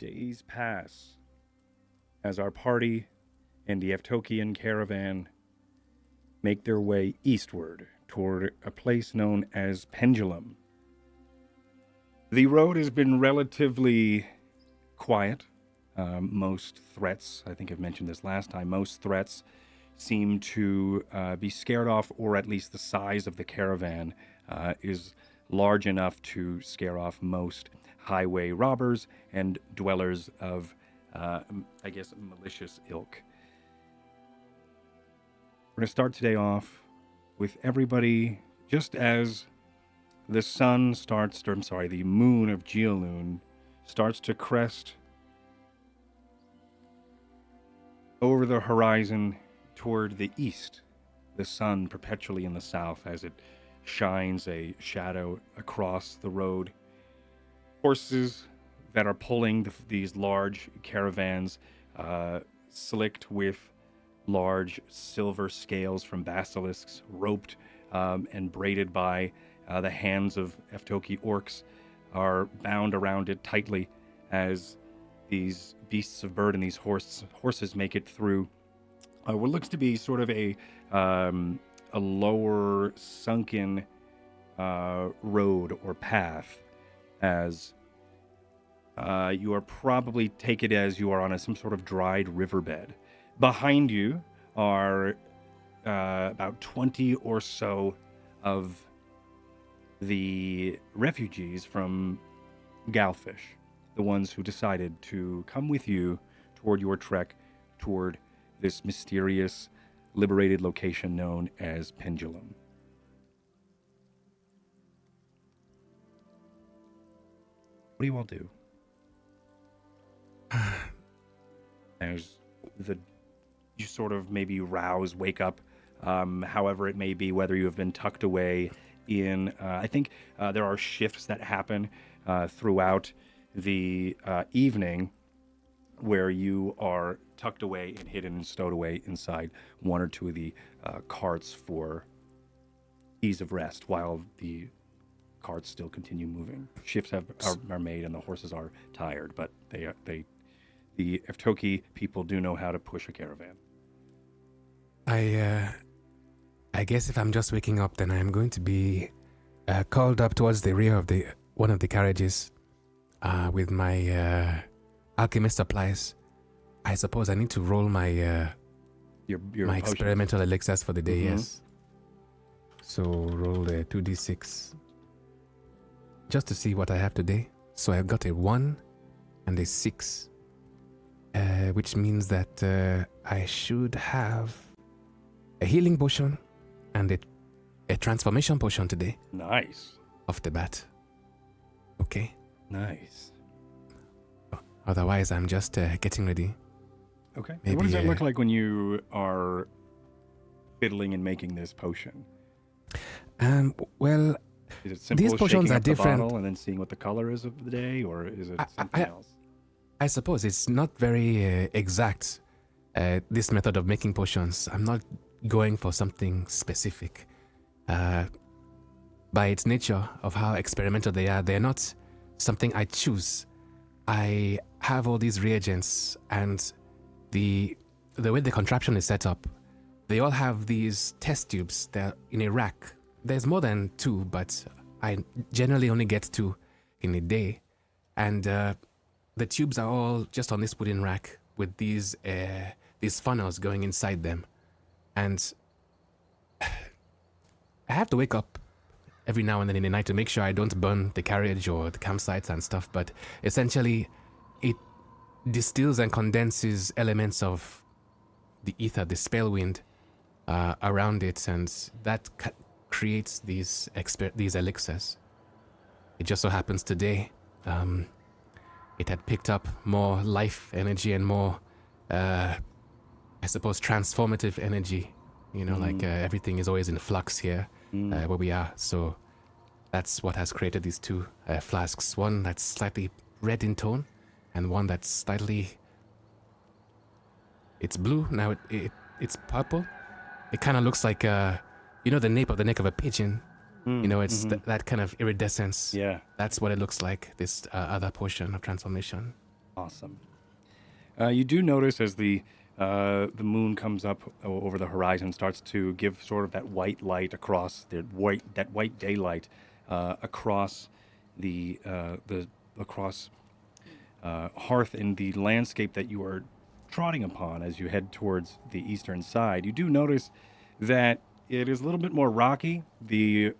days pass as our party and the Eftokian caravan make their way eastward toward a place known as Pendulum. The road has been relatively quiet. Most threats, I think I've mentioned this last time, most threats seem to be scared off, or at least the size of the caravan is large enough to scare off most highway robbers and dwellers of, malicious ilk. We're going to start today off with everybody just as the the moon of Geoloon starts to crest over the horizon toward the east, the sun perpetually in the south as it shines a shadow across the road. Horses that are pulling these large caravans, slicked with large silver scales from basilisks, roped and braided by the hands of Eftoki orcs, are bound around it tightly as these beasts of burden, these horses make it through what looks to be sort of a lower sunken road or path, as you are probably, take it as you are on some sort of dried riverbed. Behind you are about 20 or so of the refugees from Galfish, the ones who decided to come with you toward your trek toward this mysterious, liberated location known as Pendulum. What do you all do? As you sort of maybe wake up, however it may be, whether you have been tucked away in, I think there are shifts that happen throughout the evening where you are tucked away and hidden and stowed away inside one or two of the carts for ease of rest while the carts still continue moving. Shifts are made and the horses are tired, but the Eftoki people do know how to push a caravan. I guess if I'm just waking up, then I'm going to be called up towards the rear of one of the carriages with my alchemist supplies. I suppose I need to roll my my experimental elixirs for the day. Mm-hmm. Yes. So roll a 2d6 just to see what I have today. So I got a 1 and a 6, which means that I should have a healing potion and a transformation potion today. Nice. Off the bat. Okay. Nice. Otherwise, I'm just getting ready. Okay. Maybe, what does that look like when you are fiddling and making this potion? Well, is it simple these potions are different. The bottle and then seeing what the color is of the day, or is it something else? I suppose it's not very exact, this method of making potions. I'm not going for something specific. By its nature of how experimental they are, they're not something I choose. I have all these reagents, and the way the contraption is set up, they all have these test tubes. They're in a rack. There's more than 2, but I generally only get 2 in a day. And the tubes are all just on this wooden rack with these funnels going inside them. And I have to wake up every now and then in the night to make sure I don't burn the carriage or the campsites and stuff. But essentially, it distills and condenses elements of the ether, the Spellwind, around it, and that creates these elixirs. It just so happens today, it had picked up more life energy and more, I suppose, transformative energy. You know, like everything is always in flux here where we are. So that's what has created these 2 flasks. One that's slightly red in tone, and one that's slightly, it's blue. Now it's purple. It kind of looks like, the nape of the neck of a pigeon. It's that kind of iridescence. Yeah. That's what it looks like, this other portion of transformation. Awesome. You do notice as the moon comes up over the horizon, starts to give sort of that white light across that white daylight across the across hearth in the landscape that you are trotting upon as you head towards the eastern side. You do notice that it is a little bit more rocky. The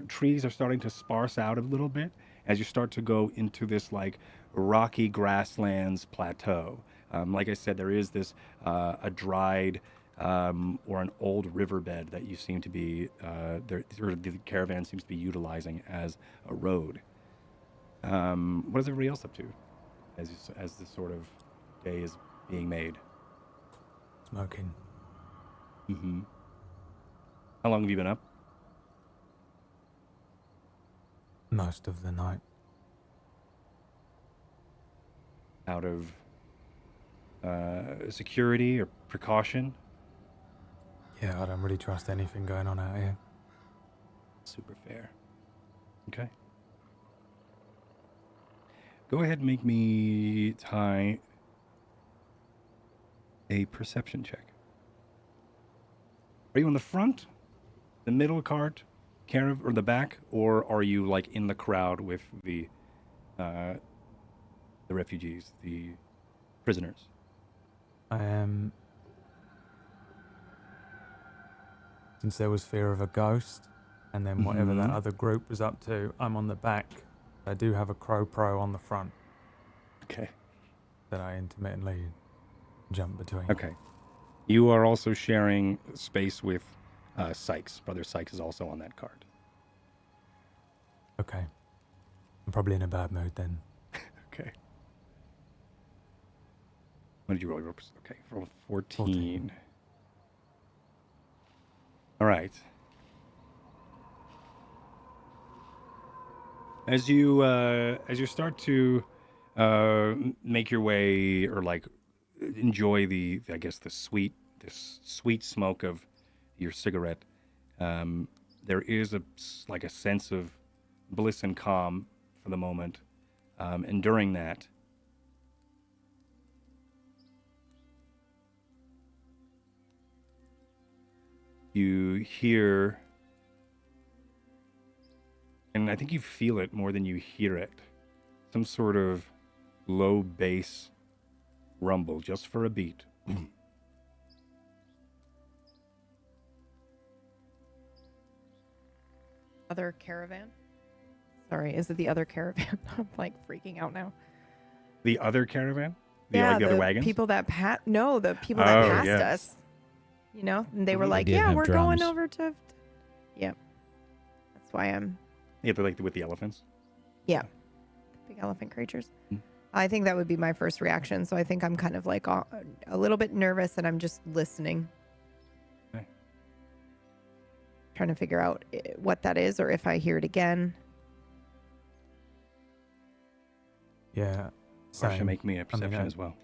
trees are starting to sparse out a little bit as you start to go into this like rocky grasslands plateau. Like I said, there is this a dried or an old riverbed that you seem to be or the caravan seems to be utilizing as a road. What is everybody else up to as this sort of day is being made? Smoking. Mm-hmm. How long have you been up? Most of the night. Out of security or precaution? Yeah, I don't really trust anything going on out here. Super fair. Okay. Go ahead and make me tie a perception check. Are you in the front, the middle cart, or the back, or are you like in the crowd with the refugees, the prisoners? I am. Since there was fear of a ghost, and then whatever that other group was up to, I'm on the back. I do have a crow pro on the front. Okay. That I intermittently jump between. Okay. You are also sharing space with Sykes. Brother Sykes is also on that cart. Okay. I'm probably in a bad mood then. Okay. What did you roll? Okay, roll 14. All right. As you start to make your way or like enjoy the sweet smoke of your cigarette, there is a sense of bliss and calm for the moment, and during that, you hear, and I think you feel it more than you hear it, some sort of low bass rumble just for a beat. Other caravan? Sorry, is it the other caravan? I'm like freaking out now. The other caravan? Yeah, the other wagons? People that the people that passed yes. us. You know, and they were Mhm. like, They did "Yeah, have we're drums. going over to." Yeah, that's why I'm. Yeah, they're like with the elephants. Yeah, big elephant creatures. Mm. I think that would be my first reaction. So I think I'm kind of like a little bit nervous, and I'm just listening, Okay. trying to figure out what that is, or if I hear it again. Yeah. Or should Same. make me a perception as well.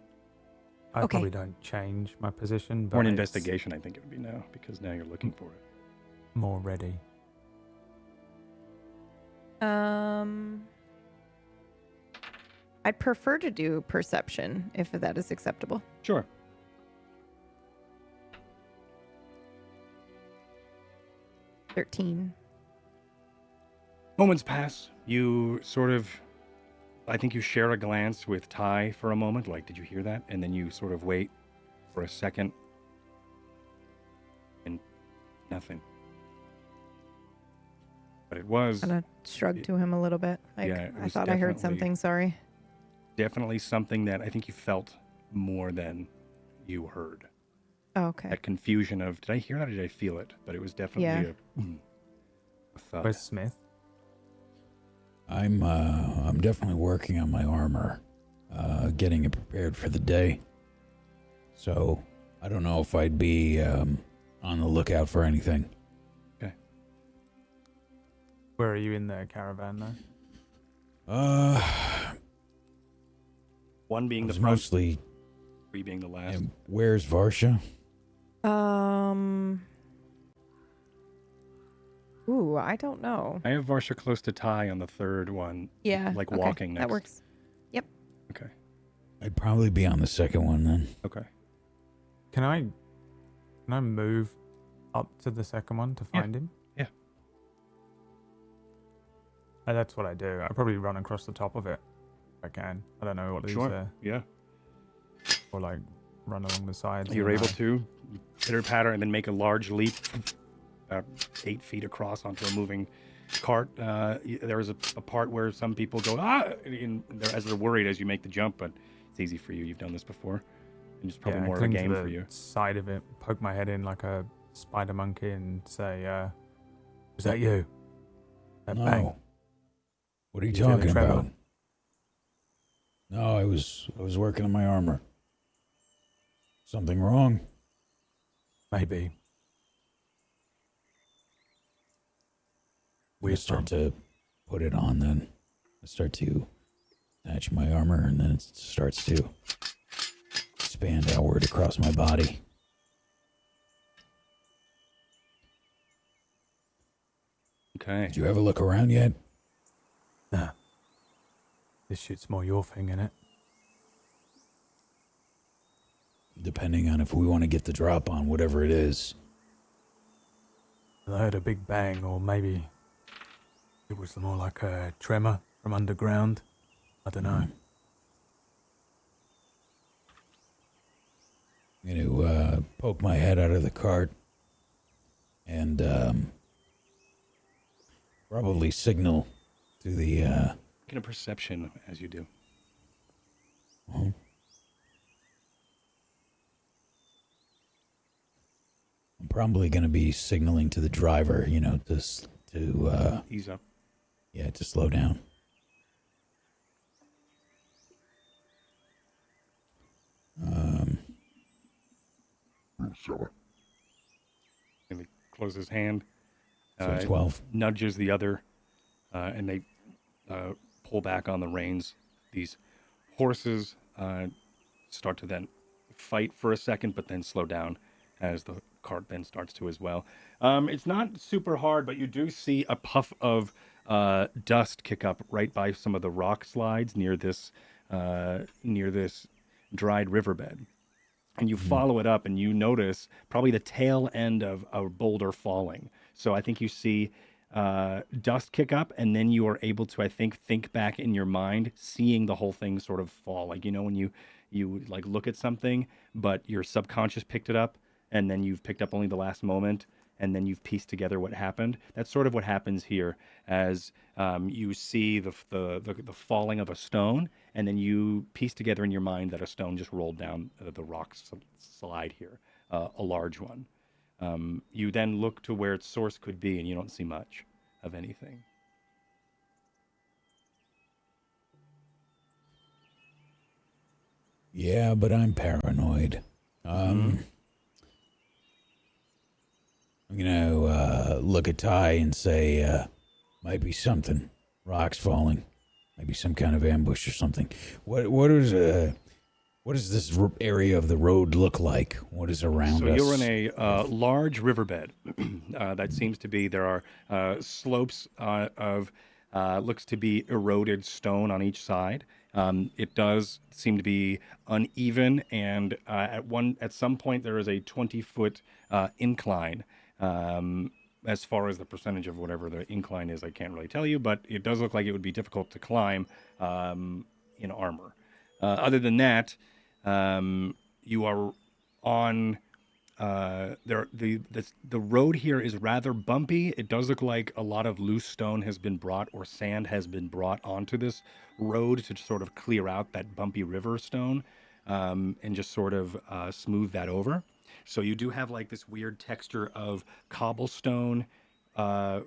I Okay. probably don't change my position, but Or an it's investigation, I think it would be now, because now you're looking for it. more ready. I'd prefer to do perception if that is acceptable. Sure. 13. Moments pass. You sort of, I think you share a glance with Ty for a moment, like, did you hear that? And then you sort of wait for a second, and nothing. But it was Kind of shrug to him a little bit. Like, yeah, it I was thought I heard definitely- something. Sorry. definitely something that I think you felt more than you heard. Oh, okay. That confusion of, did I hear that or did I feel it? But it was definitely a thud. Where's Smith? I'm definitely working on my armor, getting it prepared for the day. So I don't know if I'd be on the lookout for anything. Where are you in the caravan though? One being the It's front, mostly. three being the last. And where's Varsha? Ooh, I don't know. I have Varsha close to Ty on the third one. Yeah. Like okay, walking next. That works. Okay. I'd probably be on the second one then. Okay. Can I move up to the second one to find him? Yeah. That's what I do. I probably run across the top of it if I can. I don't know what these Sure. Yeah. or like run along the sides. You're able to pitter patter and then make a large leap, 8 feet across onto a moving cart. There is a part where some people go as they're worried as you make the jump, but it's easy for you. You've done this before, and it's probably more of a cling game to the for you. Side of it, poke my head in like a spider monkey, and say, "Is that you?" That No. bang. What are you You feeling talking tremor? about? No, I was working on my armor. Something wrong? Maybe. We start to put it on then. I start to attach my armor and then it starts to expand outward across my body. Okay. Did you ever look around yet? Nah. This shit's more your thing, innit? Depending on if we want to get the drop on whatever it is. I heard a big bang, or maybe it was more like a tremor from underground. I don't know. I'm going to poke my head out of the cart and probably signal to the... Get a perception as you do. I'm probably going to be signaling to the driver, to Ease up. Yeah, to slow down. And he closes his hand. So 12. Nudges the other, and they pull back on the reins. These horses start to then fight for a second, but then slow down as the cart then starts to as well. It's not super hard, but you do see a puff of dust kick up right by some of the rock slides near this dried riverbed. And you follow it up and you notice probably the tail end of a boulder falling. So I think you see dust kick up, and then you are able to, I think back in your mind, seeing the whole thing sort of fall. Like, when you like look at something, but your subconscious picked it up, and then you've picked up only the last moment, and then you've pieced together what happened. That's sort of what happens here as you see the falling of a stone, and then you piece together in your mind that a stone just rolled down the rock slide here, a large one. You then look to where its source could be, and you don't see much of anything. Yeah, but I'm paranoid. I'm gonna look at Ty and say, might be something. Rocks falling. Maybe some kind of ambush or something. What does this area of the road look like? What is around us? So you're in a large riverbed. That seems to be, there are slopes of looks to be eroded stone on each side. It does seem to be uneven, and at some point there is a 20-foot incline. As far as the percentage of whatever the incline is, I can't really tell you, but it does look like it would be difficult to climb in armor. Other than that, you are on the road here is rather bumpy. It does look like a lot of loose stone has been brought, or sand has been brought onto this road to sort of clear out that bumpy river stone, and just sort of smooth that over. So you do have like this weird texture of cobblestone or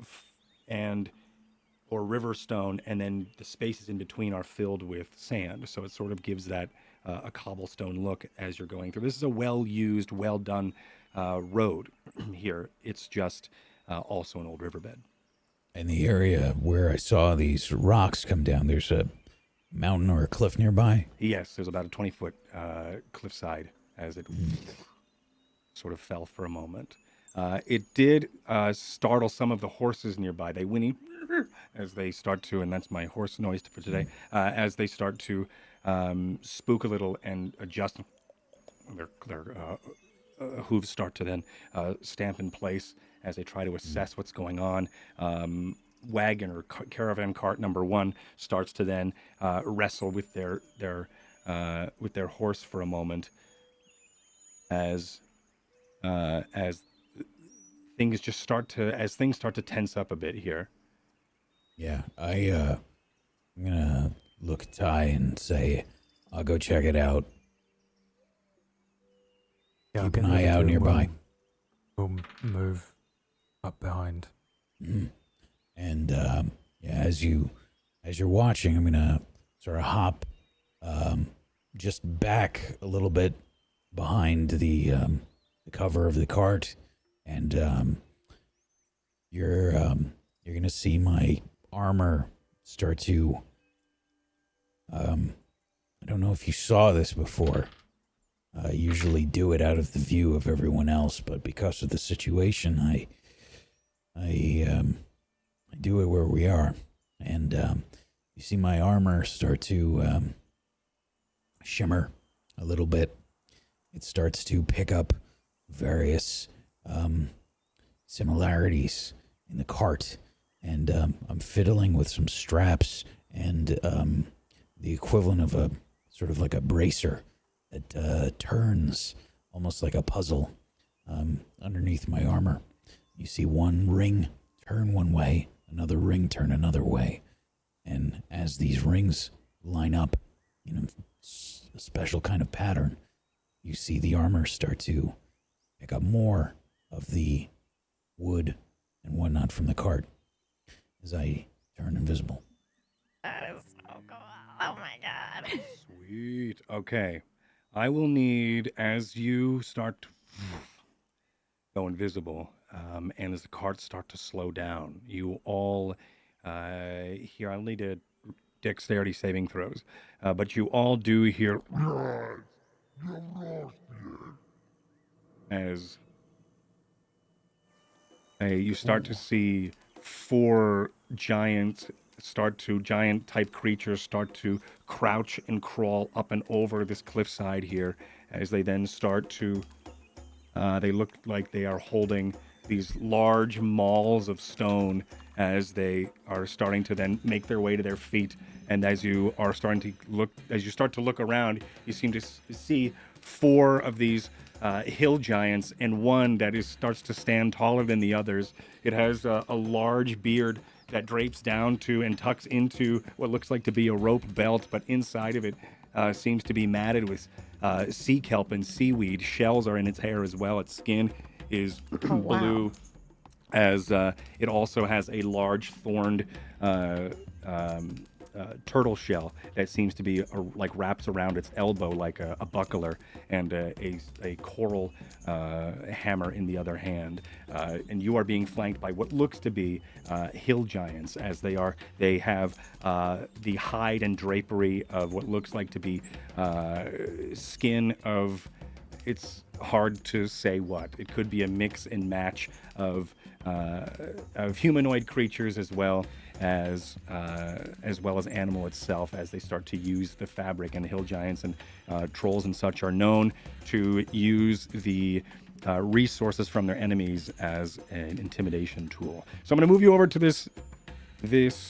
river stone, and then the spaces in between are filled with sand. So it sort of gives that a cobblestone look as you're going through. This is a well-used, well-done road here. It's just also an old riverbed. In the area where I saw these rocks come down, there's a mountain or a cliff nearby? Yes, there's about a 20-foot cliffside as it sort of fell for a moment. It did startle some of the horses nearby. They whinny as they start to, and that's my horse noise for today, as they start to spook a little and adjust their hooves start to then stamp in place as they try to assess what's going on. Wagon or caravan cart number 1 starts to then wrestle with their horse for a moment as things start to tense up a bit here. Yeah, I'm gonna look at Ty and say, I'll go check it out. Yeah, Keep an eye out nearby. We'll move up behind. Mm. And yeah, as you're watching, I'm gonna sort of hop just back a little bit behind the cover of the cart, and you're gonna see my armor start to. I don't know if you saw this before. I usually do it out of the view of everyone else, but because of the situation, I do it where we are. And you see my armor start to shimmer a little bit. It starts to pick up various similarities in the cart. And I'm fiddling with some straps and the equivalent of a sort of like a bracer that turns almost like a puzzle underneath my armor. You see one ring turn one way, another ring turn another way. And as these rings line up in a special kind of pattern, you see the armor start to pick up more of the wood and whatnot from the cart as I turn invisible. That is so cool. Oh my god. Sweet. Okay. I will need, as you start to go invisible, and as the carts start to slow down, you all hear, I'll need a dexterity saving throws, but you all do hear as you start to see 4 giant type creatures start to crouch and crawl up and over this cliffside here, as they then start to they look like they are holding these large mauls of stone as they are starting to then make their way to their feet. And as you start to look around, you seem to see 4 of these hill giants, and one that starts to stand taller than the others. It has a large beard that drapes down to and tucks into what looks like to be a rope belt, but inside of it seems to be matted with sea kelp and seaweed. Shells are in its hair as well. Its skin is blue, as it also has a large thorned turtle shell that seems to be like wraps around its elbow like a buckler, and a coral hammer in the other hand. And you are being flanked by what looks to be hill giants, as they have the hide and drapery of what looks like to be skin of, it's hard to say what. It could be a mix and match of humanoid creatures as well as animal itself, as they start to use the fabric. And the hill giants and trolls and such are known to use the resources from their enemies as an intimidation tool. So I'm going to move you over to this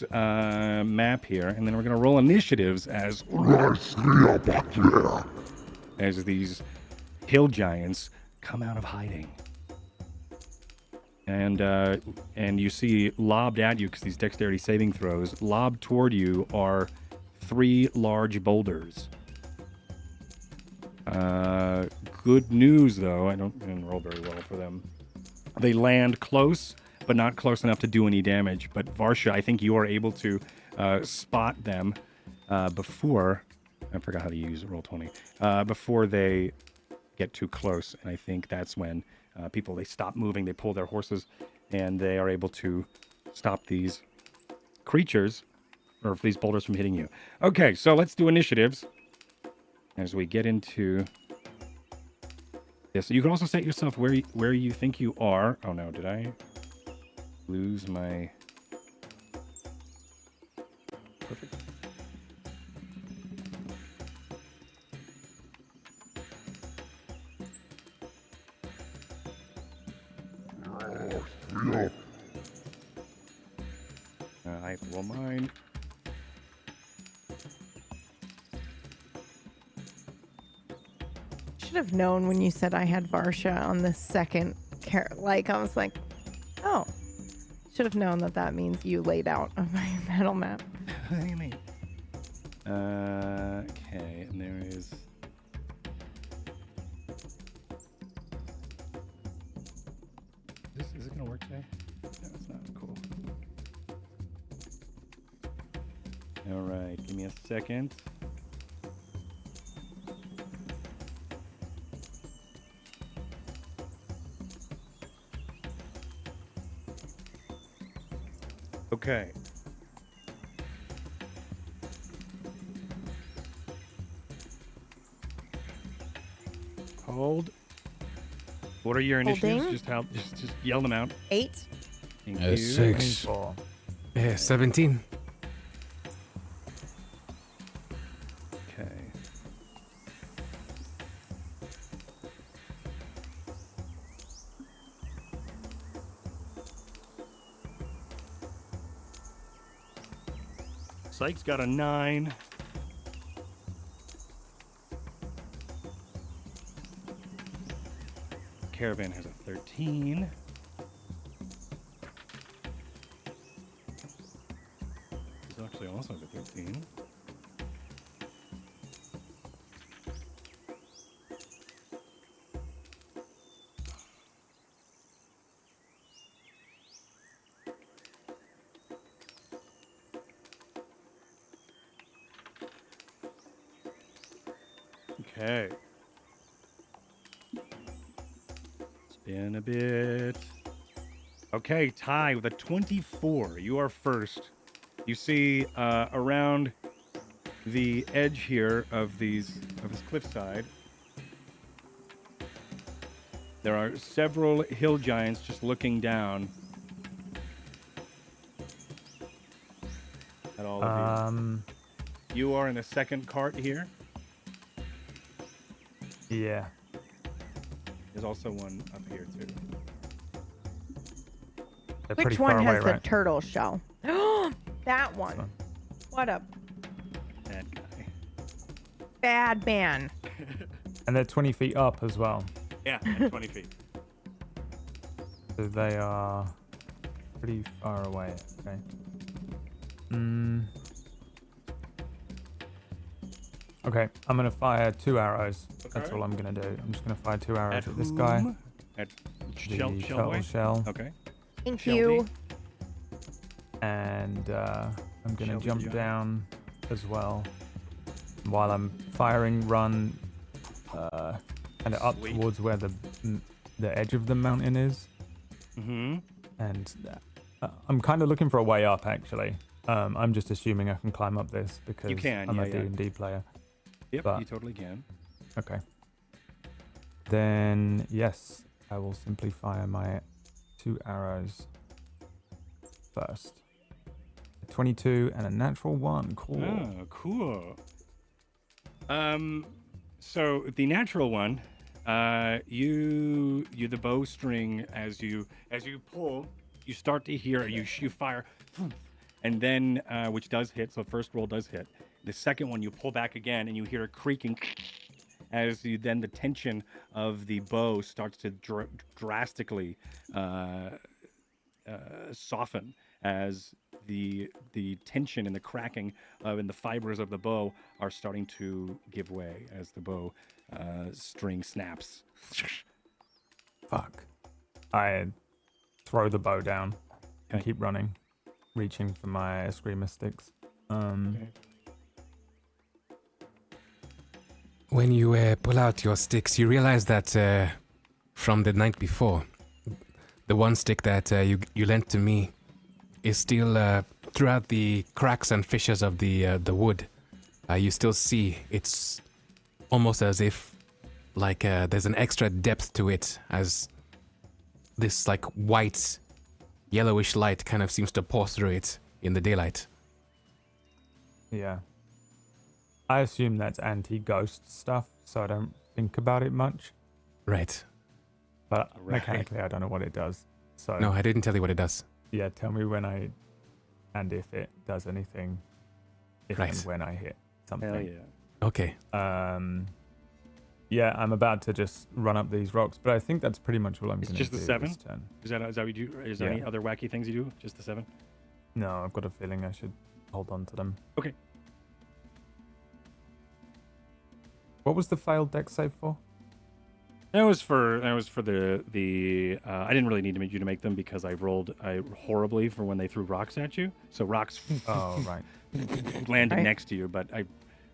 map here, and then we're going to roll initiatives as these hill giants come out of hiding. And you see lobbed at you, because these dexterity saving throws, lobbed toward you are 3 large boulders. Good news, though, I didn't roll very well for them. They land close, but not close enough to do any damage. But Varsha, I think you are able to spot them before, I forgot how to use Roll20, before they get too close. And I think that's when they stop moving, they pull their horses, and they are able to stop these creatures, or these boulders, from hitting you. Okay, so let's do initiatives as we get into this. You can also set yourself where you think you are. Oh no, did I lose my... Perfect. I roll mine. Should have known when you said I had Varsha on the second like I was like, oh, should have known that means you laid out on my battle map. What do you mean? Okay, and there is. Is it gonna work today? No, it's not. Cool. All right, give me a second. Okay. Hold. What are your initiatives? Holding. Just yell them out. 8. Thank you. 6. 17. Okay. Sykes got a 9. Caravan has a 13. He's actually also have a 13. Okay. Spin a bit. Okay, Ty with a 24. You are first. You see around the edge here of this cliffside, there are several hill giants just looking down at all of you. You are in the second cart here. Yeah. There's also one up here too. They're Which pretty one far has away, the right? turtle shell? That one. one. What a That guy. bad man. And they're 20 feet up as well. Yeah, at 20 feet. So they are pretty far away. Okay. Okay, I'm gonna fire 2 arrows. That's Okay. all I'm gonna do. I'm just gonna fire 2 arrows At at this guy. whom? At The Shell turtle Boy? shell. Okay. Thank Shelby. you. And I'm gonna Shelby jump giant. down as well. While I'm firing, run kind of up Sweet. towards where the edge of the mountain is. Mm-hmm. And I'm kind of looking for a way up, actually. I'm just assuming I can climb up this because can, I'm yeah, a yeah. D&D player. Yep, But- you totally can. Okay. Then, yes, I will simply fire my 2 arrows first. A 22 and a natural 1. Cool. Oh, cool. So the natural one, you the bowstring as you pull, you start to hear you fire, and then which does hit. So first roll does hit. The second one you pull back again, and you hear a creaking as then the tension of the bow starts to drastically soften as the tension and the cracking in the fibers of the bow are starting to give way as the bow string snaps. Fuck. I throw the bow down and Okay. keep running, reaching for my screamer sticks. Okay. When you pull out your sticks, you realize that from the night before, the one stick that you lent to me is still throughout the cracks and fissures of the wood. You still see it's almost as if like there's an extra depth to it, as this like white, yellowish light kind of seems to pour through it in the daylight. Yeah. I assume that's anti-ghost stuff, so I don't think about it much. Right. But Right. mechanically, I don't know what it does. So No, I didn't tell you what it does. yeah, tell me when I and if it does anything, if Right. and when I hit something. Hell yeah. Okay. Yeah, I'm about to just run up these rocks, but I think that's pretty much all I'm It's going to just do the 7? this turn. Is that what you do? Is there Yeah. any other wacky things you do? Just the 7? No, I've got a feeling I should hold on to them. Okay. What was the failed deck save for? That was for the I didn't really need you to make them because I rolled horribly for when they threw rocks at you. So rocks Oh, right. landed Right. next to you, but I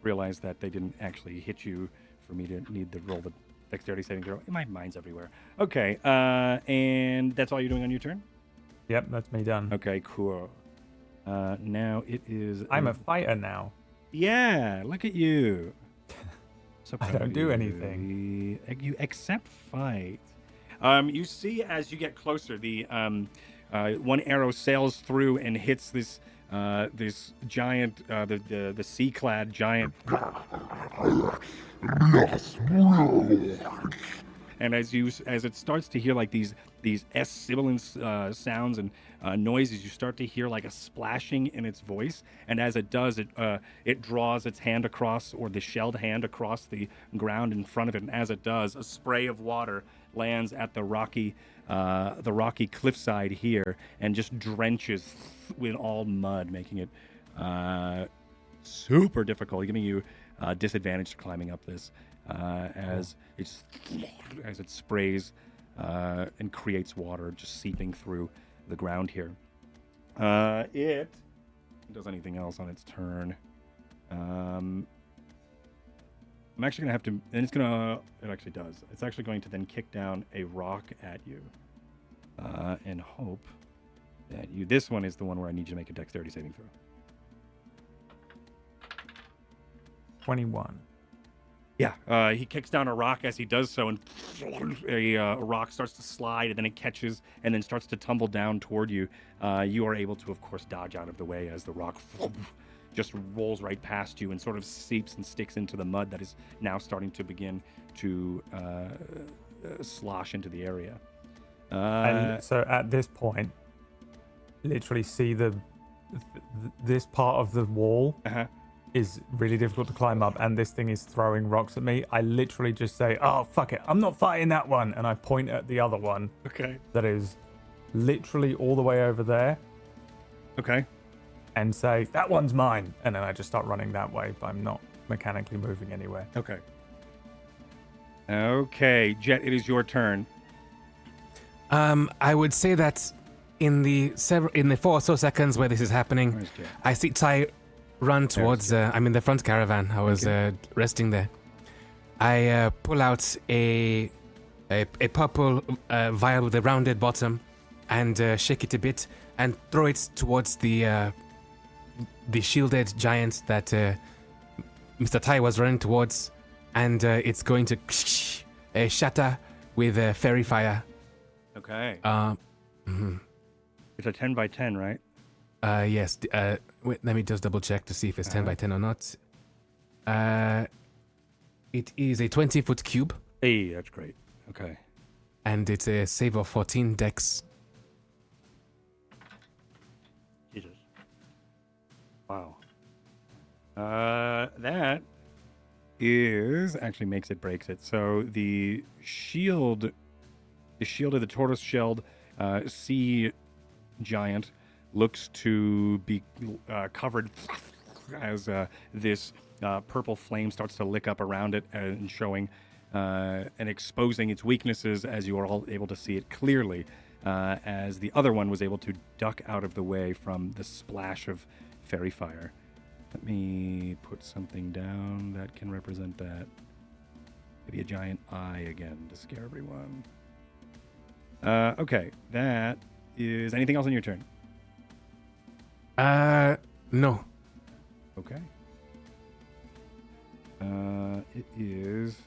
realized that they didn't actually hit you for me to need to roll the dexterity saving throw. My mind's everywhere. Okay, and that's all you're doing on your turn? Yep, that's me done. Okay, cool. Now it is. I'm a fighter now. Yeah, look at you. So I proud don't of do you. anything. You accept fight. You see as you get closer, the one arrow sails through and hits this this giant, the sea-clad giant. And as it starts to hear like these sibilant sounds and noises, you start to hear like a splashing in its voice. And as it does, it draws its hand across, or the shelled hand across the ground in front of it. And as it does, a spray of water lands at the rocky cliffside here and just drenches with all mud, making it super difficult, giving you disadvantage to climbing up this. As it sprays and creates water just seeping through the ground here. It does anything else on its turn. I'm actually gonna have to, and it actually does. It's actually going to then kick down a rock at you, and hope that this one is the one where I need you to make a dexterity saving throw. 21. Yeah, he kicks down a rock as he does so, and a rock starts to slide, and then it catches and then starts to tumble down toward you. You are able to, of course, dodge out of the way as the rock just rolls right past you and sort of seeps and sticks into the mud that is now starting to begin to slosh into the area. And so at this point, literally see this part of the wall is really difficult to climb up, and this thing is throwing rocks at me. I literally just say, oh, fuck it, I'm not fighting that one. And I point at the other one. Okay. That is literally all the way over there. Okay. And say, that one's mine. And then I just start running that way, but I'm not mechanically moving anywhere. Okay. Okay, Jet, it is your turn. I would say that in the 4 or so seconds where this is happening, Where's Jet? I see Ty run towards. I'm in the front caravan. I was resting there. I pull out a purple vial with a rounded bottom, and shake it a bit, and throw it towards the shielded giant that Mr. Ty was running towards, and it's going to shatter with fairy fire. Okay. Mhm. It's a 10 by 10, right? Yes. Wait, let me just double check to see if it's 10 by 10 or not. It is a 20-foot cube, Hey, that's great. Okay. and it's a save of 14 dex. Jesus. Wow. That is actually breaks it. So the shield of the tortoise-shelled sea giant looks to be covered as this purple flame starts to lick up around it and showing and exposing its weaknesses, as you are all able to see it clearly, as the other one was able to duck out of the way from the splash of fairy fire. Let me put something down that can represent that. Maybe a giant eye again to scare everyone. Okay, that is... Anything else on your turn? No. Okay. It is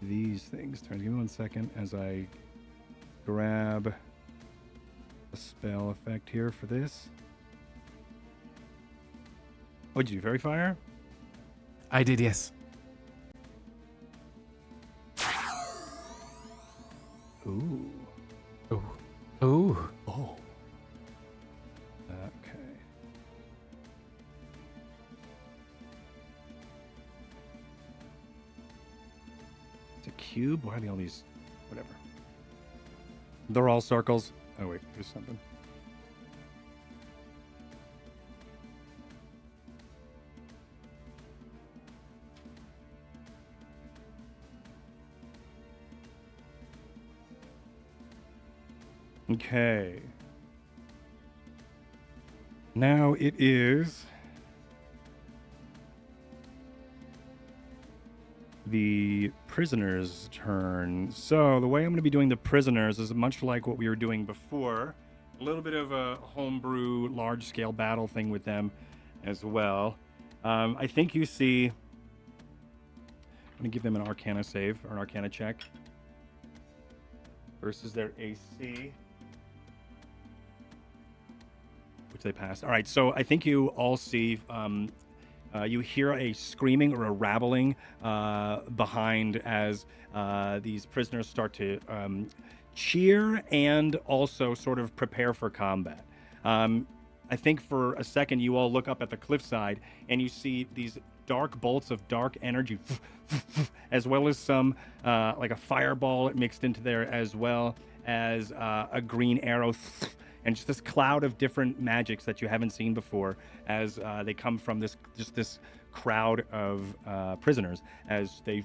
these things. Give me 1 second as I grab a spell effect here for this. Oh, did you do Fairy Fire? I did, yes. Ooh. Oh. Ooh. Oh. Okay. It's a cube? Why are they all these? Whatever. They're all circles. Oh, wait. Here's something. Okay. Now it is the prisoner's turn. So the way I'm going to be doing the prisoners is much like what we were doing before. A little bit of a homebrew, large-scale battle thing with them as well. I think you see... I'm going to give them an Arcana save, or an Arcana check. Versus their AC. Which they passed. All right, so I think you all see... you hear a screaming or a rattling behind as these prisoners start to cheer and also sort of prepare for combat. I think for a second you all look up at the cliffside and you see these dark bolts of dark energy as well as some like a fireball mixed into there, as well as a green arrow and just this cloud of different magics that you haven't seen before as they come from this crowd of prisoners as they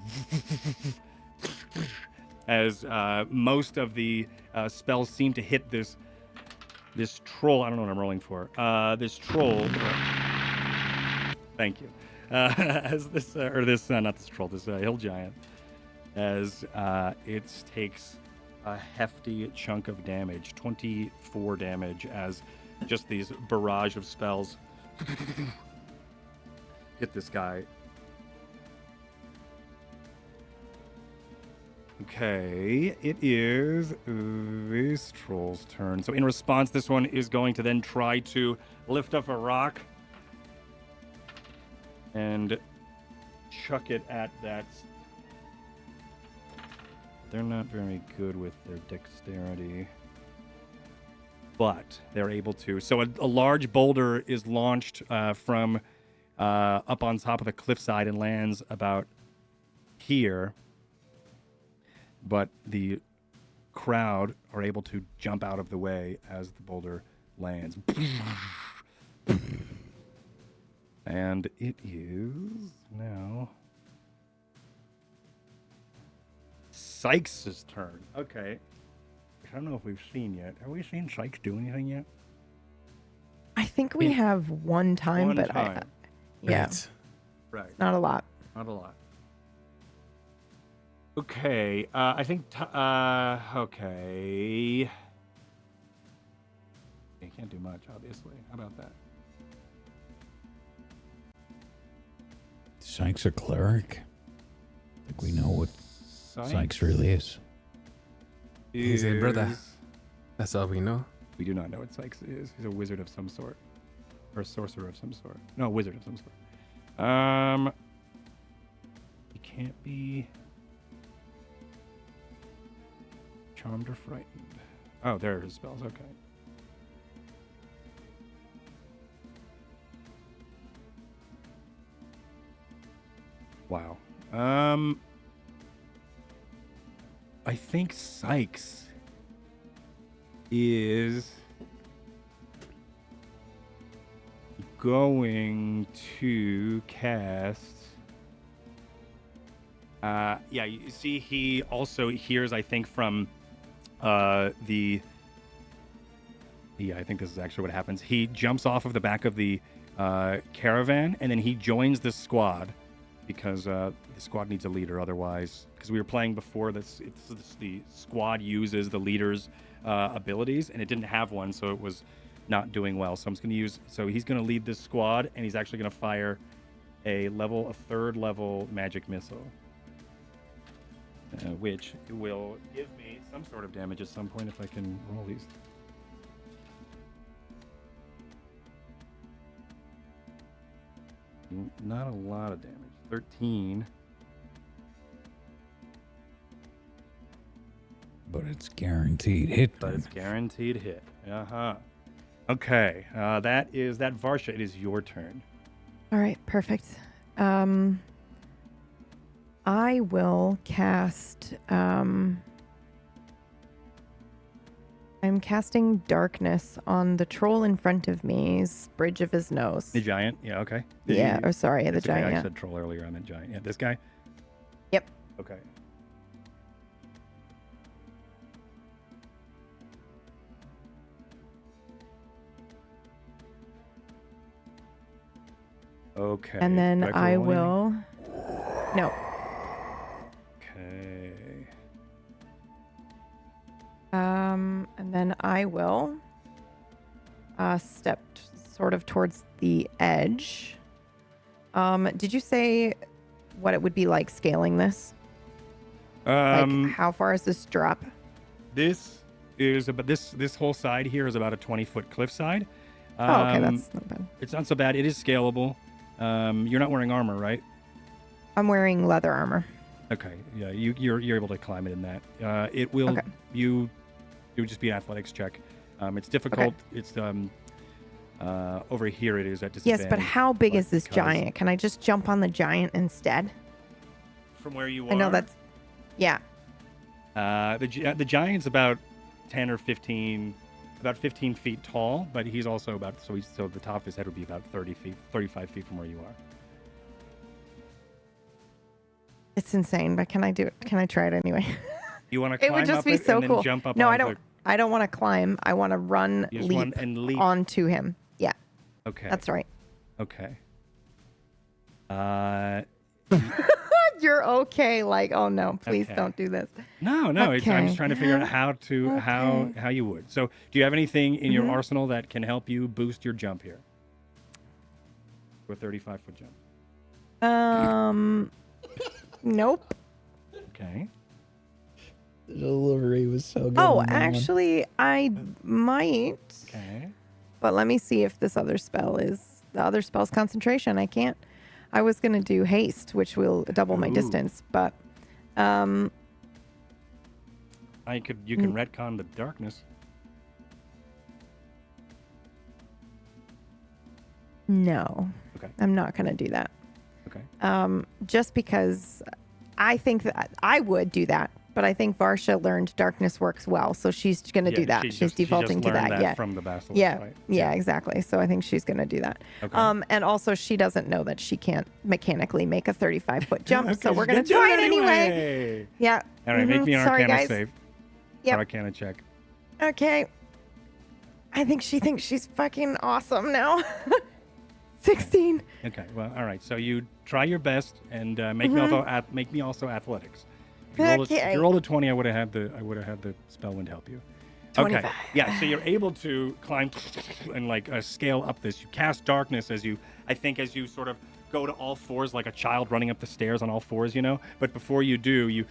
as most of the spells seem to hit this troll. I don't know what I'm rolling for. This troll. Thank you. As this not this troll, this hill giant, as it takes a hefty chunk of damage, 24 damage, as just these barrage of spells hit this guy. Okay, it is this troll's turn. So in response, this one is going to then try to lift up a rock and chuck it at that. They're not very good with their dexterity, but they're able to. So a large boulder is launched from up on top of the cliffside and lands about here, but the crowd are able to jump out of the way as the boulder lands. And it is now Sykes' turn. Okay. I don't know if we've seen yet. Have we seen Sykes do anything yet? I think we have one time, but time. Yeah. Right. Not a lot. Not a lot. Okay. I think... okay. You can't do much, obviously. How about that? Sykes a cleric? I think we know what Sykes really is. He's a brother. That's all we know. We do not know what Sykes is. He's a wizard of some sort. Or a sorcerer of some sort. No, a wizard of some sort. He can't be charmed or frightened. Oh, there are his spells. Okay. Wow. I think Sykes is going to cast. Yeah, you see, he also hears, I think, from the. Yeah, I think this is actually what happens. He jumps off of the back of the caravan, and then he joins the squad. Because the squad needs a leader, otherwise, because we were playing before, the squad uses the leader's abilities, and it didn't have one, so it was not doing well. So I'm just going to use. So he's going to lead this squad, and he's actually going to fire a third level magic missile, which will give me some sort of damage at some point if I can roll these. Not a lot of damage. 13. But it's guaranteed hit. But it's guaranteed hit. Uh-huh. Okay. That Varsha. It is your turn. All right, perfect. I will cast. I'm casting darkness on the troll in front of me's bridge of his nose. The giant. Yeah. Okay. Yeah. Or sorry, the It's okay, giant. I Yeah. said troll earlier. I meant giant. Yeah. This guy. Yep. Okay. Okay. And then Back to I rolling. will. No. Okay. And then I will step sort of towards the edge. Did you say what it would be like scaling this? Like how far is this drop? This is about this whole side here is about a 20-foot cliffside. Oh, okay, that's not bad. It's not so bad. It is scalable. You're not wearing armor, right? I'm wearing leather armor. Okay. Yeah, you're able to climb it in that. It will. Okay. It would just be an athletics check. It's difficult. It's over here. It is at disadvantage. Yes, but how big is this because giant? Can I just jump on the giant instead? From where you are. I know that's. Yeah. The giant's about 10 or 15, about 15 feet tall, but he's also about so the top of his head would be about 35 feet from where you are. It's insane, but can I do it? Can I try it anyway? You want to It climb would just up be it so and then cool. jump up No, I onto don't. I don't want to climb. I want to run, You just leap, run and leap. onto him. Yeah, Okay. that's right. Okay. You're okay. Like, oh no, please Okay. don't do this. No. I'm just Okay. trying to figure out how you would. So, do you have anything in your arsenal that can help you boost your jump here? To a 35-foot jump. Nope. Okay. The delivery was so good. Oh, actually, I might. Okay. But let me see if this other spell is the other spell's concentration. I can't. I was gonna do haste, which will double my Ooh. distance, but You can retcon the darkness. no. Okay. I'm not gonna do that. Okay. Just because I think that I would do that, but I think Varsha learned darkness works well, so she's gonna do that. She's defaulting to that. Yeah. From the basilisk. Yeah, Right? yeah, exactly. So I think she's going to do that. Okay. And also she doesn't know that she can't mechanically make a 35-foot jump, so Okay, we're going she's to gonna try do it anyway. Yeah. All right. Make me an Sorry, Arcana guys. save. Yep. Or Arcana check. Okay. I think she thinks she's fucking awesome now. 16. Okay. Well, all right. So you try your best and make me also athletics. If you rolled a 20, I would have had the Spellwind help you. 25. Okay. Yeah. So you're able to climb and scale up this. You cast darkness as you sort of go to all fours like a child running up the stairs on all fours, But before you do, you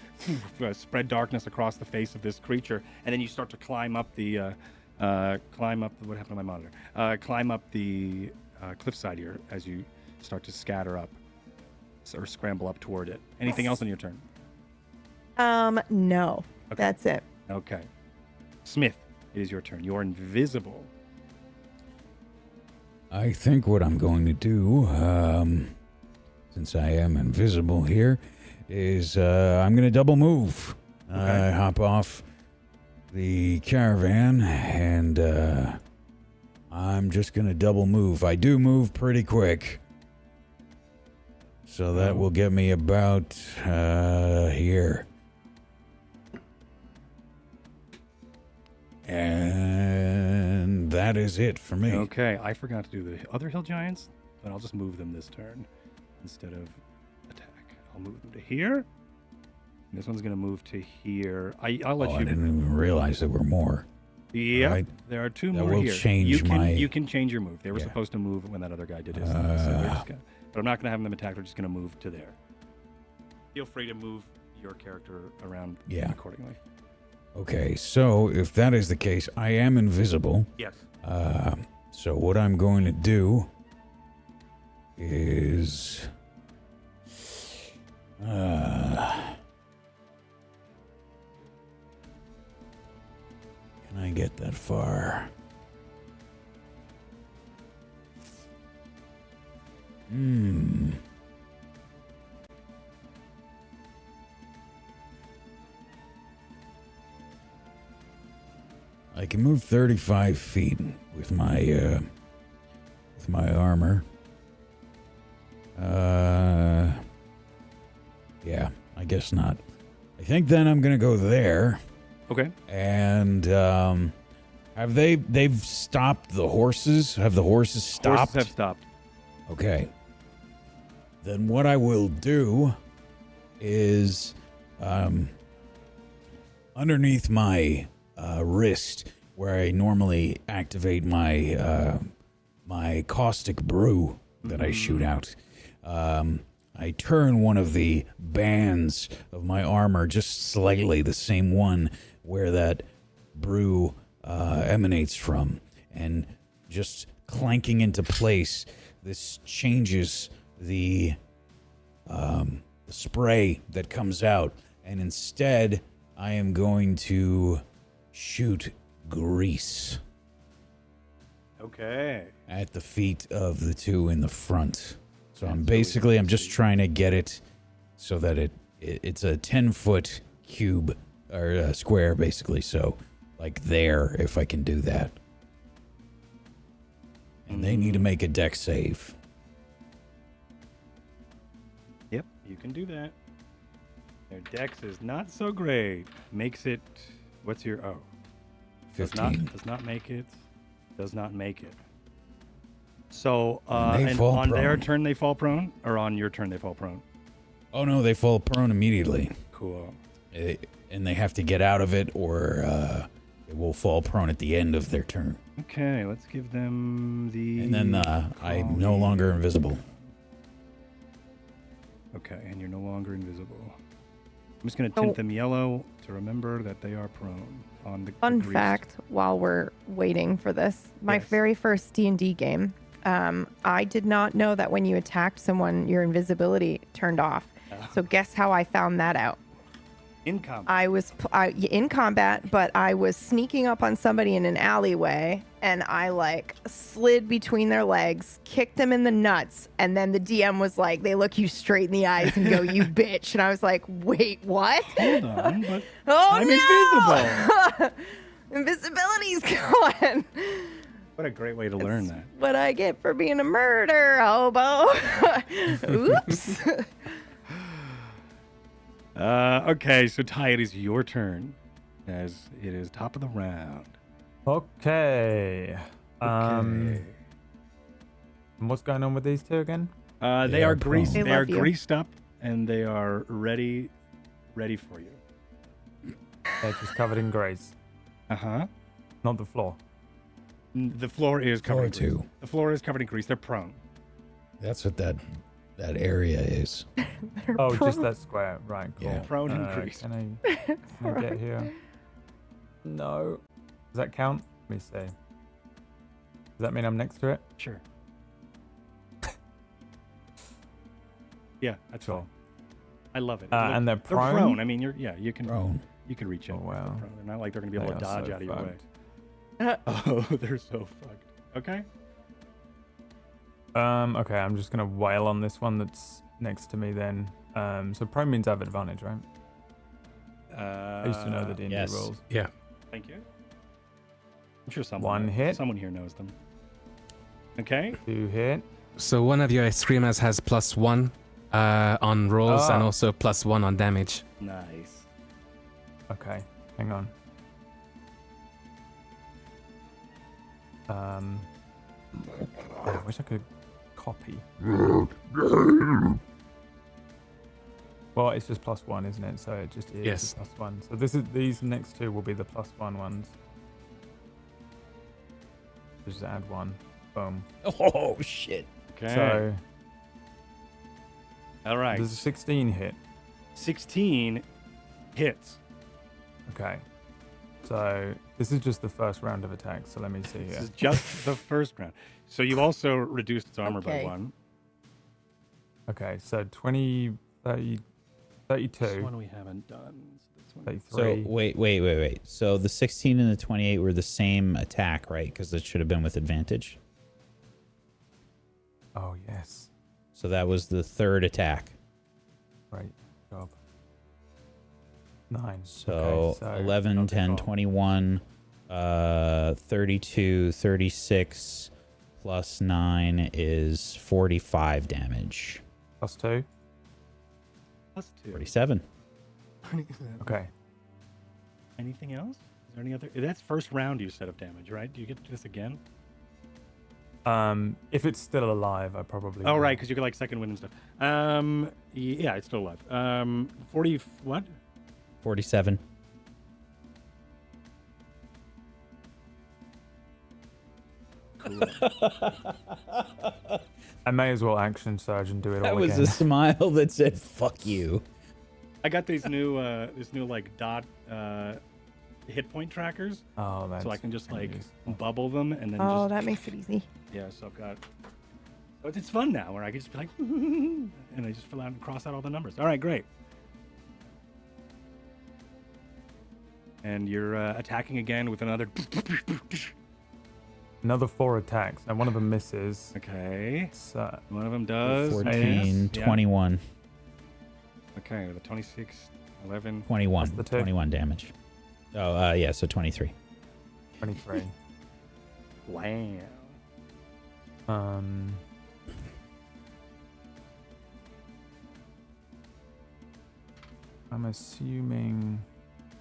spread darkness across the face of this creature, and then you start to climb up what happened to my monitor? Climb up the cliffside here as you start to scatter up or scramble up toward it. Anything else on your turn? No. Okay. That's it. Okay. Smith, it is your turn. You're invisible. I think what I'm going to do, since I am invisible here, is I'm going to double move. Okay. Hop off the caravan, and I'm just going to double move. I do move pretty quick. So that will get me about here. And that is it for me. Okay, I forgot to do the other hill giants, but I'll just move them this turn instead of attack. I'll move them to here. This one's going to move to here. I'll let you. I didn't even realize there were more. Yeah, Right. there are two That more will here. change you can change your move. They were Yeah. supposed to move when that other guy did his thing. So we're just gonna, but I'm not going to have them attack. We're just going to move to there. Feel free to move your character around Yeah. accordingly. Okay, so if that is the case, I am invisible. Yes. So what I'm going to do is... I get that far? I can move 35 feet with my armor. Yeah, I guess not. I think then I'm gonna go there. Okay. And they've stopped the horses? Have the horses stopped? Horses have stopped. Okay. Then what I will do is underneath my wrist, where I normally activate my my caustic brew that I shoot out, I turn one of the bands of my armor just slightly, the same one where that brew emanates from, and just clanking into place, this changes the spray that comes out, and instead I am going to shoot grease. Okay. At the feet of the two in the front. So I'm just trying to get it so that it's a 10-foot cube or a square basically. So like there, if I can do that. And they need to make a dex save. Yep, you can do that. Their dex is not so great. Makes it. What's your 15. Does not make it. Does not make it. So and on their prone. turn they fall prone, or on your turn they fall prone. Oh no, they fall prone immediately. Cool. And they have to get out of it, or it will fall prone at the end of their turn. Okay, let's give them the. And then I'm no longer invisible. Okay, and you're no longer invisible. I'm just going to tint them yellow to remember that they are prone on the Fun grease. fact, while we're waiting for this, my very first D&D game, I did not know that when you attacked someone, your invisibility turned off. So guess how I found that out? In combat. I was in combat, but I was sneaking up on somebody in an alleyway, and I like slid between their legs, kicked them in the nuts, and then the DM was like, they look you straight in the eyes and go, "You bitch!" And I was like, "Wait, what?" Hold on, but I'm invisible. Invisibility's gone. What a great way to learn that. What I get for being a murder hobo. Oops. Okay, so Ty, it is your turn, as it is top of the round. Okay. Okay. What's going on with these two again? They are greased. They They are love you. greased up, and they are ready for you. They're just covered in grease, Uh-huh. not the floor. The floor is covered in grease. Too. The floor is covered in grease. They're prone. That's what that area is. Oh, just that square. Right, cool. Yeah. Prone and grease. Can I get here? No. Does that count? Let me see. Does that mean I'm next to it? Sure. Yeah, that's Sure. fine. I love it. And they're They're prone? prone. I mean, you can Prone. reach in. Oh, wow. They're not like they're going to be able to They are dodge so out of your way. fucked. Oh, they're so fucked. Okay. Okay, I'm just gonna wail on this one that's next to me then. So prone means I have advantage, right? I used to know the D&D yes. rules. Yeah. Thank you. I'm sure someone One knows. hit. Someone here knows them. Okay. 2 hit. So one of your screamers has +1 on rolls and Ah. also +1 on damage. Nice. Okay, hang on. I wish I could copy. Well, it's just +1, isn't it? So it just is Yes. a +1. So these next two will be the +1 ones. Just add 1. Boom. Oh shit! Okay. So all right. there's a 16 hit. 16 hits. Okay. So this is just the first round of attacks. So let me see This here. is just the first round. So you've also reduced its armor by Okay. 1. Okay, so 20, 30, 32. This one we haven't done. So this one. 33. So wait. So the 16 and the 28 were the same attack, right? Because it should have been with advantage. Oh, yes. So that was the third attack. Great job. 9. So, Okay, so 11, 10, 21, 32, 36, plus 9 is 45 damage. Plus 2. Plus 2. 47. Okay. Anything else? Is there any other? That's first round you said of damage, right? Do you get to do this again? If it's still alive, I probably. Oh, will. right, because you get like second wind and stuff. Yeah, it's still alive. 40. What? 47. Cool. I may as well action surge and do it That all was again. a smile that said, fuck you. I got these new, like dot hit point trackers, Oh, man. so I can just like bubble them and then Oh, just that makes it easy. yeah. So I've got. But it's fun now, where I can just be like, and I just fill out and cross out all the numbers. All right, great. And you're attacking again with another. Another 4 attacks, and one of them misses. Okay. So, One of them does. 14, Yeah. 21. Okay, with a 26, 11. 21. That's the two. 21 damage. Oh, yeah, so 23. 23. Wow. I'm assuming.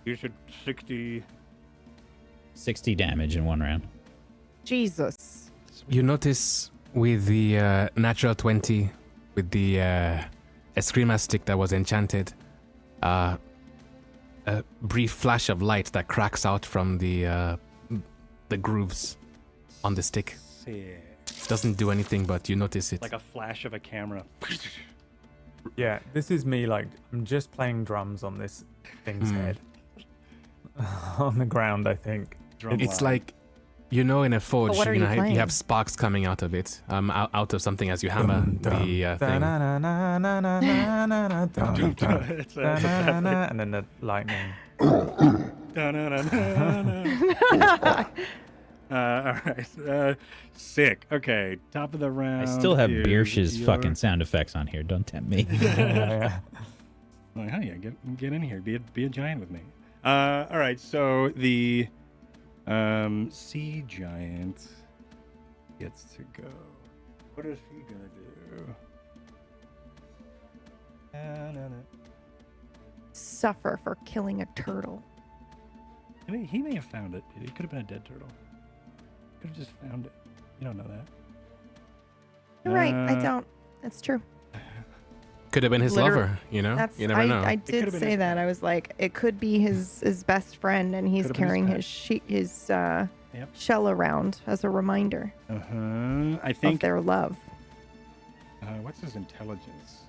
You should 60. 60 damage in one round. Jesus. You notice with the natural 20, with the Eskrima stick that was enchanted, a brief flash of light that cracks out from the grooves on the stick. Sick. It doesn't do anything, but you notice it. Like a flash of a camera. Yeah, this is me. Like, I'm just playing drums on this thing's head. On the ground, I think. Drum It's line. like, you know, in a forge, what are you you playing? have sparks coming out of it, out of something as you hammer the thing. It's a- And then the lightning. All right. Sick. Okay. Top of the round. I still have is Biersch's your- fucking sound effects on here. Don't tempt me. Yeah. Like, hell yeah, get in here. Be a giant with me. All right. So the sea giant gets to go. What is he gonna do? Suffer for killing a turtle. He may have found it. It could have been a dead turtle. Could have just found it. You don't know that. You're right. I Uh, don't. That's true. Could have been his Liter- lover, you know? That's You never know. I could've did been say his- that. I was like, it could be his best friend, and he's Could've been his carrying pet. his Yep. shell around as a reminder I of think. their love. What's his intelligence?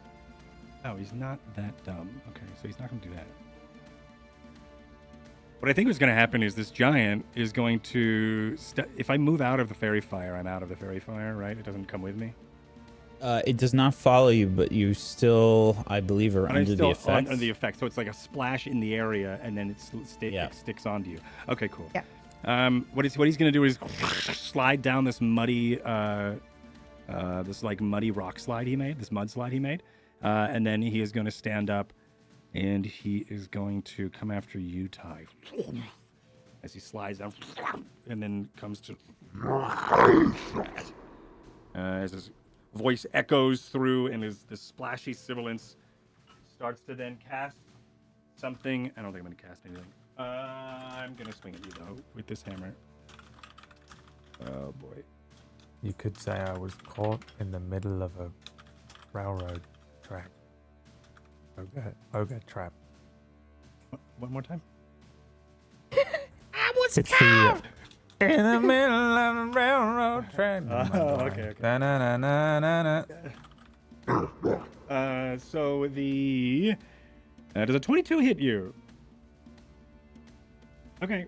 Oh, he's not that dumb. Okay, so he's not going to do that. What I think is going to happen is this giant is going to. If I move out of the fairy fire, I'm out of the fairy fire, right? It doesn't come with me. It does not follow you, but you still, I believe, are And I'm under the still effects. under the effect. So it's like a splash in the area, and then it Yeah. sticks onto you. Okay, cool. Yeah. What he's going to do is slide down this muddy, muddy rock slide he made, this mud slide he made, and then he is going to stand up, and he is going to come after you, Ty, as he slides down, and then comes to, as his voice echoes through, and the splashy sibilance starts to then cast something. I don't think I'm going to cast anything. I'm going to swing at you, though, with this hammer. Oh, boy. You could say I was caught in the middle of a railroad track. Ogre trap. One more time? It's the in the middle of a railroad track. Okay. Na-na-na-na-na-na. So the... does a 22 hit you? Okay.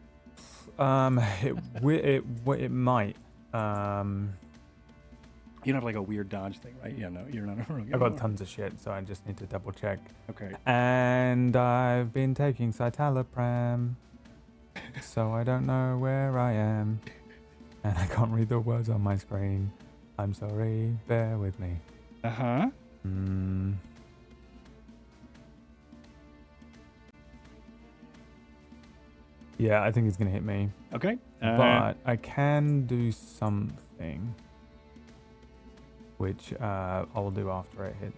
It might. You don't have like a weird dodge thing, right? Yeah, no, you're not a rogue I've got anymore. tons of shit, so I just need to double check. Okay. And I've been taking citalopram, so I don't know where I am. And I can't read the words on my screen. I'm sorry, bear with me. Uh-huh. Yeah, I think it's gonna hit me. Okay. But I can do something, which I'll do after it hits.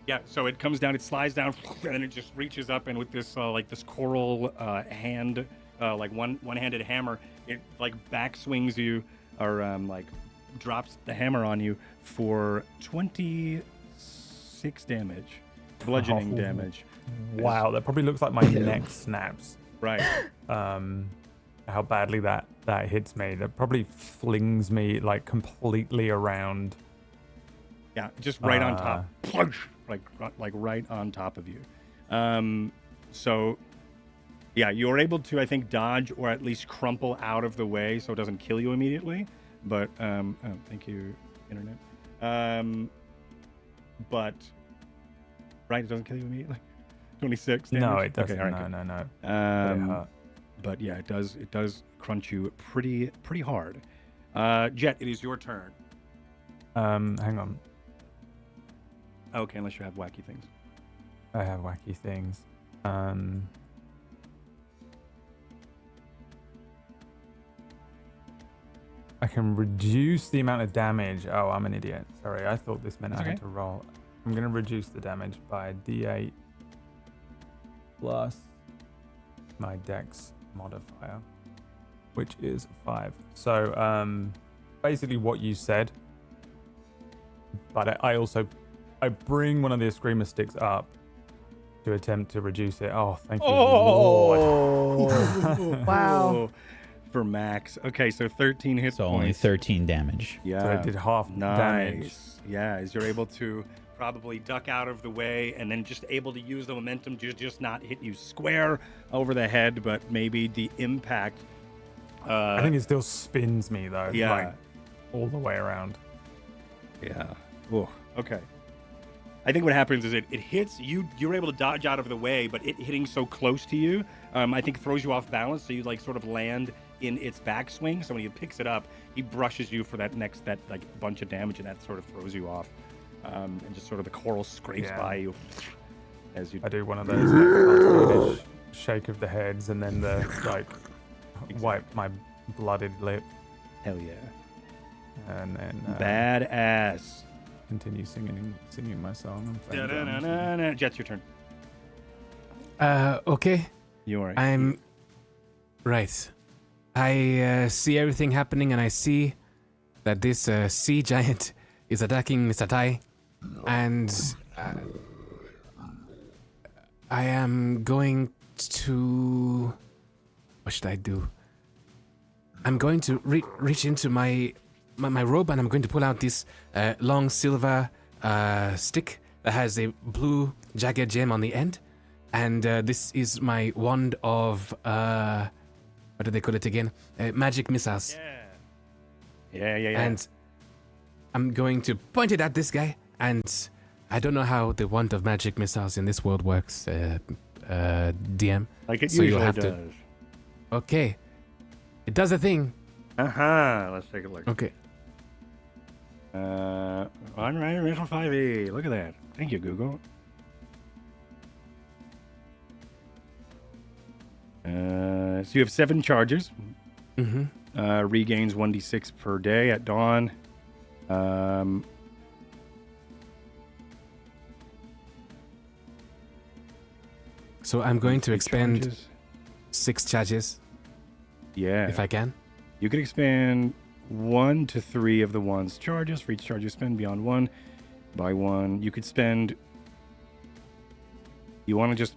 Yeah, so it comes down, it slides down, and then it just reaches up, and with this like this coral hand, like one-handed hammer, it like back swings you, or like drops the hammer on you for 26 damage, bludgeoning damage. Wow, that probably looks like my neck snaps. Right. How badly that hits me. That probably flings me like completely around. Yeah, just right on top, plunge, like right on top of you. So, yeah, you're able to, I think, dodge or at least crumple out of the way so it doesn't kill you immediately. But oh, thank you, internet. But right, it doesn't kill you immediately. 26 damage? No, it doesn't. Okay, all right, no. But yeah, it does crunch you pretty hard. Jet, it is your turn. Hang on. Okay, unless you have wacky things. I have wacky things. I can reduce the amount of damage. Oh, I'm an idiot. Sorry, I thought this meant I had to roll. I'm going to reduce the damage by D8 plus my Dex modifier, which is 5. So, basically what you said, but I bring one of the Eskrima sticks up to attempt to reduce it. Oh, thank you, Lord. Wow. For max. Okay, so 13 hit So points. only 13 damage. Yeah. So it did half damage. Yeah, as you're able to probably duck out of the way and then just able to use the momentum to just not hit you square over the head, but maybe the impact. I think it still spins me though. Yeah. Like, all the way around. Yeah. Oh, okay. I think what happens is it hits you. You're able to dodge out of the way, but it hitting so close to you, I think throws you off balance. So you like sort of land in its backswing. So when he picks it up, he brushes you for that like bunch of damage, and that sort of throws you off. And just sort of the coral scrapes by you as you. I do one of those like, cartoonish shake of the heads, and then the like wipe my blooded lip, Hell yeah. and then Badass. continue singing my song. And playing drums. Da-da-na-na-na. Jet's your turn. Okay. You are. I'm right. I see everything happening, and I see that this sea giant is attacking Mr. Tai, and I am going to. What should I do? I'm going to reach into my robe, and I'm going to pull out this long silver stick that has a blue jagged gem on the end. And this is my wand of, what do they call it again? Magic missiles. Yeah. And I'm going to point it at this guy. And I don't know how the wand of magic missiles in this world works, DM. Like it So you'll usually have does. to- Okay. It does a thing. Uh-huh. Let's take a look. Okay. On right, original 5e. Look at that. Thank you, Google. So you have 7 charges. Mm-hmm. Regains 1d6 per day at dawn. So I'm going to expend charges. 6 charges, Yeah. if I can. You can expand 1 to 3 of the one's charges. For each charge you spend beyond 1 by 1. You could spend. You want to just.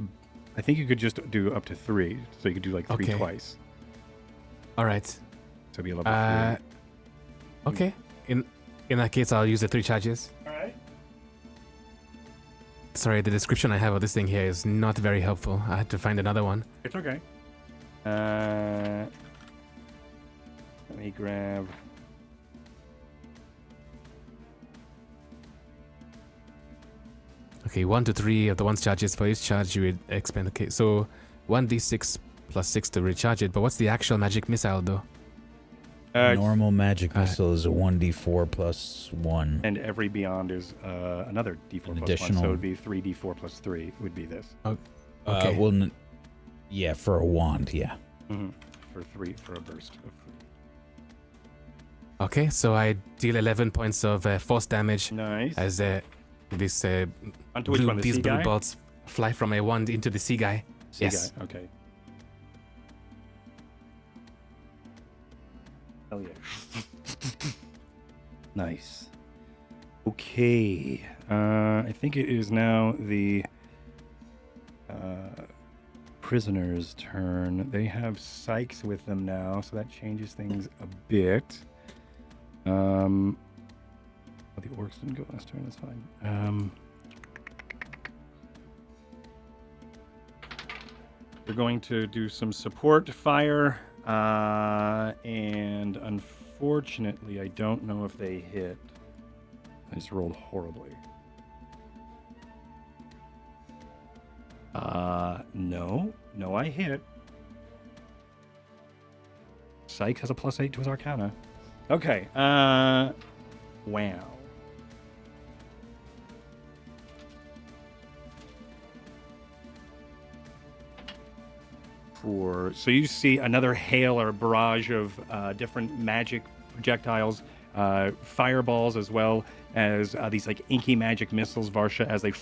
I think you could just do up to 3. So you could do like 3 Okay. twice. All right. So it'd be a level 3. Okay. In that case, I'll use the 3 charges. All right. Sorry, the description I have of this thing here is not very helpful. I had to find another one. It's okay. Let me grab. Okay, 1 to 3 of the one's charges. For each charge, you would expend. Okay, so 1d6 plus 6 to recharge it. But what's the actual magic missile, though? Normal magic missile is a 1d4 plus 1. And every beyond is another d4 plus additional. 1. So it would be 3d4 plus 3 would be this. Okay. Yeah, for a wand, yeah. Mm-hmm. For a burst of 3. Okay, so I deal 11 points of force damage Nice. as this Onto which one, the these sea blue guy? bolts fly from a wand into the sea guy. Sea Yes. guy, okay. Hell yeah. Nice. Okay. I think it is now the prisoner's turn. They have psychs with them now, so that changes things a bit. Oh, the orcs didn't go last turn, that's fine. We're going to do some support fire, and unfortunately, I don't know if they hit. I just rolled horribly. No, I hit. Psych has a +8 to his Arcana. Okay, wow. So you see another hail or barrage of different magic projectiles, fireballs, as well as these like inky magic missiles, Varsha, as they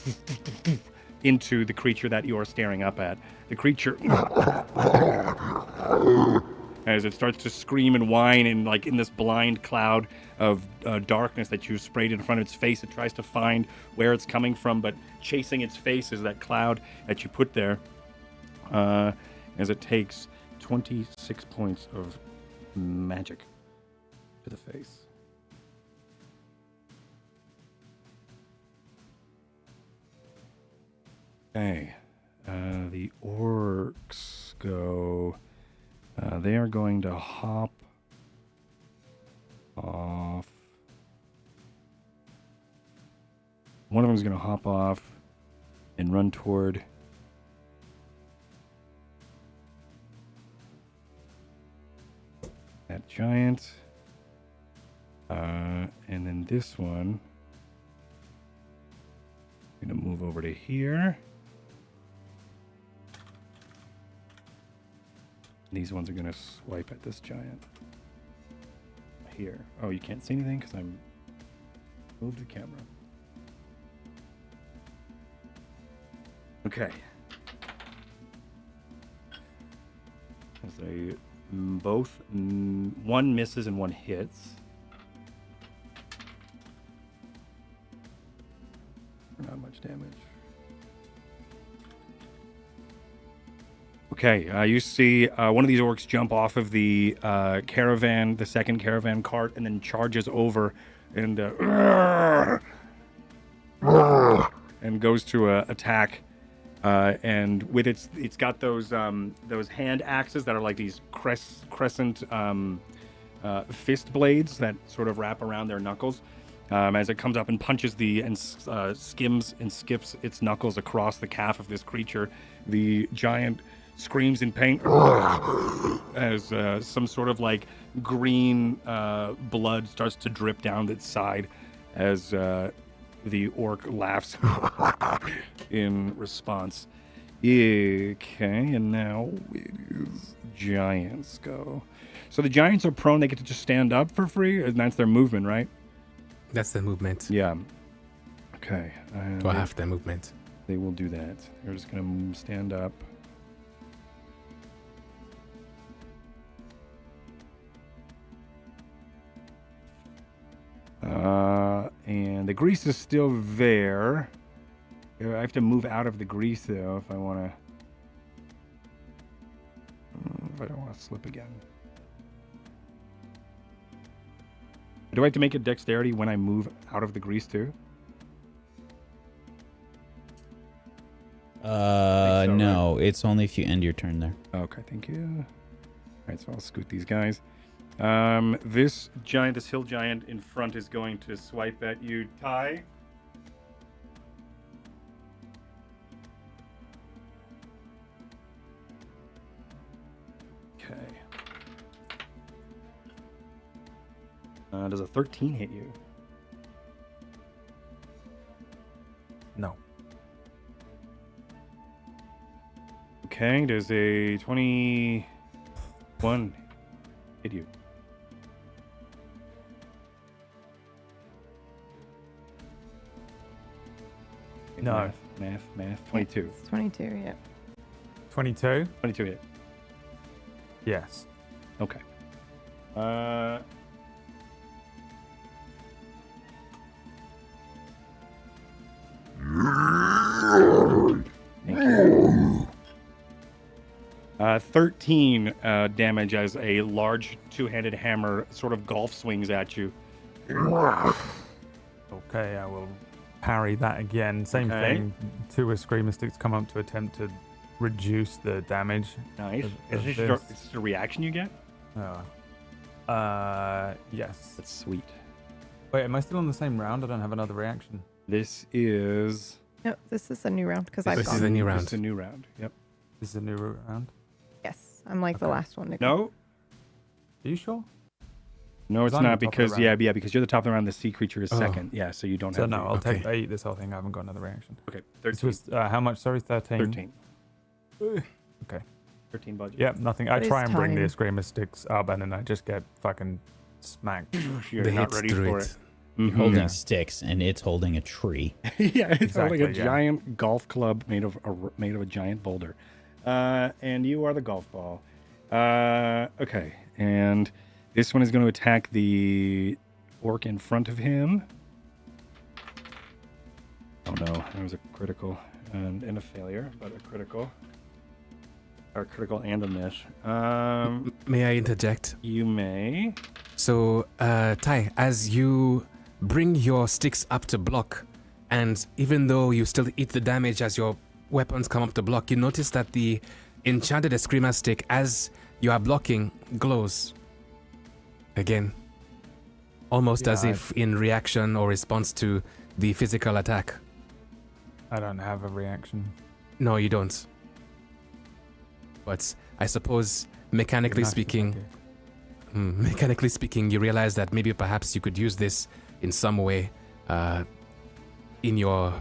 into the creature that you are staring up at. The creature, as it starts to scream and whine in this blind cloud of darkness that you've sprayed in front of its face, it tries to find where it's coming from, but chasing its face is that cloud that you put there. As it takes 26 points of magic to the face. Okay, the orcs go. They are going to hop off. One of them is going to hop off and run toward that giant. And then this one, I'm going to move over to here. These ones are going to swipe at this giant. Here. Oh, you can't see anything because I'm moved the camera. Okay. As they both, one misses and one hits. Not much damage. Okay, you see one of these orcs jump off of the caravan, the second caravan cart, and then charges over and goes to attack. And with it's got those hand axes that are like these crescent fist blades that sort of wrap around their knuckles. As it comes up and punches skims and skips its knuckles across the calf of this creature, the giant screams in pain as some sort of like green blood starts to drip down its side as the orc laughs in response. Okay, and now it is giants go. So the giants are prone, they get to just stand up for free, and that's their movement, right? That's the movement. Yeah. Okay. To half the movement. They will do that. They're just going to stand up. And the grease is still there. I have to move out of the grease, though, if I want to... If I don't want to slip again. Do I have to make a dexterity when I move out of the grease, too? No. Right? It's only if you end your turn there. Okay, thank you. All right, so I'll scoot these guys. This hill giant in front is going to swipe at you, Ty. Okay. Does a 13 hit you? No. Okay. Does a 21 hit you? Okay, No. Math. 22. It's 22, yeah. 22? 22 hit. Yes. Okay. Thank you. 13 damage as a large two-handed hammer sort of golf swings at you. Okay, I will parry that again. Same Okay. thing. 2 screamer sticks come up to attempt to reduce the damage. Nice. Of Is this. this a reaction you get? Yes. That's sweet. Wait, am I still on the same round? I don't have another reaction. This is... No, this is a new round because I've This is gone. a new This round. is a new round. Yep. This is a new round. Yes, I'm like the Okay. last one to go. No, Are you sure? no, it's I'm not the top of the because round. because you're the top of the round. The sea creature is Oh. second. Yeah, so you don't So have. no, I'll Okay. take 8 this whole thing. I haven't got another reaction. Okay, This 13. was how much? Sorry, 13. 13. Okay. 13 budget. Yep, nothing. I What try is and bring the time? screamer sticks up, and then I just get fucking smacked. You're The not hits ready through for it. it. You're Mhm. holding Yeah. sticks, and it's holding a tree. Yeah, it's Exactly, like a yeah. giant golf club made of a giant boulder, and you are the golf ball. Okay, and this one is going to attack the orc in front of him. Oh no, that was a critical and a failure, but a critical. Or critical and a miss. May I interject? You may. So, Ty, as you bring your sticks up to block, and even though you still eat the damage as your weapons come up to block, you notice that the enchanted Eskrima stick, as you are blocking, glows. Again. Almost as Yeah, if in reaction or response to the physical attack. I don't have a reaction. No, you don't. But I suppose, mechanically speaking, you realize that maybe perhaps you could use this in some way in your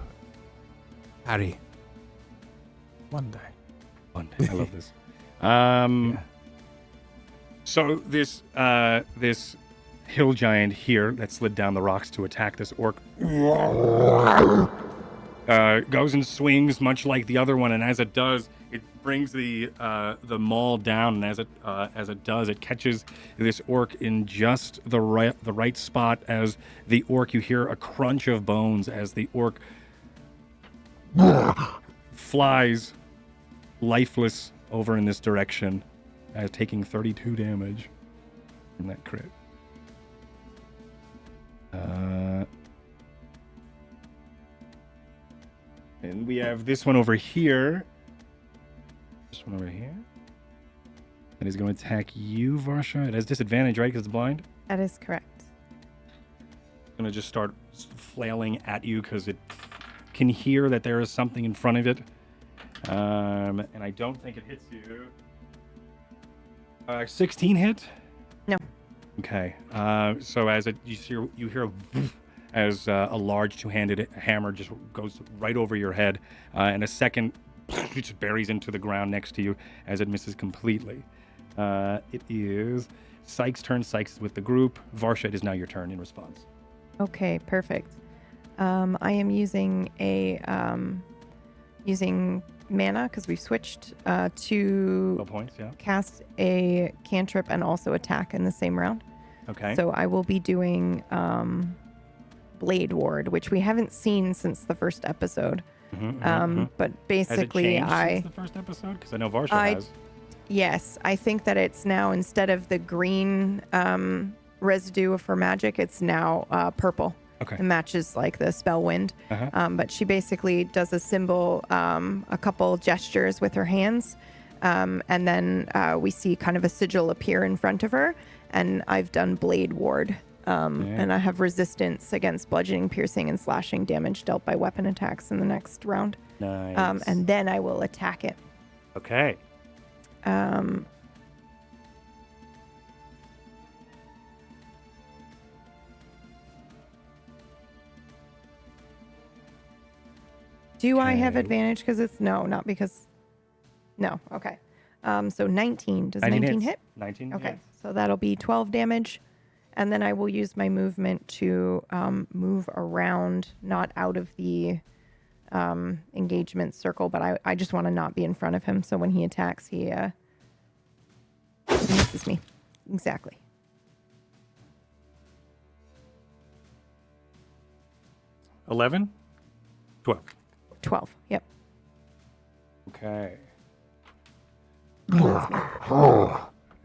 parry. One day. I love this. So this hill giant here that slid down the rocks to attack this orc goes and swings much like the other one, and as it does, it brings the maul down, and as it does, it catches this orc in just the right spot. As the orc, you hear a crunch of bones as the orc flies lifeless over in this direction, taking 32 damage from that crit. And we have this one over here. This one over here. That is going to attack you, Varsha. It has disadvantage, right? Because it's blind. That is correct. It's going to just start flailing at you because it can hear that there is something in front of it. And I don't think it hits you. 16 hit? No. Okay. So as you hear as a large two-handed hammer just goes right over your head, and a second it just buries into the ground next to you as it misses completely. It is Sykes' turn. Sykes is with the group. Varsha, it is now your turn in response. Okay, perfect. I am using using mana because we've switched to 12 points, yeah. cast a cantrip and also attack in the same round. Okay. So I will be doing Blade Ward, which we haven't seen since the first episode. But Has it basically, changed since the first episode? Because I know Varsha has. Yes, I think that it's now, instead of the green residue of her magic, it's now purple. Okay. It matches like the Spellwind. But she basically does a symbol, a couple gestures with her hands. And then we see kind of a sigil appear in front of her. And I've done Blade Ward. And I have resistance against bludgeoning, piercing, and slashing damage dealt by weapon attacks in the next round. Nice. And then I will attack it. Okay. Do I have Okay. advantage because it's not because no. Okay. So 19. Does 19 19 hits. hit? 19 Okay. hits. So that'll be 12 damage. And then I will use my movement to move around, not out of the engagement circle, but I just want to not be in front of him. So when he attacks, he misses me. Exactly. – 11? 12. 12. Yep. Okay. That's me.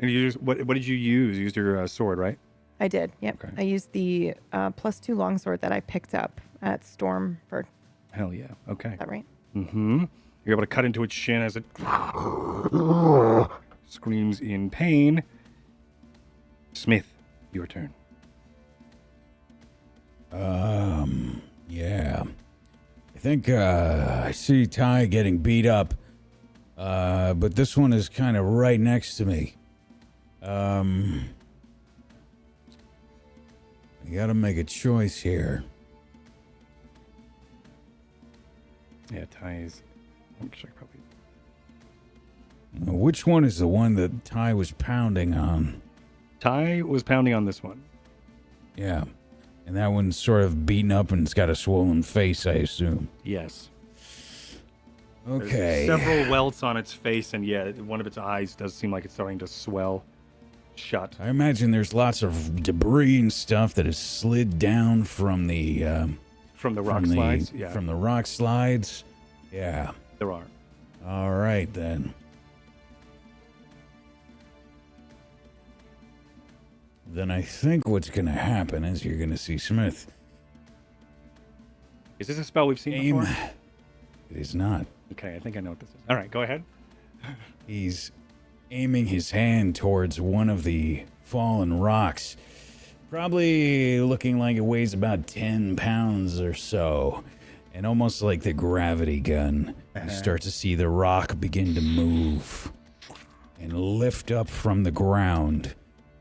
And you just, what did you use? You used your sword, right? I did. Yep. Okay. I used the +2 longsword that I picked up at Stormford. Hell yeah. Okay. Is that right? Mm-hmm. You're able to cut into its shin as it screams in pain. Smith, your turn. Yeah. I think I see Ty getting beat up. But this one is kind of right next to me. I gotta make a choice here. Yeah, Ty is. I'm sure probably. Which one is the one that Ty was pounding on? Ty was pounding on this one. Yeah. And that one's sort of beaten up and it's got a swollen face, I assume. Yes. Okay. There's several welts on its face, and yeah, one of its eyes does seem like it's starting to swell shut. I imagine there's lots of debris and stuff that has slid down from the rock slides? Yeah. From the rock slides. Yeah. There are. All right, then. Then I think what's going to happen is you're going to see Smith Is this a spell we've seen aim. before? It is not. Okay, I think I know what this is. All right, go ahead. He's aiming his hand towards one of the fallen rocks. Probably looking like it weighs about 10 pounds or so. And almost like the gravity gun, you start to see the rock begin to move and lift up from the ground.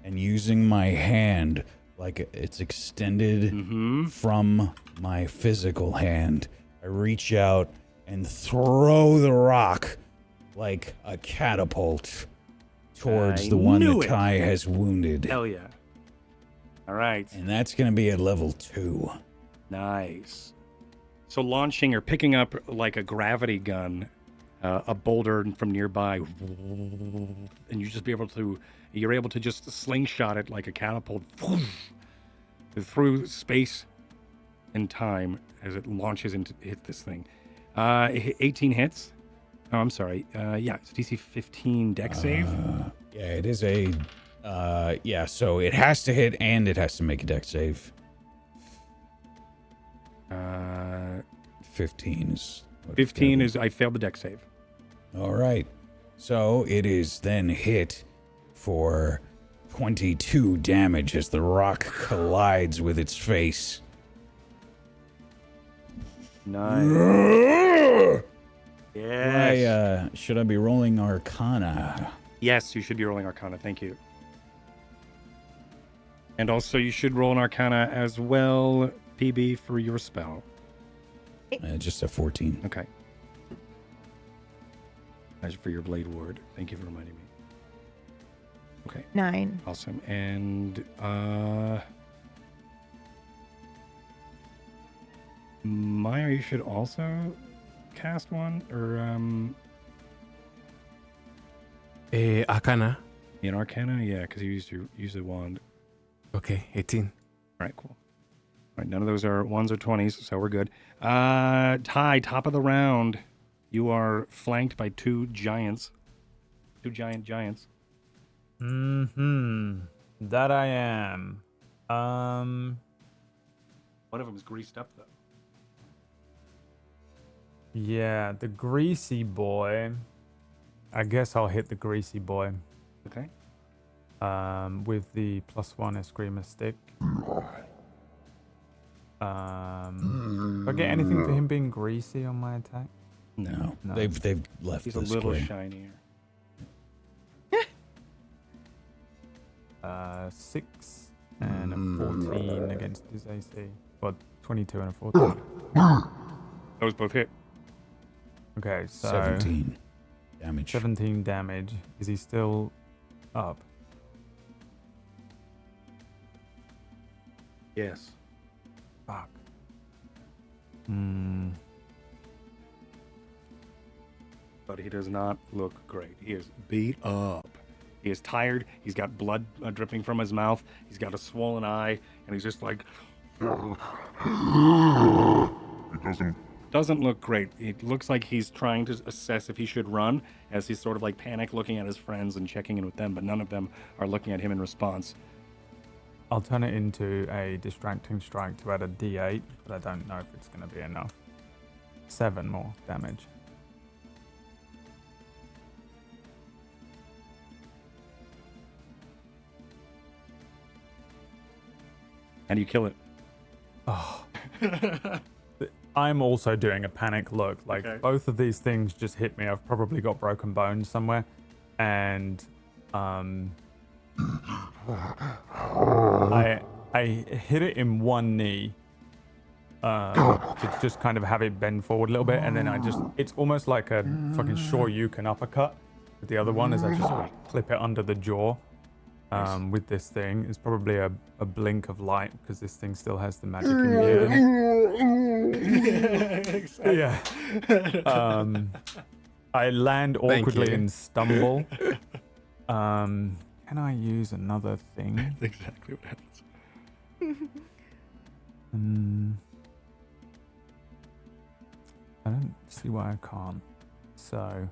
And using my hand like it's extended from my physical hand, I reach out and throw the rock like a catapult towards the one knew that it. Ty has wounded. Hell yeah. All right. And that's going to be at level 2. Nice. So launching or picking up like a gravity gun, a boulder from nearby, and you're able to just slingshot it like a catapult through space and time as it launches into hit this thing. 18 hits. Oh, I'm sorry. Yeah, it's DC 15 dex save. Yeah, it is a... yeah, so it has to hit and it has to make a dex save. 15 is... 15 is... I failed the dex save. All right. So it is then hit for 22 damage as the rock collides with its face. Nice. Yes. Should I be rolling Arcana? Yes, you should be rolling Arcana. Thank you. And also, you should roll an Arcana as well, PB, for your spell. Just a 14. Okay. As for your Blade Ward. Thank you for reminding me. Okay. 9. Awesome. And, Maya, you should also cast one, or, Arcana. in Arcana? Yeah, because you used the wand. Okay, 18. All right, cool. All right, none of those are 1s or 20s, so we're good. Ty, top of the round. You are flanked by 2 giants. 2 giants. That I am. One of them is greased up, though. Yeah, the greasy boy. I guess I'll hit the greasy boy. Okay. With the +1 Eskrima stick. Do I get anything for him being greasy on my attack? No. No. They've left He's the a little square. shinier. 6 and a 14 against his AC. Well, 22 and a 14. Those both hit. Okay, so 17 damage. 17 damage. Is he still up? Yes. Fuck. But he does not look great. He is beat up. He is tired. He's got blood dripping from his mouth. He's got a swollen eye, and he's just like. It doesn't look great. It looks like he's trying to assess if he should run, as he's sort of like panic looking at his friends and checking in with them, but none of them are looking at him in response. I'll turn it into a distracting strike to add a D8, but I don't know if it's going to be enough. 7 more damage. And you kill it. Oh. I'm also doing a panic look. Like, Okay. both of these things just hit me. I've probably got broken bones somewhere. And I hit it in one knee to just kind of have it bend forward a little bit, and then it's almost like a fucking Shoryuken uppercut with the other one, as I just clip it under the jaw with this thing. It's probably a blink of light, because this thing still has the magic imbued in it. Yeah. I land awkwardly you. and stumble. Can I use another thing? That's exactly what happens. I don't see why I can't. So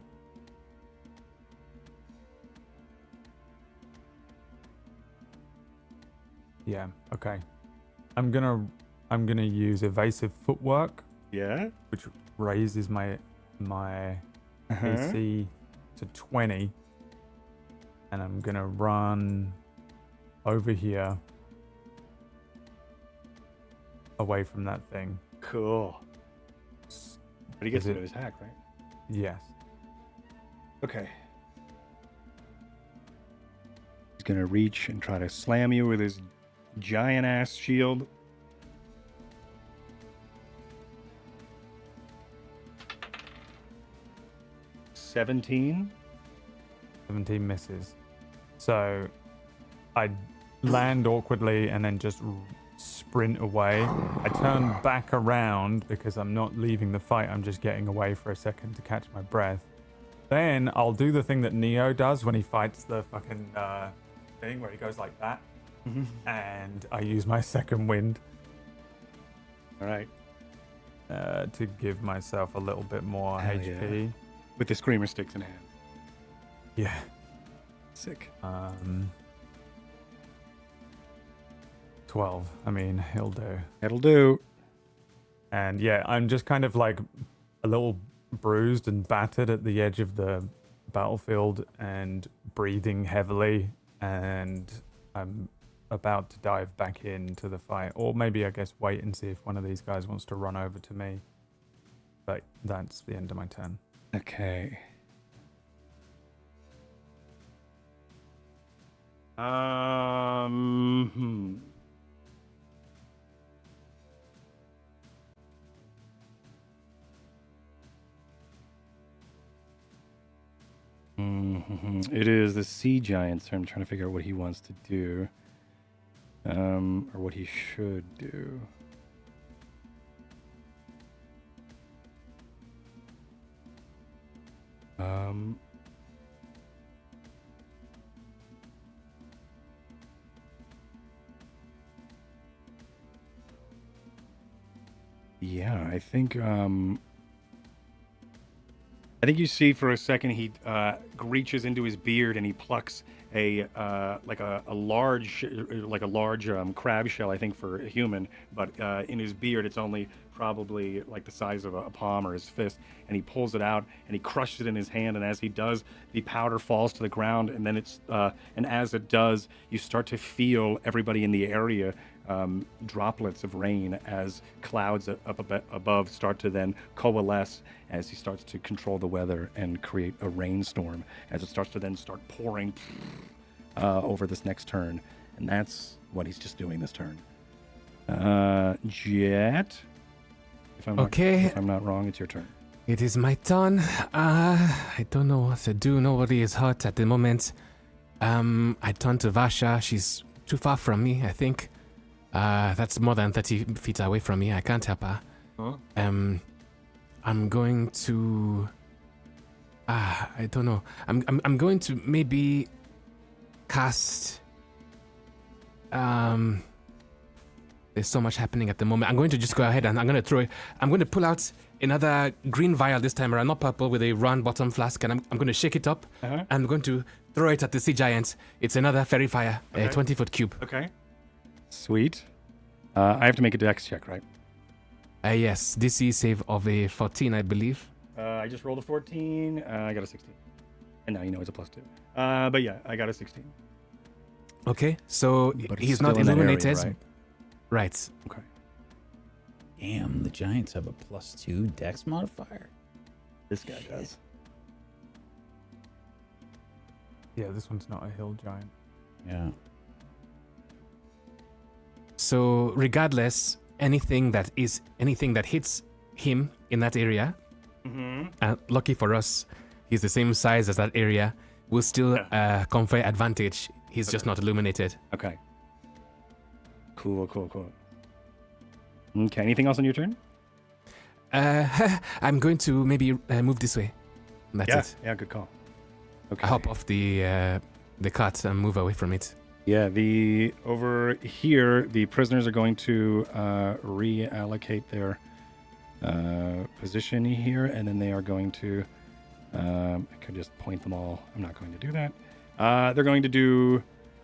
yeah, okay. I'm gonna use evasive footwork, Yeah? which raises my AC to 20, and I'm gonna run over here away from that thing. Cool. But he gets Is to it- do his hack, right? Yes. Okay. He's gonna reach and try to slam you with his giant ass shield. $17. 17 misses. So I land awkwardly and then just sprint away. I turn back around because I'm not leaving the fight. I'm just getting away for a second to catch my breath. Then I'll do the thing that Neo does when he fights the fucking thing, where he goes like that. And I use my second wind All right. to give myself a little bit more Hell HP. With the screamer sticks in hand. Yeah. Sick. 12. I mean, he'll do. That'll do. And yeah, I'm just kind of like a little bruised and battered at the edge of the battlefield and breathing heavily. And I'm about to dive back into the fight. Or maybe, I guess, wait and see if one of these guys wants to run over to me. But that's the end of my turn. Okay. It is the sea giant's turn. I'm trying to figure out what he wants to do. Or what he should do. Yeah, I think you see for a second he reaches into his beard and he plucks a large crab shell, I think, for a human, but in his beard it's only probably like the size of a palm or his fist, and he pulls it out and he crushes it in his hand, and as he does, the powder falls to the ground, and then and as it does, you start to feel everybody in the area droplets of rain as clouds up above start to then coalesce as he starts to control the weather and create a rainstorm as it starts to then start pouring over this next turn. And that's what he's just doing this turn. Jet, if I'm not wrong, it's your turn. It is my turn. I don't know what to do. Nobody is hurt at the moment. I turn to Vasha. She's too far from me, I think. That's more than 30 feet away from me. I can't help her. Huh? I'm going to... I don't know. I'm going to maybe cast... There's so much happening at the moment. I'm going to just go ahead and I'm going to throw it. I'm going to pull out another green vial this time around, not purple, with a round bottom flask, and I'm going to shake it up. Uh-huh. I'm going to throw it at the sea giant. It's another fairy fire, a 20-foot cube. Okay. Sweet. I have to make a dex check, right? Yes, DC save of a 14, I believe. I just rolled a 14. I got a 16. And now you know it's a +2. But yeah, I got a 16. Okay, so But it's he's still not in that area, illuminated. right? Right. Okay. Damn, the Giants have a +2 dex modifier. This guy does. Yeah, this one's not a hill giant. Yeah. So regardless, anything that hits him in that area, Mm-hmm. lucky for us, he's the same size as that area, will still confer advantage. He's just not illuminated. Okay. Cool. Okay, anything else on your turn? I'm going to maybe move this way. That's it. Yeah, good call. Okay. I hop off the cart and move away from it. Yeah, over here, the prisoners are going to reallocate their position here, and then they are going to. I could just point them all. I'm not going to do that. They're going to do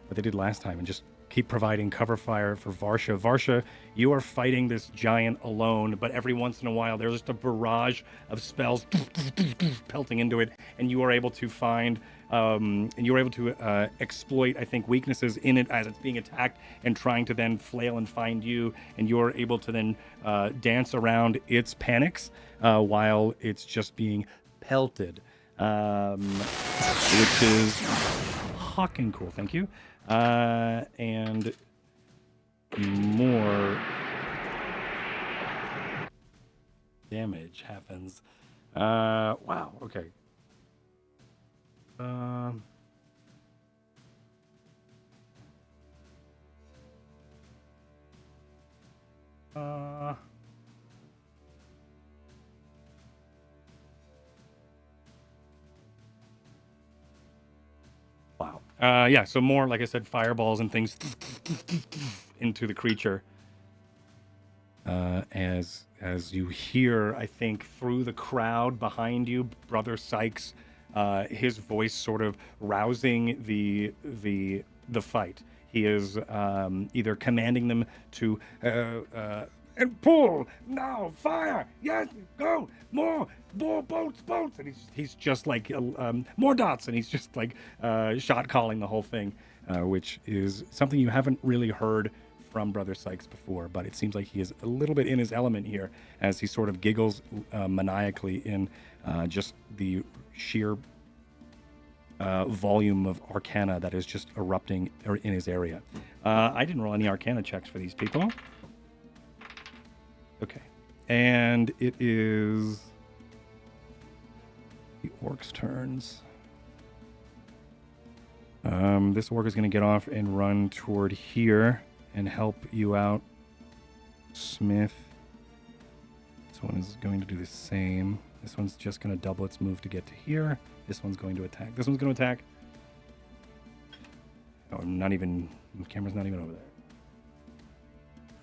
what they did last time and just keep providing cover fire for Varsha. Varsha, you are fighting this giant alone, but every once in a while there's just a barrage of spells pelting into it, and you are able to find exploit, I think, weaknesses in it as it's being attacked and trying to then flail and find you, and you're able to then dance around its panics while it's just being pelted, which is fucking cool. Thank you. And more damage happens. Wow. Okay. Wow. Yeah, so more, like I said, fireballs and things into the creature. As you hear, I think, through the crowd behind you, Brother Sykes, his voice sort of rousing the fight. He is either commanding them to and pull now, fire, yes, go, more boats, and he's just like more dots, and he's just like shot calling the whole thing, which is something you haven't really heard from Brother Sykes before, but it seems like he is a little bit in his element here as he sort of giggles maniacally in just the sheer volume of arcana that is just erupting in his area. I didn't roll any arcana checks for these people. Okay. And it is the orc's turns. This orc is going to get off and run toward here and help you out, Smith. This one is going to do the same. This one's just going to double its move to get to here. This one's going to attack. This one's going to attack. Oh, not even... The camera's not even over there.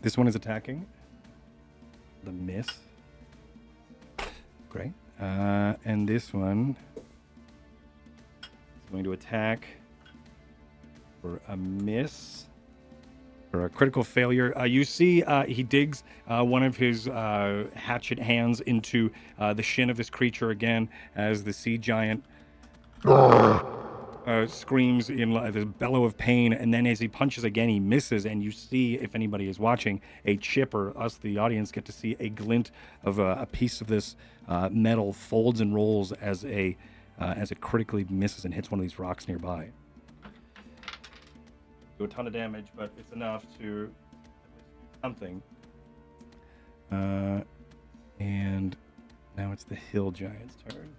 This one is attacking. The miss. Great. And this one is going to attack for a miss. For a critical failure. You see he digs one of his hatchet hands into the shin of this creature again as the sea giant screams in this bellow of pain, and then as he punches again, he misses, and you see, if anybody is watching, a chip, or us, the audience, get to see a glint of a piece of this metal folds and rolls as it critically misses and hits one of these rocks nearby. Do a ton of damage, but it's enough to something. And now it's the hill giant's turn.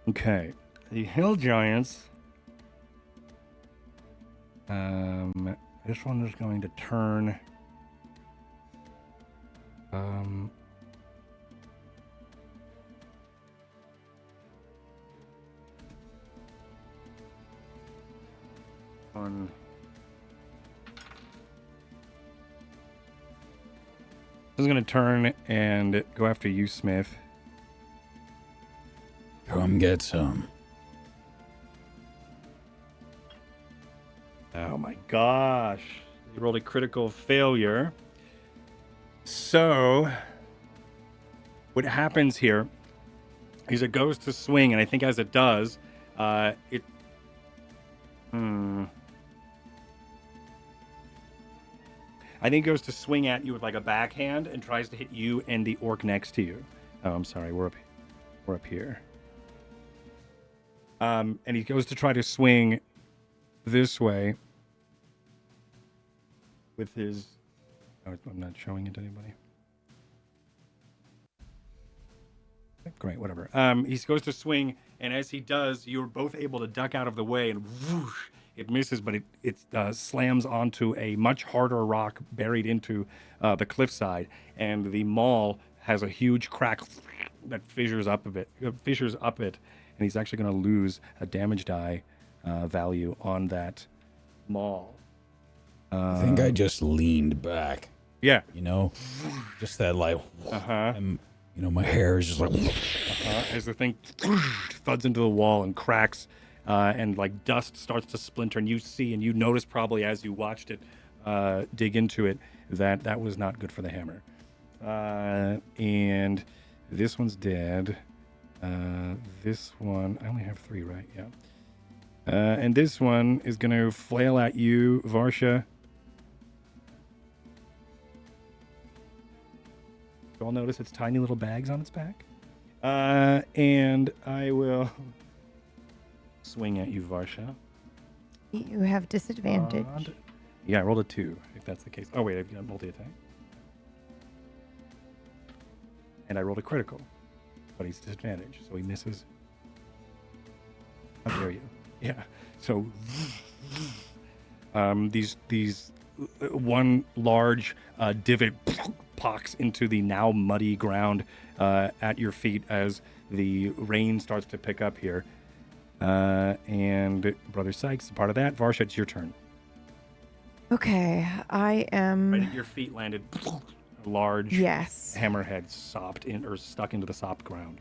Okay, the hill giants. This one is going to turn. This is going to turn and go after you, Smith. Come get some. Oh my gosh. You rolled a critical failure. So, what happens here is it goes to swing, and I think as it does, I think it goes to swing at you with like a backhand and tries to hit you and the orc next to you. Oh, I'm sorry. We're up here. And he goes to try to swing this way with his... Oh, I'm not showing it to anybody. Great, whatever. He goes to swing, and as he does, you're both able to duck out of the way, and whoosh, it misses, but it slams onto a much harder rock buried into the cliffside, and the maul has a huge crack that fissures up it, and he's actually going to lose a damage die value on that maul. I think I just leaned back. Yeah. You know, just that like, Uh-huh. you know, my hair is just like, as the thing thuds into the wall and cracks, and like dust starts to splinter, and you see and you notice probably as you watched it dig into it that was not good for the hammer. And this one's dead. This one, I only have 3, right? Yeah. And this one is going to flail at you, Varsha. You all notice its tiny little bags on its back. And I will swing at you, Varsha. You have disadvantage. Yeah, I rolled a 2, if that's the case. Oh, wait, I've got multi-attack. And I rolled a critical. But he's disadvantaged, so he misses. How dare you? Yeah. So these one large divot pocks into the now muddy ground at your feet as the rain starts to pick up here. And Brother Sykes, part of that. Varsha, it's your turn. Okay, I am. Right at your feet landed a large hammerhead sopped in or stuck into the sopped ground.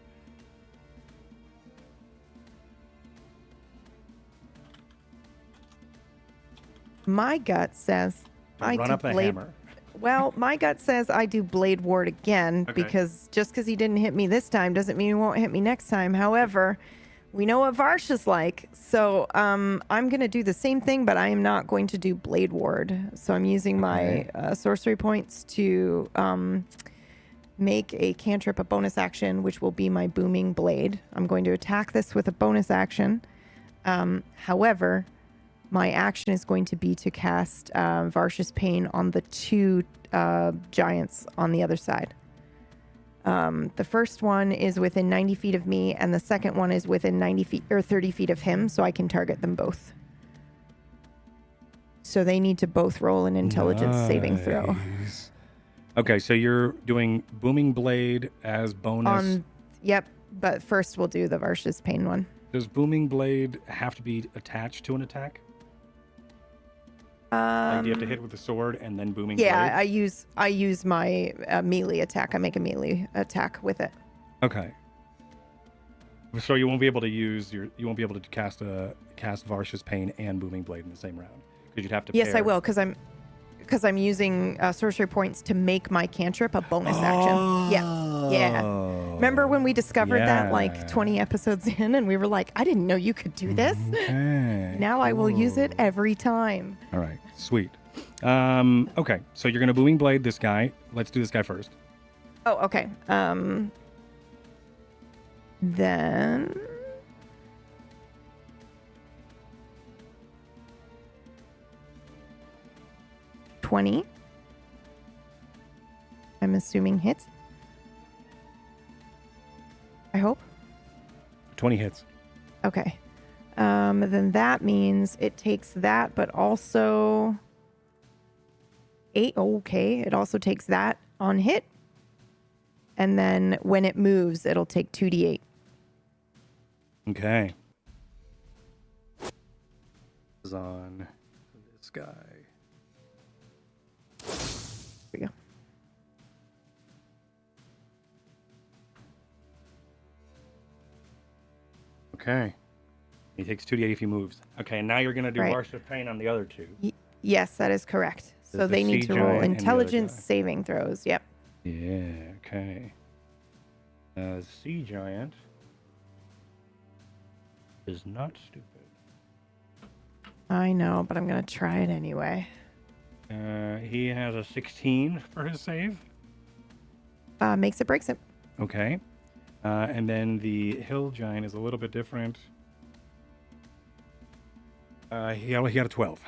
My gut says I run do up the blade. hammer. Well, my gut says I do blade ward again because just because he didn't hit me this time doesn't mean he won't hit me next time. However, we know what Varsha's like, so I'm gonna do the same thing, but I am not going to do blade ward. So I'm using my sorcery points to make a cantrip a bonus action, which will be my booming blade. I'm going to attack this with a bonus action. However, my action is going to be to cast Varsha's Pain on the 2 giants on the other side. The first one is within 90 feet of me, and the second one is within 90 feet or 30 feet of him, so I can target them both. So they need to both roll an intelligence saving throw. Okay, so you're doing Booming Blade as bonus. Yep, but first we'll do the Varsha's Pain one. Does Booming Blade have to be attached to an attack? Like, do you have to hit with the sword and then Booming Blade? Yeah, I use my melee attack. I make a melee attack with it. Okay. So you won't be able to cast Varsha's Pain and Booming Blade in the same round because you'd have to. Yes, I will because I'm using sorcery points to make my cantrip a bonus action. Yeah. Remember when we discovered that like 20 episodes in, and we were like, I didn't know you could do this. Okay, now I will use it every time. All right, sweet. Okay, so you're gonna Booming Blade this guy. Let's do this guy first. Oh, okay. Then 20. I'm assuming hits. I hope. 20 hits. Okay. Then that means it takes that, but also 8. Okay. It also takes that on hit. And then when it moves, it'll take 2d8. Okay. Is on this guy. Here we go. Okay. He takes 2d8 if he moves. Okay, and now you're going to do Right. Marsh of Pain on the other two. Yes, that is correct. So There's the they need sea to roll giant and the other intelligence guy. saving throws. Yep. Yeah, okay. The sea giant is not stupid. I know, but I'm going to try it anyway. He has a 16 for his save. Makes it, breaks it. Okay. And then the hill giant is a little bit different. He got a 12.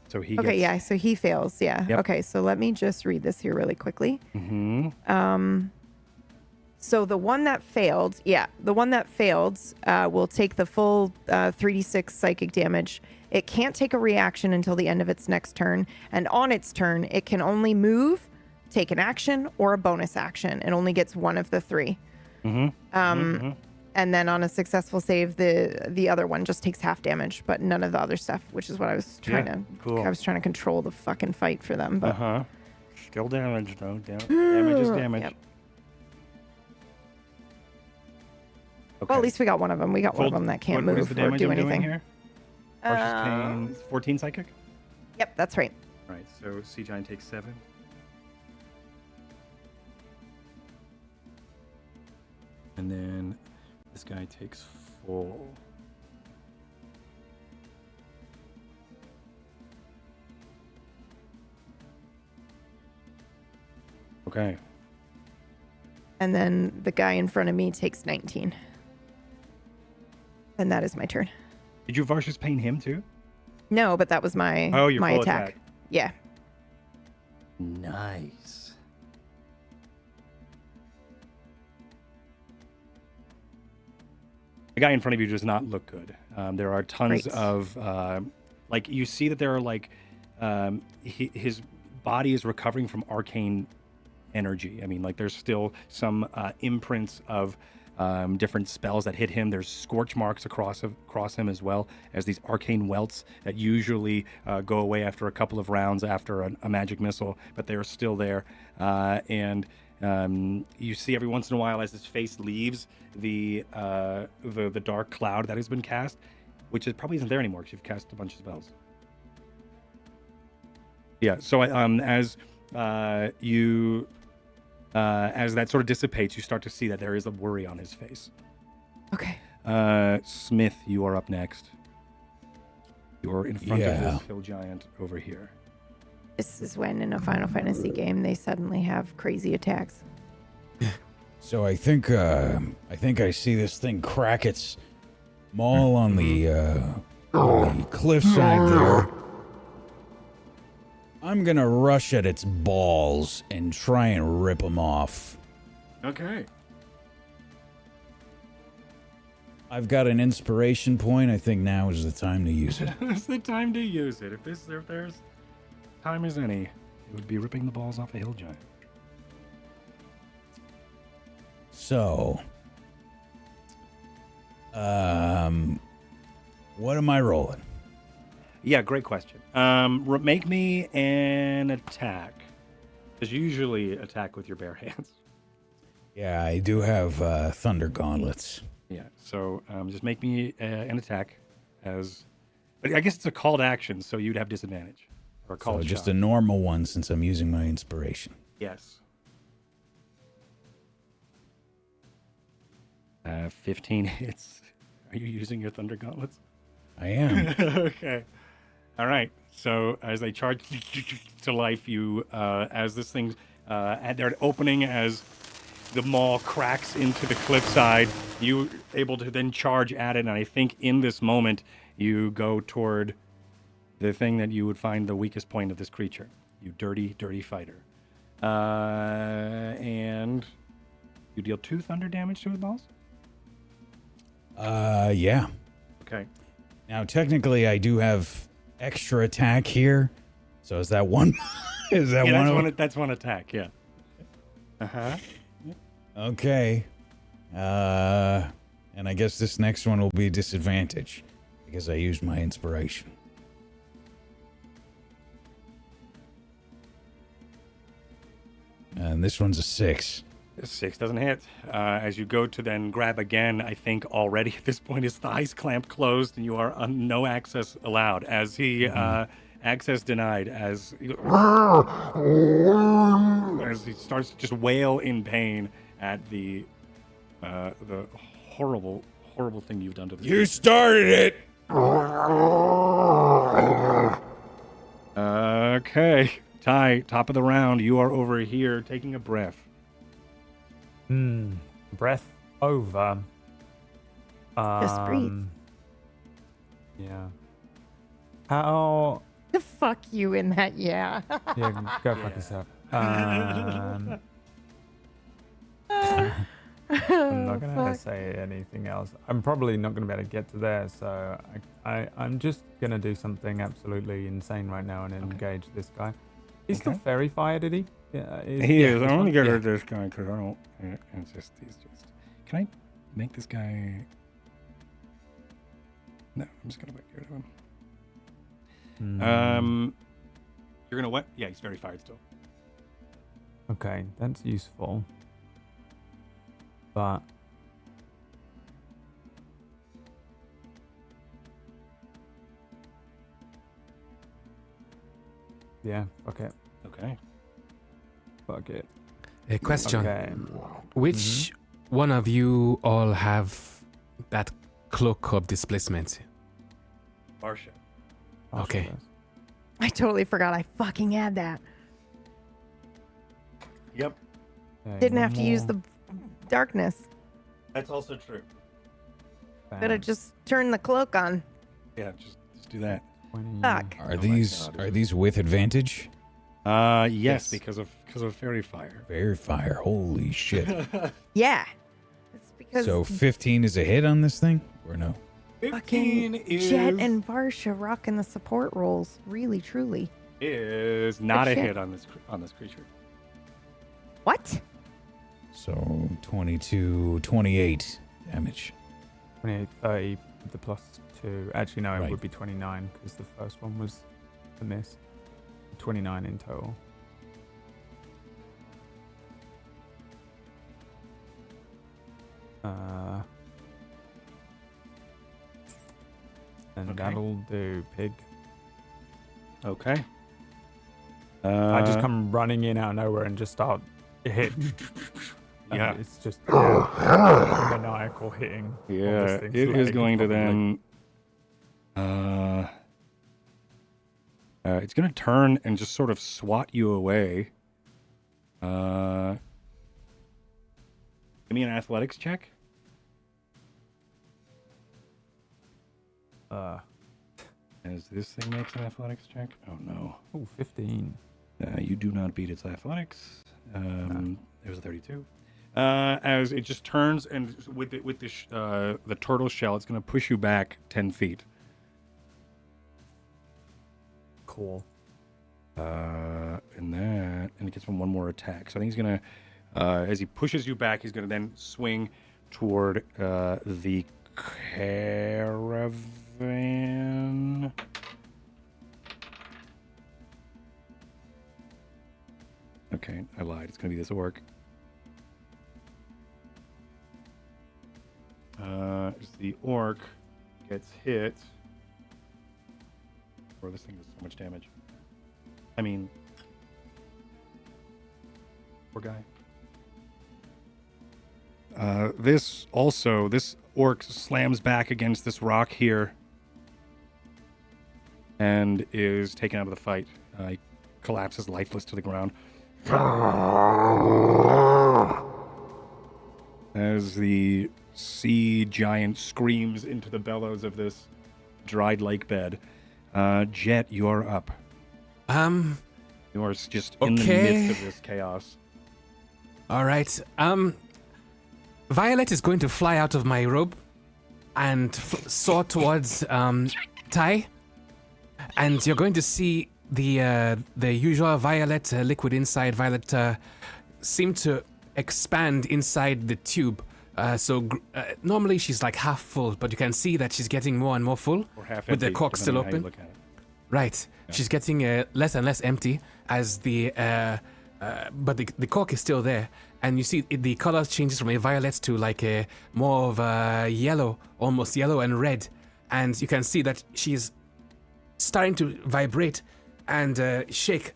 So he Okay, gets... yeah, so he fails. Yeah. Yep. Okay, so let me just read this here really quickly. Mm-hmm. So the one that failed, will take the full 3d6 psychic damage. It can't take a reaction until the end of its next turn. And on its turn, it can only move, take an action, or a bonus action. It only gets one of the three. Mm-hmm. And then on a successful save, the other one just takes half damage, but none of the other stuff, which is what I was trying to. Cool. I was trying to control the fucking fight for them. But Uh-huh. Still damage, though. Damage is damage. Yep. Okay. Well, at least we got one of them. We got one of them that can't what move is the or damage do I'm doing anything. here? Marsh's Pain, 14 psychic? Yep, that's right. Right, so Sea Giant takes 7. And then this guy takes 4. Okay. And then the guy in front of me takes 19. And that is my turn. Did you Varsha's Pain him too? No, but that was my Your my full attack. Yeah. Nice. The guy in front of you does not look good. There are tons Great. of, like, you see that there are, like, his body is recovering from arcane energy. I mean, like, there's still some imprints of different spells that hit him. There's scorch marks across him as well as these arcane welts that usually go away after a couple of rounds after a magic missile, but they're still there. And you see every once in a while as his face leaves the dark cloud that has been cast, which probably isn't there anymore because you've cast a bunch of spells. Yeah. So as that sort of dissipates, you start to see that there is a worry on his face. Okay. Smith, you are up next. You're in front of Yeah. this hill giant over here. This is when in a Final Fantasy game they suddenly have crazy attacks. So I think I see this thing crack its maul on the cliffside there. I'm gonna rush at its balls and try and rip them off. Okay. I've got an inspiration point. I think now is the time to use it. It's the time to use it. If there's time as any, it would be ripping the balls off a hill giant. So, what am I rolling? Yeah, great question. Make me an attack. Because you usually attack with your bare hands. Yeah, I do have thunder gauntlets. Yeah, so just make me an attack but I guess it's a called action, so you'd have disadvantage. Or a So called just shot. a normal one since I'm using my inspiration. Yes. 15 hits. Are you using your thunder gauntlets? I am. Okay. All right. So as they charge to life, you as this thing and they're opening as the maw cracks into the cliffside. You able to then charge at it, and I think in this moment you go toward the thing that you would find the weakest point of this creature. You dirty, dirty fighter. And you deal 2 thunder damage to his balls? Yeah. Okay. Now, technically, I do have extra attack here. So is that one? Is that one? That's one attack, yeah. Uh-huh. Okay. And I guess this next one will be a disadvantage because I used my inspiration. And this one's a 6. 6 doesn't hit. As you go to then grab again, I think already at this point his thighs clamped closed and you are no access allowed. As he access denied, as he starts to just wail in pain at the horrible thing you've done to this. You started it. Okay, Ty, top of the round. You are over here taking a breath. Breath over. Just breathe. Yeah. How? Fuck you in that, yeah. Yeah, go fuck yourself. I'm not gonna say anything else. I'm probably not gonna be able to get to there, so I'm just gonna do something absolutely insane right now and engage this guy. He's still fairy fire, did he? Yeah, he is. I'm gonna get rid of this guy because I don't. It's just he's just. Can I make this guy? No, I'm just gonna get rid of him. You're gonna what? Yeah, he's very fired still. Okay, that's useful. But yeah, fuck it. Okay. Fuck it. A question. Okay. Which one of you all have that cloak of displacement? Barsha. Okay. I totally forgot I fucking had that. Yep. Okay, Didn't one have to use more. the darkness. That's also true. Bam. Better just turn the cloak on. Yeah, just do that. 20. Fuck. Are these with advantage? Yes, because of fairy fire. Fairy fire. Holy shit. Yeah. It's because So 15 is a hit on this thing? Or no? fucking Jet and Varsha rocking the support roles. Really, truly. is not a shit. hit on this creature. What? So 22, 28 damage. 28, 30 with the plus 2. Actually, no, it Right. would be 29 because the first one was a miss. 29 in total. And Okay. that'll do, pig. Okay. I just come running in out of nowhere and just start hitting. Yeah. It's just maniacal hitting. of this Yeah, thing's it is leg, going to probably. then. It's going to turn and just sort of swat you away. Give me an athletics check. As this thing makes an athletics check. Oh no. Oh, 15. You do not beat its athletics. It was a 32. As it just turns and with the turtle shell, it's going to push you back 10 feet. Cool. And it gets one more attack. So I think he's gonna, as he pushes you back, he's gonna then swing toward the caravan. Okay, I lied. It's gonna be this orc. As the orc gets hit. Bro, this thing does so much damage. I mean, poor guy. This orc slams back against this rock here and is taken out of the fight. He collapses lifeless to the ground. As the sea giant screams into the bellows of this dried lake bed. Jet, you're up. You are just in the midst of this chaos. All right. Violet is going to fly out of my robe and soar towards Ty, and you're going to see the usual Violet liquid inside Violet seem to expand inside the tube. Normally she's like half full, but you can see that she's getting more and more full Or half with empty, the cork still depending on how you open. look at it. Right. Yeah. She's getting less and less empty as but the cork is still there, and you see the color changes from a violet to like a more of a yellow, almost yellow and red, and you can see that she's starting to vibrate and shake.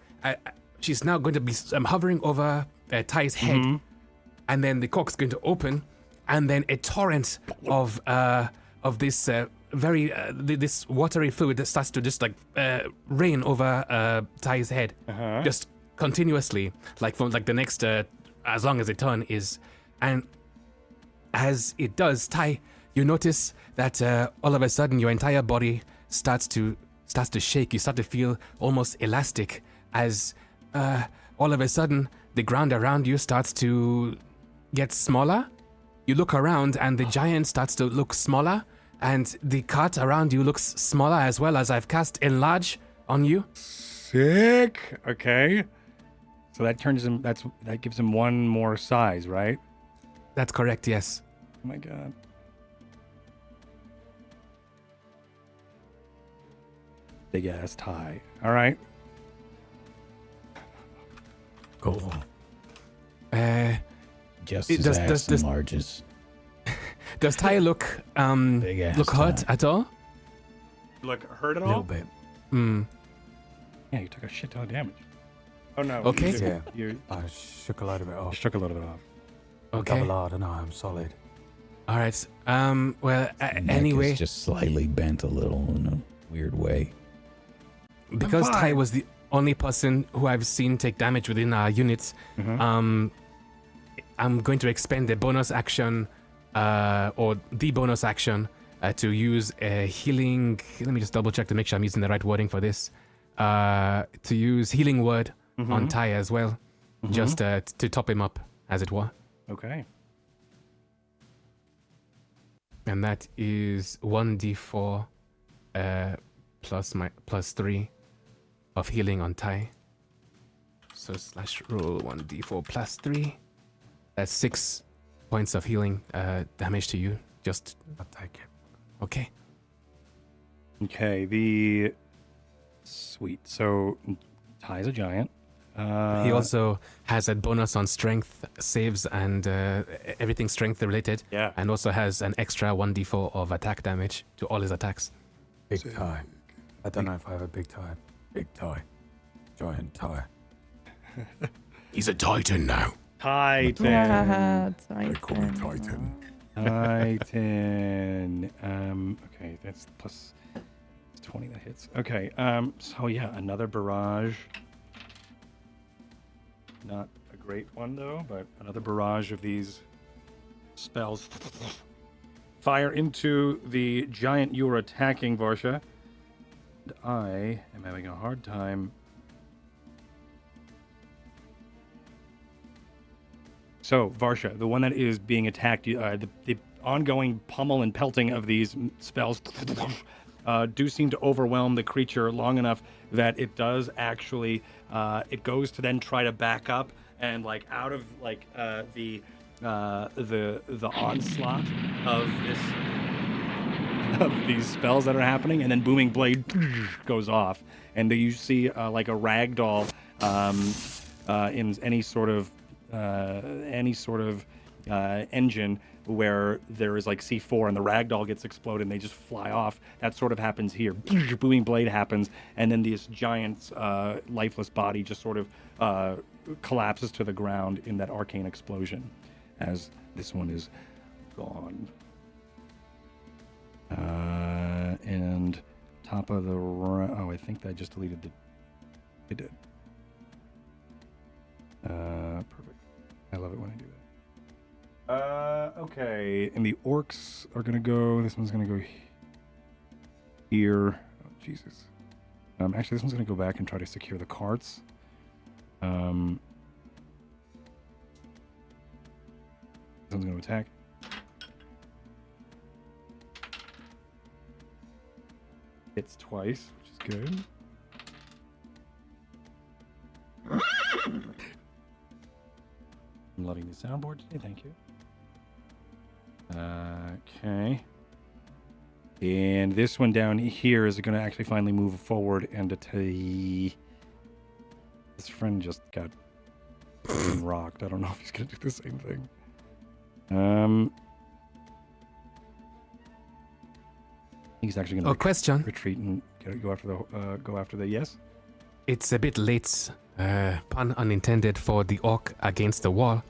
She's now going to be hovering over Ty's head, and then the cork's going to open, and then a torrent of this this watery fluid that starts to just like rain over Ty's head, just continuously, like for like the next as long as the turn is. And as it does, Ty, you notice that all of a sudden your entire body starts to shake. You start to feel almost elastic as all of a sudden the ground around you starts to get smaller. You look around and the giant starts to look smaller, and the cart around you looks smaller as well, as I've cast Enlarge on you. Sick. Okay. So that turns him. That gives him one more size, right? That's correct. Yes. Oh my god. Big ass tie. All right. Cool. Just as ass enlarges. Does Ty look hurt at all? Look hurt at A all? little bit. Yeah, you took a shit ton of damage. Oh no. Okay. You I shook a load of it off. shook a little bit off. Okay. Double R, no, I'm solid. All right. Well, Neck anyway, is just slightly bent a little in a weird way. because I'm Ty fine. was the only person who I've seen take damage within our units, I'm going to expend the bonus action, or the bonus action, to use a healing. Let me just double check to make sure I'm using the right wording for this. To use healing word on Ty as well, just to top him up, as it were. Okay. And that is 1d4 plus 3 of healing on Ty. So / roll 1d4 plus 3. That's 6 points of healing damage to you. Just I'll take it. okay. Okay. Sweet. So Ty's a giant. He also has a bonus on strength saves and everything strength related. Yeah. And also has an extra 1d4 of attack damage to all his attacks. Big tie. I don't know if I have a big tie. Big tie. Giant tie. He's a titan now. Titan. They call me Titan. Titan. Okay, that's plus 20 that hits. Okay. So yeah, another barrage. Not a great one though, but another barrage of these spells fire into the giant you are attacking, Varsha. And I am having a hard time. So, Varsha, the one that is being attacked, the ongoing pummel and pelting of these spells do seem to overwhelm the creature long enough that it does actually, it goes to then try to back up and like out of like the onslaught of these spells that are happening, and then booming blade goes off, and you see like a ragdoll in any sort of engine where there is like C4 and the ragdoll gets exploded and they just fly off. That sort of happens here. Booming blade happens, and then this giant lifeless body just sort of collapses to the ground in that arcane explosion as this one is gone. And top of the I think I just deleted it did. Perfect. I love it when I do that. Okay. And the orcs are gonna go. This one's gonna go here. Oh, Jesus. Actually, this one's gonna go back and try to secure the carts. This one's gonna attack. Hits twice, which is good. I'm loving the soundboard today, thank you. Okay. And this one down here is going to actually finally move forward and his friend just got rocked. I don't know if he's going to do the same thing. He's actually going to question. retreat and go after the yes. It's a bit late, pun unintended, for the orc against the wall.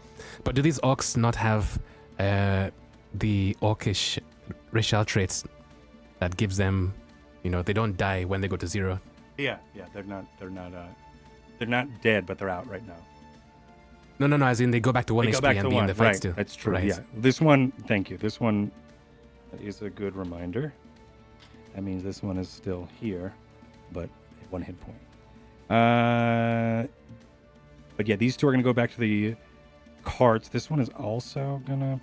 But do these orcs not have the orcish racial traits that gives them, they don't die when they go to 0? Yeah, they're not dead, but they're out right now. No, as in they go back to 1 They go HP back and to be in one. the fight Right, still. that's true. Right. Yeah, this one. Thank you. This one is a good reminder. That means this one is still here, but at 1 hit point. But yeah, these two are gonna go back to the carts. This one is also gonna.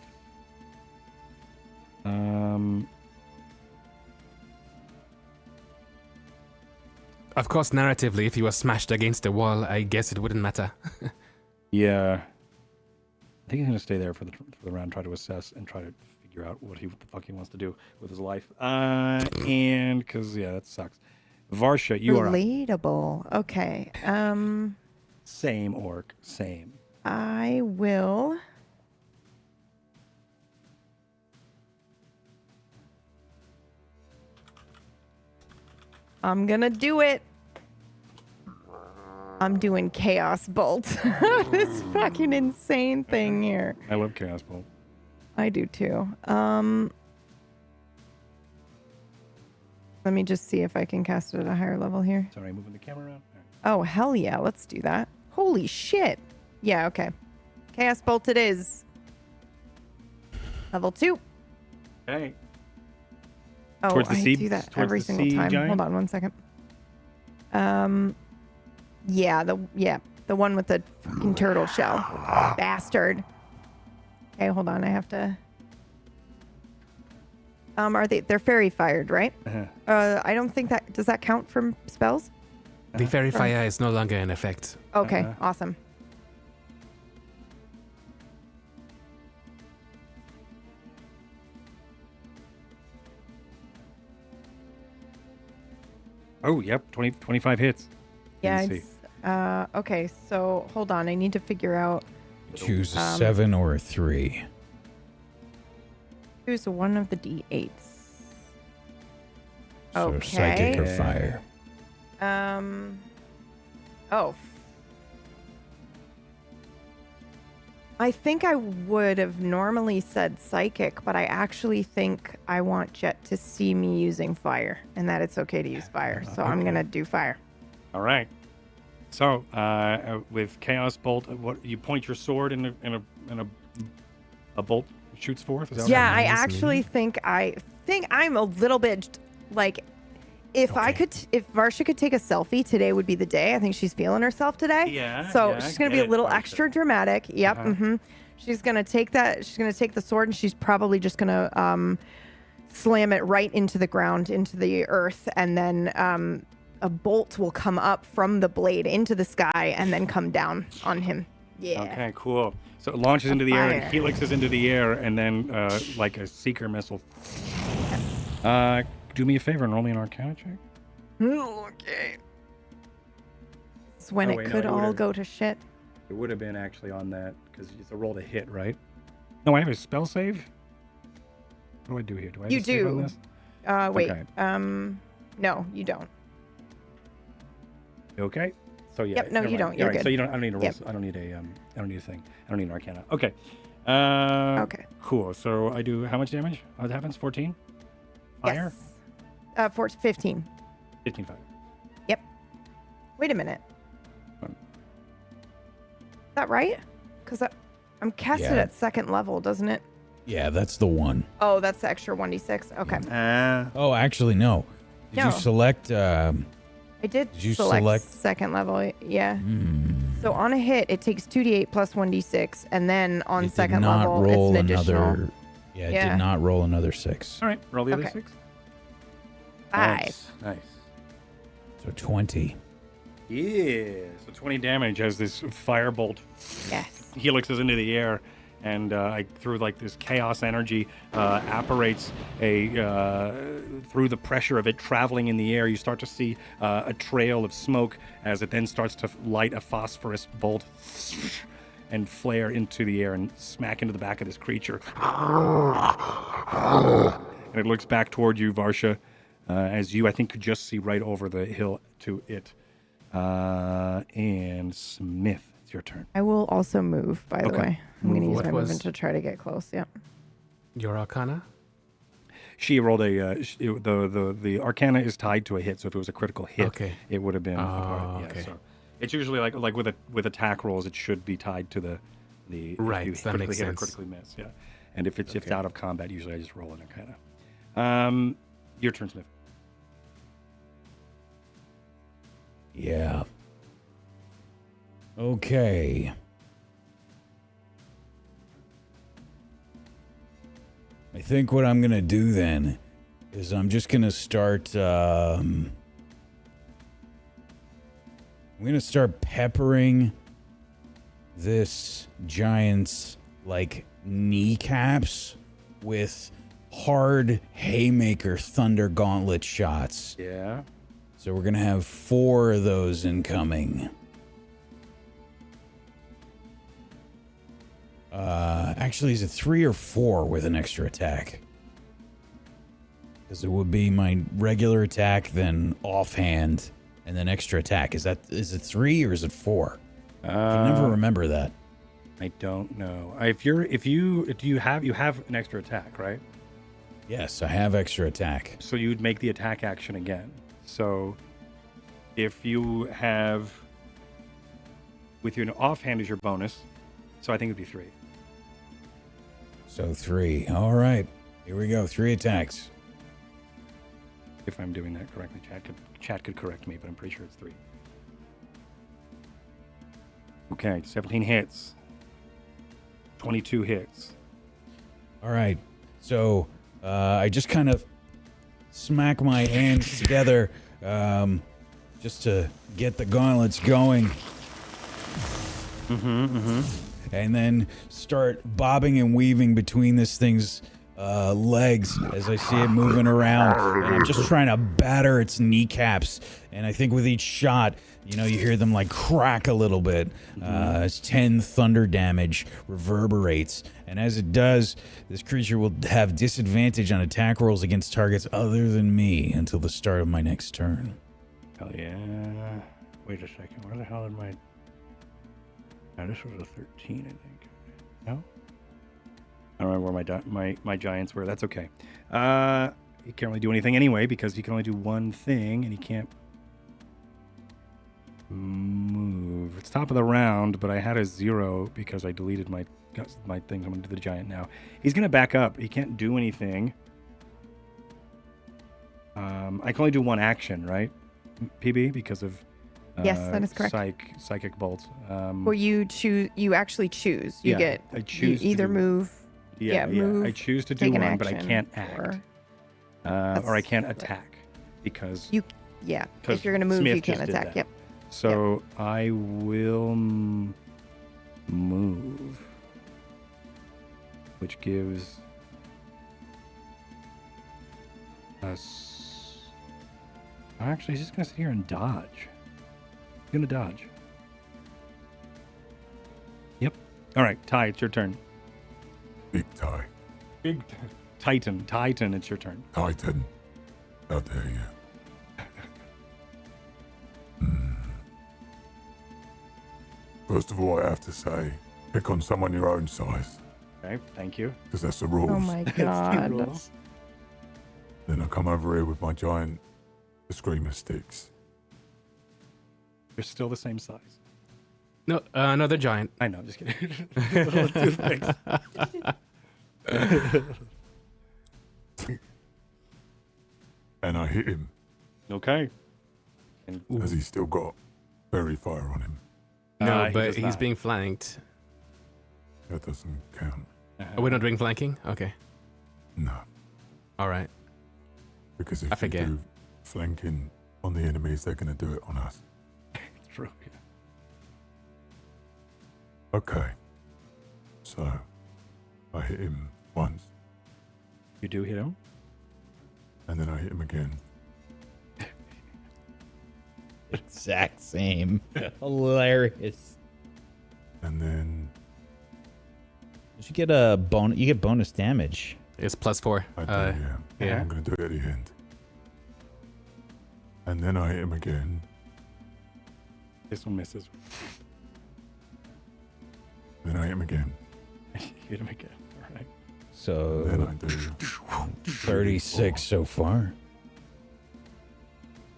Of course, narratively, if he was smashed against the wall, I guess it wouldn't matter. Yeah. I think he's gonna stay there for the round, try to assess and try to figure out what the fuck he wants to do with his life. And because that sucks. Varsha, you are up. Relatable. Okay. Same orc, same. I will. I'm gonna do it. I'm doing Chaos Bolt. This fucking insane thing here. I love Chaos Bolt. I do too. Let me just see if I can cast it at a higher level here. Sorry, moving the camera around. Oh, hell yeah. Let's do that. Holy shit. Yeah, okay. Chaos Bolt it is. Level 2. Okay. Oh, Towards the I sea- do that towards every the single sea time. giant? Hold on 1 second. The one with the fucking turtle shell. Bastard. Okay, hold on. I have to. They're fairy fired, right? I don't think does that count from spells? The fairy fire is no longer in effect. Okay, awesome. Oh, yep. 25 hits. Yeah, Let me it's okay, so hold on. I need to figure out Choose a 7 or a 3. choose one of the D8s. So psychic or Okay. fire. Oh. I think I would have normally said psychic, but I actually think I want Jet to see me using fire and that it's okay to use fire. So I'm Okay. going to do fire. All right. So, with Chaos Bolt, what you point your sword and a bolt shoots forth? Is that Yeah, what I Nice, actually think I'm a little bit like if Varsha could take a selfie, today would be the day. I think she's feeling herself today. Yeah, So yeah, she's gonna get be a it, little Varsha. extra dramatic. Yep. Uh-huh. She's gonna take that. She's gonna take the sword and she's probably just gonna slam it right into the ground, into the earth, and then a bolt will come up from the blade into the sky and then come down on him. Yeah. Okay, cool. So it launches into the air and fire. helixes into the air, and then like a seeker missile. Do me a favor and roll me an Arcana check. Okay. It's when Oh, it wait, no, could it all would've- go to shit. It would have been actually on that because it's a roll to hit, right? No, I have a spell save. What do I do here? Do I have You a save on do. this? Wait. Okay. No, you don't. You okay? So yeah. Yep, no, never you mind. don't. You're All right, good. So you don't. I don't need a roll. Yep. I don't need a. I don't need a thing. I don't need an Arcana. Okay. Okay. Cool. So I do how much damage? What happens? 14. Fire. Yes. 15. 15 fire. Wait a minute. Fine. that right? Because I'm casted Yeah. at 2nd level, doesn't it? Yeah, that's the one. Oh, that's the extra 1d6. Okay. Oh, actually, no. Did you No. select? I did Did you select select- 2nd level. Yeah. Hmm. So on a hit, it takes 2d8 plus 1d6, and then on It did 2nd not level, roll it's an additional another. Yeah, it Yeah. did not roll another 6. All right, roll the other Okay. 6. 5. Nice. So 20. Yeah. So 20 damage as this firebolt Yes. helixes into the air, and through like this chaos energy apparates through the pressure of it traveling in the air. You start to see a trail of smoke as it then starts to light a phosphorus bolt and flare into the air and smack into the back of this creature. And it looks back toward you, Varsha, as you, I think, could just see right over the hill to it. And Smith, it's your turn. I will also move, by the Okay. way. I'm going to use What my was- movement to try to get close. Yeah. Your Arcana? She rolled the Arcana is tied to a hit, so if it was a critical hit, Okay. it would have been. Oh, Yeah, okay. so it's usually like with attack rolls, it should be tied to the Right, if you that critically makes hit or sense. critically miss. Yeah, and if it's Okay. out of combat, usually I just roll an Arcana. Your turn, Smith. Yeah. Okay. I think what I'm gonna do then is I'm just gonna start. I'm gonna start peppering this giant's like kneecaps with hard haymaker thunder gauntlet shots. Yeah. So we're gonna have 4 of those incoming. Actually, is it 3 or 4 with an extra attack? Because it would be my regular attack, then offhand, and then extra attack. Is it 3 or is it 4? I can never remember that. I don't know. You have an extra attack, right? Yes, I have extra attack. So you'd make the attack action again. So if you have with your offhand is your bonus, so I think it'd be 3. So 3. All right, here we go. 3 attacks. If I'm doing that correctly, chat could correct me, but I'm pretty sure it's 3. Okay, 17 hits. 22 hits. All right, so I just kind of smack my hands together just to get the gauntlets going. And then start bobbing and weaving between this thing's legs as I see it moving around. And I'm just trying to batter its kneecaps. And I think with each shot, you hear them like crack a little bit. As 10 thunder damage reverberates. And as it does, this creature will have disadvantage on attack rolls against targets other than me until the start of my next turn. Hell yeah. Wait a second. Where the hell did my... No, this was a 13, I think. No? I don't remember where my giants were. That's okay. He can't really do anything anyway because he can only do one thing and he can't move. It's top of the round, but I had a 0 because I deleted my things. I'm going to do the giant now. He's going to back up. He can't do anything. I can only do one action, right? PB, because of... Yes, that is correct. Psychic bolt. Well, you choose. You actually choose. You Yeah, get. I choose to You either do- move. Move. I choose to do take an one, but I action, can't act, or I can't attack because. You. Yeah. 'Cause If you're gonna move, Smith you can't just did attack. that. Yep. So I will move, which gives us. Actually, he's just gonna sit here and dodge. He's gonna dodge. Yep. All right, Ty, it's your turn. Big Ty. Big Titan, it's your turn. Titan. How dare you? First of all, I have to say, pick on someone your own size, Okay, thank you. because that's the rules. Oh my god. Rules. Then I come over here with my giant screamer sticks. You're still the same size. No, another giant. I know, just kidding. Little toothpicks. And I hit him. Okay. Has he still got berry fire on him? No, He but does he's not. being flanked. That doesn't count. Oh, we're not doing flanking? Okay. No. All right. Because I if we forget. do flanking on the enemies, they're going to do it on us. True. Yeah. Okay. So, I hit him once, You do hit him? and then I hit him again. Exact same. Hilarious. And then You should get a bonus. You get bonus damage. It's +4. I do, yeah. yeah. I'm going to do it at the end. And then I hit him again. This one misses. Then I hit him again. Hit him again. All right. So Then I do 36 so far.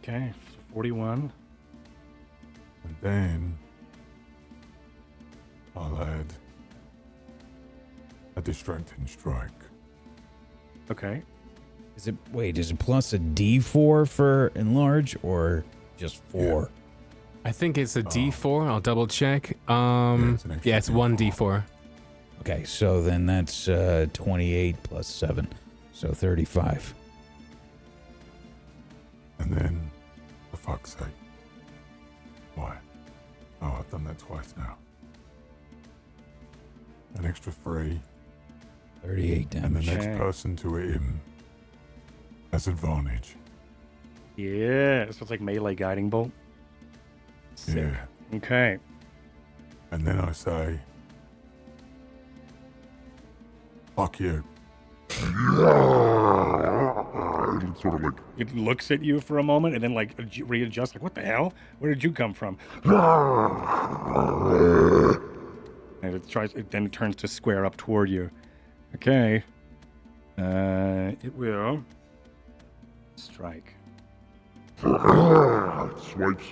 Okay. So 41. And then I'll add a distracting strike. Okay. Is it plus a D4 for enlarge or just 4? I think it's a D4. I'll double check. it's an extra Yeah, it's 1 D4. Okay, so then that's 28 plus 7. So 35. And then, for fuck's sake. Why? Oh, I've done that twice now. An extra 3, 38 and the damage. next Okay. person to hit him has advantage. Yeah. So it's like melee guiding bolt. Sick. Yeah. Okay. And then I say, fuck you. Sort of like, It looks at you for a moment and then like readjusts. Like, what the hell? Where did you come from? And it tries. It then turns to square up toward you. Okay. It will strike swipes.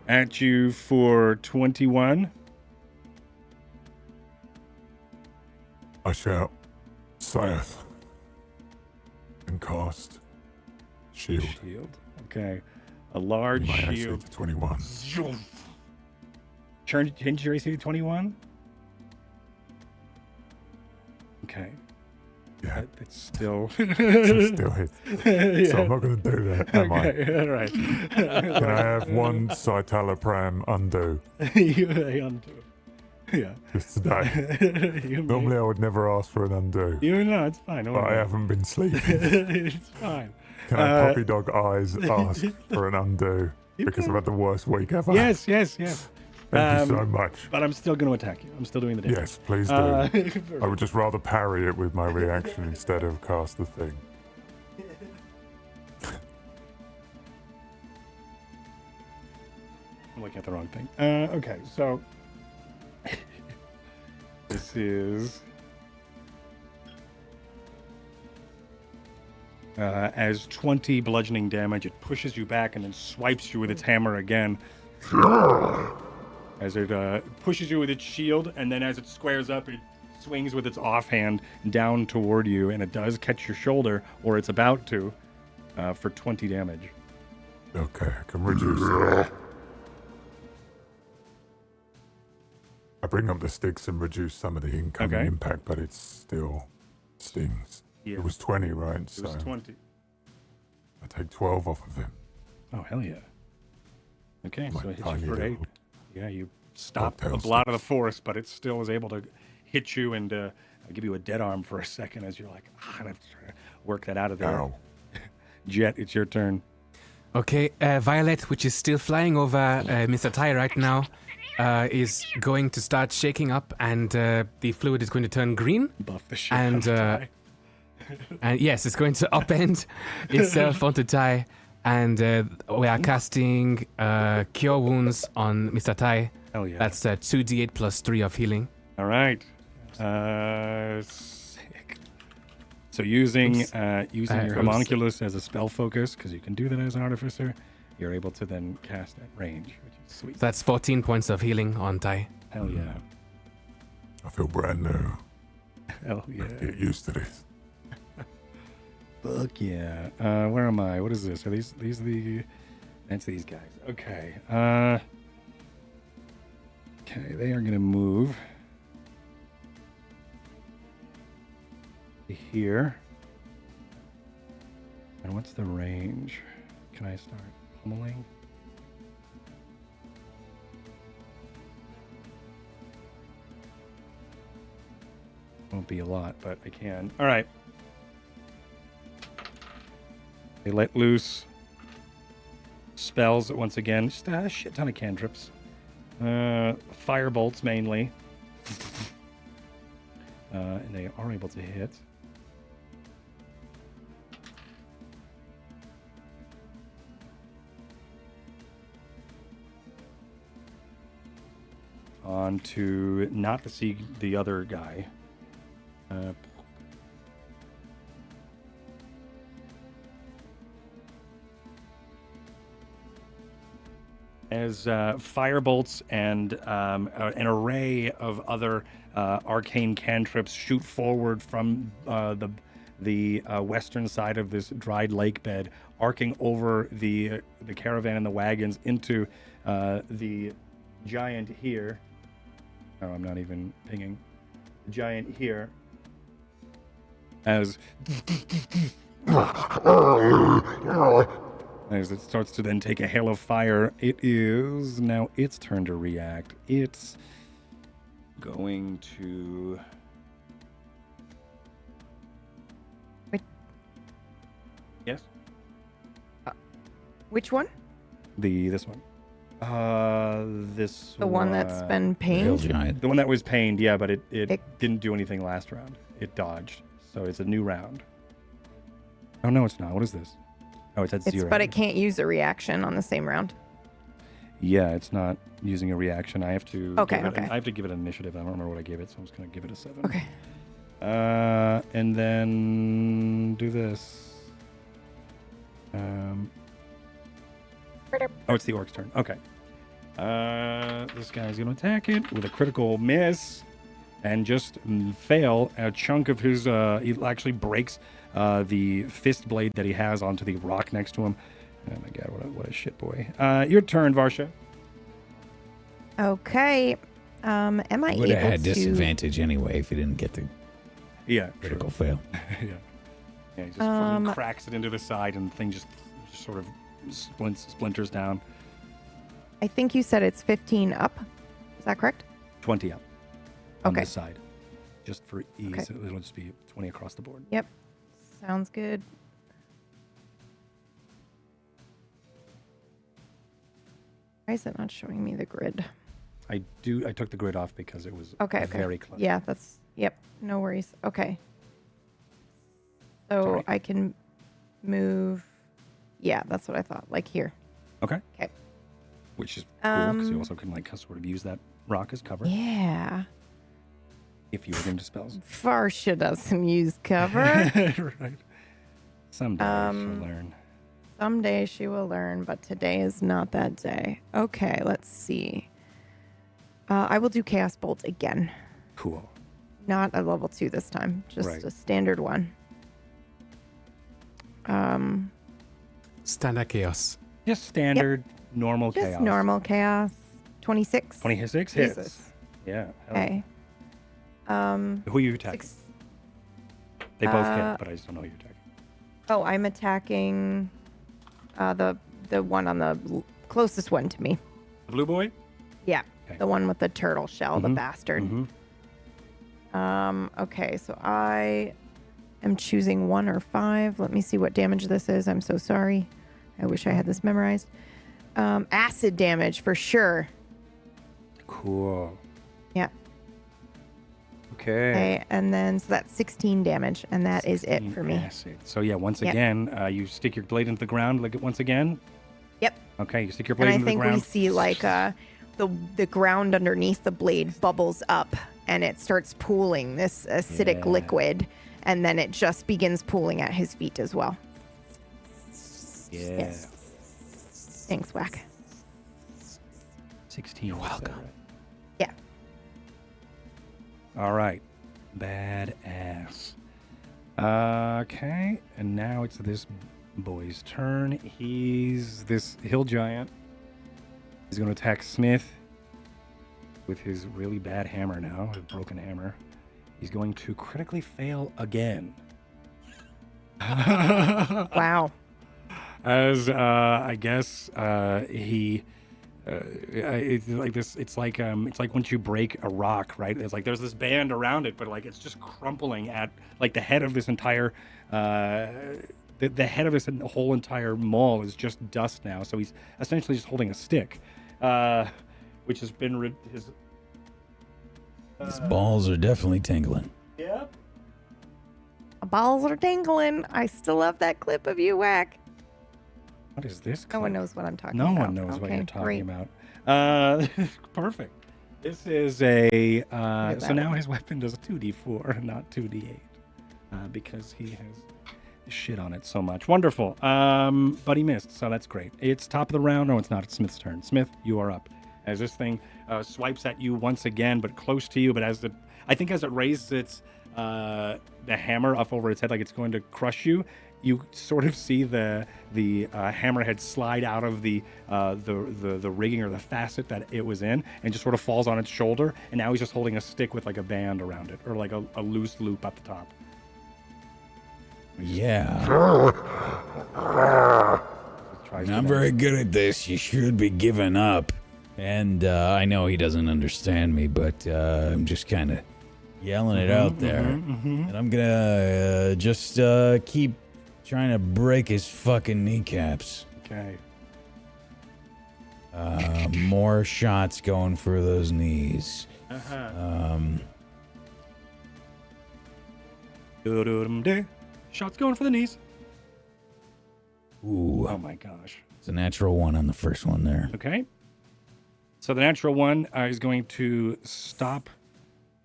at you for 21. I shout, saith, and cast shield. Shield. Okay. A large My AC shield. to 21. Change your AC to 21. Okay. Yeah, It's still. still hit. So I'm not going to do that, am I? Okay, all right. Can I have one Citalopram undo You may undo. Yeah. just today? You may- Normally I would never ask for an undo, You know, it's fine. Don't but I worry. haven't been sleeping. It's fine. Can I puppy dog eyes ask for an undo You because I've can. had the worst week ever? Yes. Thank you so much. But I'm still going to attack you. I'm still doing the damage. Yes, please do. I would just rather parry it with my reaction instead of cast the thing. I'm looking at the wrong thing. Okay, so this is as 20 bludgeoning damage. It pushes you back and then swipes you with its hammer again. As it pushes you with its shield, and then as it squares up, it swings with its offhand down toward you, and it does catch your shoulder, or it's about to, for 20 damage. Okay, I can reduce it. I bring up the sticks and reduce some of the incoming Okay. impact, but it still stings. Yeah. It was 20, right? It So was 20. I take 12 off of him. Oh, hell yeah. Okay, My so it hits tiny you for 8. little Yeah, you stop cocktail the blot of the forest, but it still is able to hit you and give you a dead arm for a second as you're like, I have to try to work that out of there. Ow. Jet, it's your turn. Okay, Violet, which is still flying over Mr. Tai right now, is going to start shaking up, and the fluid is going to turn green. Buff the shit And, out of Tai. And yes, it's going to upend itself onto Tai. And we are casting Cure Wounds on Mr. Tai. Hell yeah. That's 2d8 plus 3 of healing. All right. Sick. So using Oops. your Oops. homunculus as a spell focus, because you can do that as an artificer, You're able to then cast at range, which is sweet. So that's 14 points of healing on Tai. Hell yeah. I feel brand new. Hell yeah. Get used to this. Fuck yeah. Where am I? What is this? Are these the... That's these guys. Okay. Okay, they are going to move to here. And what's the range? Can I start pummeling? Won't be a lot, but I can. All right. They let loose spells once again. Just a shit ton of cantrips. Fire bolts mainly. And they are able to hit. On to not to see the other guy. As fire bolts and an array of other arcane cantrips shoot forward from the western side of this dried lake bed, arcing over the caravan and the wagons into the giant here. Oh, I'm not even pinging. The giant here. As it starts to then take a hail of fire, it is now its turn to react. It's going to... Wait. Yes? Which one? This one. This The one that's been Hill pained? giant. The one that was pained, yeah, but it didn't do anything last round. It dodged. So it's a new round. Oh, no, it's not. What is this? Oh, it's at 0. But it can't use a reaction on the same round. Yeah, it's not using a reaction. I have to. Okay, give it, okay. I have to give it initiative. I don't remember what I gave it, so I'm just gonna give it a 7. Okay. And then do this. Oh, it's the orc's turn. Okay. This guy's gonna attack it with a critical miss, and just fail. A chunk of his. He actually breaks the fist blade that he has onto the rock next to him. Oh my god, what a shit boy. Your turn, Varsha. Okay. Am I Would able have had to... disadvantage anyway if he didn't get the Yeah. critical fail. Yeah. Yeah, he just fucking cracks it into the side, and the thing just sort of splinters down. I think you said it's 15 up. Is that correct? 20 up on Okay. this side. Just for ease, Okay. it'll just be 20 across the board. Yep. Sounds good. Why is it not showing me the grid? I took the grid off because it was Okay. very close. Yeah, yep. No worries. Okay. So Sorry. I can move. Yeah, that's what I thought. Like here. Okay. Okay. Which is cool because you also can like sort of use that rock as cover Yeah. if you were into spells. Varsha doesn't use cover. Right. Someday she'll learn. Someday she will learn, but today is not that day. Okay, let's see. I will do Chaos Bolt again. Cool. Not a level 2 this time, just Right. a standard one. Standard chaos. Just standard, normal Just chaos. normal chaos. 26. 26 hits. Jesus. Yeah. Okay. Who are you attacking? 6. They both hit, but I just don't know who you're attacking. Oh, I'm attacking the one on the closest one to me. The blue boy? Yeah, Okay. the one with the turtle shell, the Mhm. bastard. Mhm. Okay, so I am choosing 1 or 5. Let me see what damage this is. I'm so sorry. I wish I had this memorized. Acid damage for sure. Cool. Yeah. Okay. Okay, and then so that's 16 damage, and that is it for me. Acid. So yeah, once Yep. again, you stick your blade into the ground like once again. Yep. Okay, you stick your And blade I into the think we ground. see like the ground underneath the blade bubbles up, and it starts pooling this acidic Yeah. liquid, and then it just begins pooling at his feet as well. Yeah. Yes. Thanks, Whack. 16. You're welcome. Yeah. All right. Badass. Okay. And now it's this boy's turn. He's this hill giant. He's going to attack Smith with his really bad hammer now, his broken hammer. He's going to critically fail again. Wow. As I guess he it's like this. It's like once you break a rock, right? It's like there's this band around it, but like it's just crumpling at like the head of this entire the head of this whole entire mall is just dust now. So he's essentially just holding a stick, which has been his. His balls are definitely tingling. Yep. Balls are tingling. I still love that clip of you, Whack. What is this? No one clip? knows what I'm talking No about. one knows what Okay, you're talking great. about. Perfect. This is a at so that now one. his weapon does a 2d4, not 2d8, because he has shit on it so much. Wonderful. But he missed, so that's great. It's top of the round. No, it's not. It's Smith's turn. Smith, you are up. As this thing swipes at you once again, but close to you. But as I think as it raises its the hammer up over its head, like it's going to crush you, you sort of see the hammerhead slide out of the rigging or the facet that it was in, and just sort of falls on its shoulder. And now he's just holding a stick with like a band around it, or like a loose loop at the top. Yeah. Tries I'm to- very good at this. You should be giving up. And I know he doesn't understand me, but I'm just kind of yelling it out there. And I'm going to just keep trying to break his fucking kneecaps. Okay. More shots going for those knees. Shots going for the knees. Ooh, Oh my gosh. it's a natural one on the first one there. Okay. So the natural one is going to stop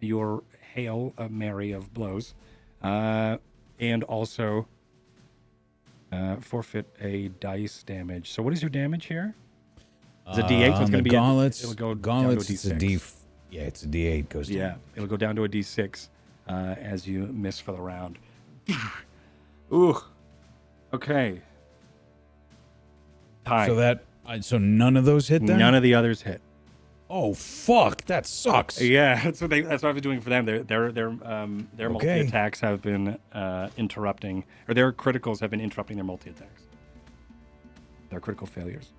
your Hail Mary of blows, and also forfeit a dice damage. So what is your damage here? It's a D8, so it's On going the to be gauntlets, it'll go gauntlets, down it's to a a D6. Yeah, it's a D8 goes down. Yeah, it'll go down to a D6 as you miss for the round. Ooh. Okay. Tie. So none of those hit then? None of the others hit. Oh fuck, that sucks. Yeah, that's what I've been doing for them. Their multi Okay. attacks have been interrupting, or their criticals have been interrupting their multi attacks. Their critical failures.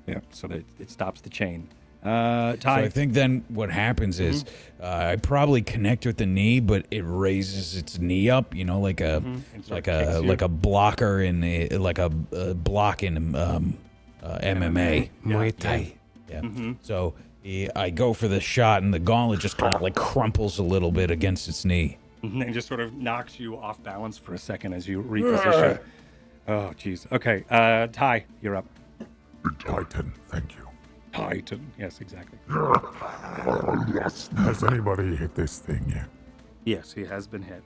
Yeah, so that it stops the chain. Ty. So I think then what happens is I probably connect with the knee, but it raises its knee up, you know, like a And so like it kicks a you. like a blocker in like a block in MMA. Muay Thai. Yeah. Mm-hmm. So I go for the shot, and the gauntlet just kind of like crumples a little bit against its knee. And just sort of knocks you off balance for a second as you reposition. Oh, jeez. Okay, Ty, you're up. Big Titan, thank you. Titan. Yes, exactly. Has anybody hit this thing yet? Yes, he has been hit.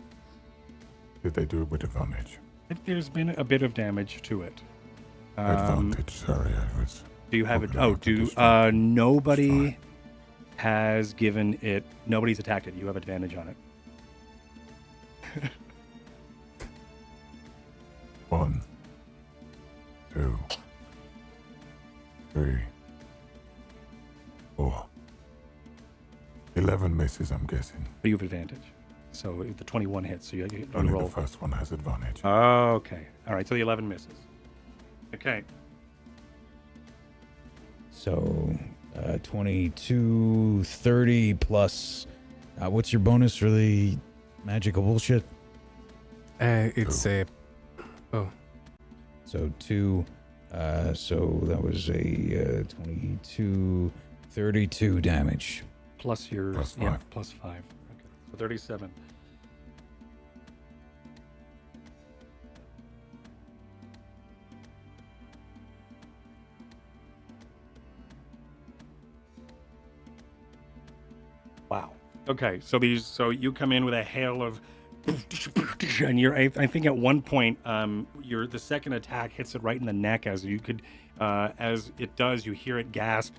Did they do it with advantage? There's been a bit of damage to it. Advantage, sorry, I was... Do you have it? hoping Oh, I could destroy it. nobody It's has given it. Nobody's attacked it. You have advantage on it. 1, 2, 3, 4. 11 misses, I'm guessing. But you have advantage. So the 21 hits. So you Only roll. the first one has advantage. Okay. All right. So the 11 misses. Okay. So 22, 30 plus. What's your bonus for the magical bullshit? It's a. Oh, So 2. So that was a 22, 32 damage. Plus your Plus yeah, 5. plus 5. Okay. So 37. Wow. Okay. So you come in with a hail of and I think at one point, the second attack hits it right in the neck. As it does, you hear it gasp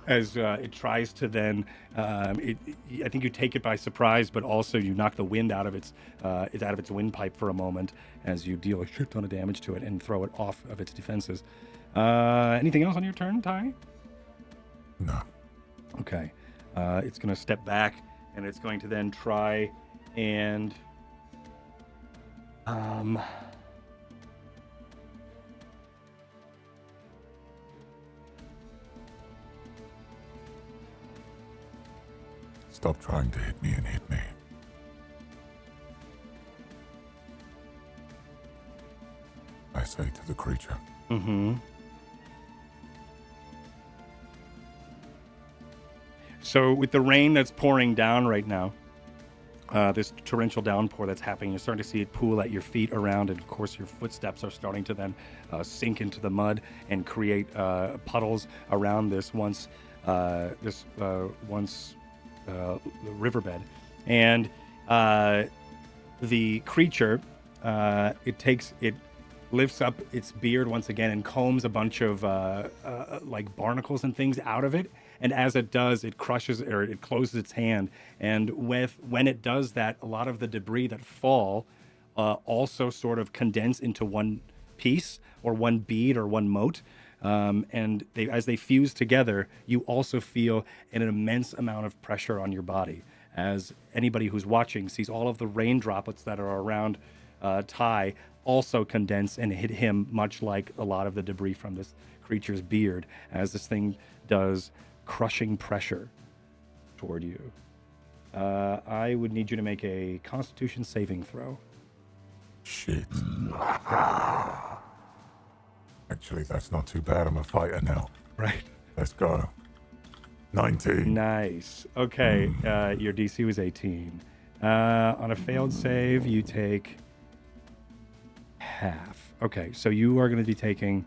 as it tries to then. I think you take it by surprise, but also you knock the wind out of its windpipe for a moment as you deal a shit ton of damage to it and throw it off of its defenses. Anything else on your turn, Ty? No. Okay. It's going to step back, and it's going to then try and Stop trying to hit me and hit me. I say to the creature. Mm-hmm. So with the rain that's pouring down right now, this torrential downpour that's happening, you're starting to see it pool at your feet around, and of course your footsteps are starting to then sink into the mud and create puddles around this once riverbed. And the creature, it lifts up its beard once again and combs a bunch of like barnacles and things out of it. And as it does, it crushes or it closes its hand. And when it does that, a lot of the debris that fall also sort of condense into one piece or one bead or one mote. And as they fuse together, you also feel an immense amount of pressure on your body. As anybody who's watching sees all of the rain droplets that are around Ty also condense and hit him, much like a lot of the debris from this creature's beard, as this thing does crushing pressure toward you. I would need you to make a Constitution saving throw. Shit. Actually, that's not too bad. I'm a fighter now. Right. Let's go. 19. Nice. Okay. Your DC was 18. On a failed save, you take half. Okay. So you are going to be taking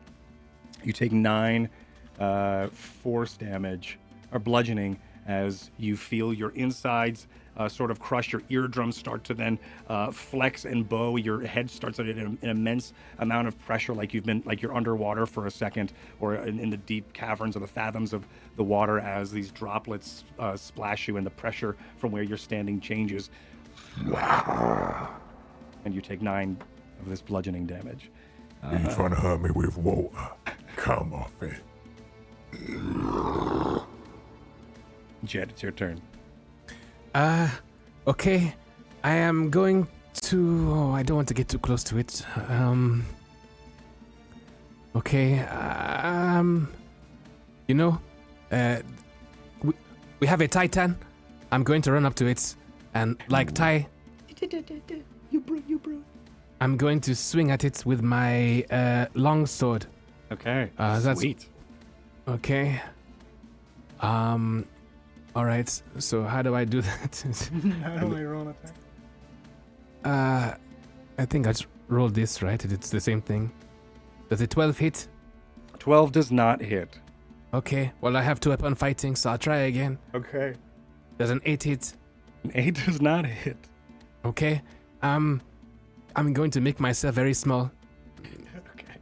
9 force damage or bludgeoning as you feel your insides sort of crush, your eardrums start to then flex and bow, your head starts at an immense amount of pressure, like you're underwater for a second, or in the deep caverns or the fathoms of the water, as these droplets splash you and the pressure from where you're standing changes. And you take 9 of this bludgeoning damage. Are you trying to hurt me with water? Come off it. Jed, it's your turn. Okay. I am going to... Oh, I don't want to get too close to it. Okay. We have a Titan. I'm going to run up to it. And like Ty... You bro. I'm going to swing at it with my long sword. Okay. Sweet. Okay. All right. So how do I do that? How do I roll an attack? I think I just rolled this, right? It's the same thing. Does a 12 hit? 12 does not hit. Okay. Well, I have 2-weapon fighting, so I'll try again. Okay. Does an 8 hit? An 8 does not hit. Okay. I'm going to make myself very small. Okay.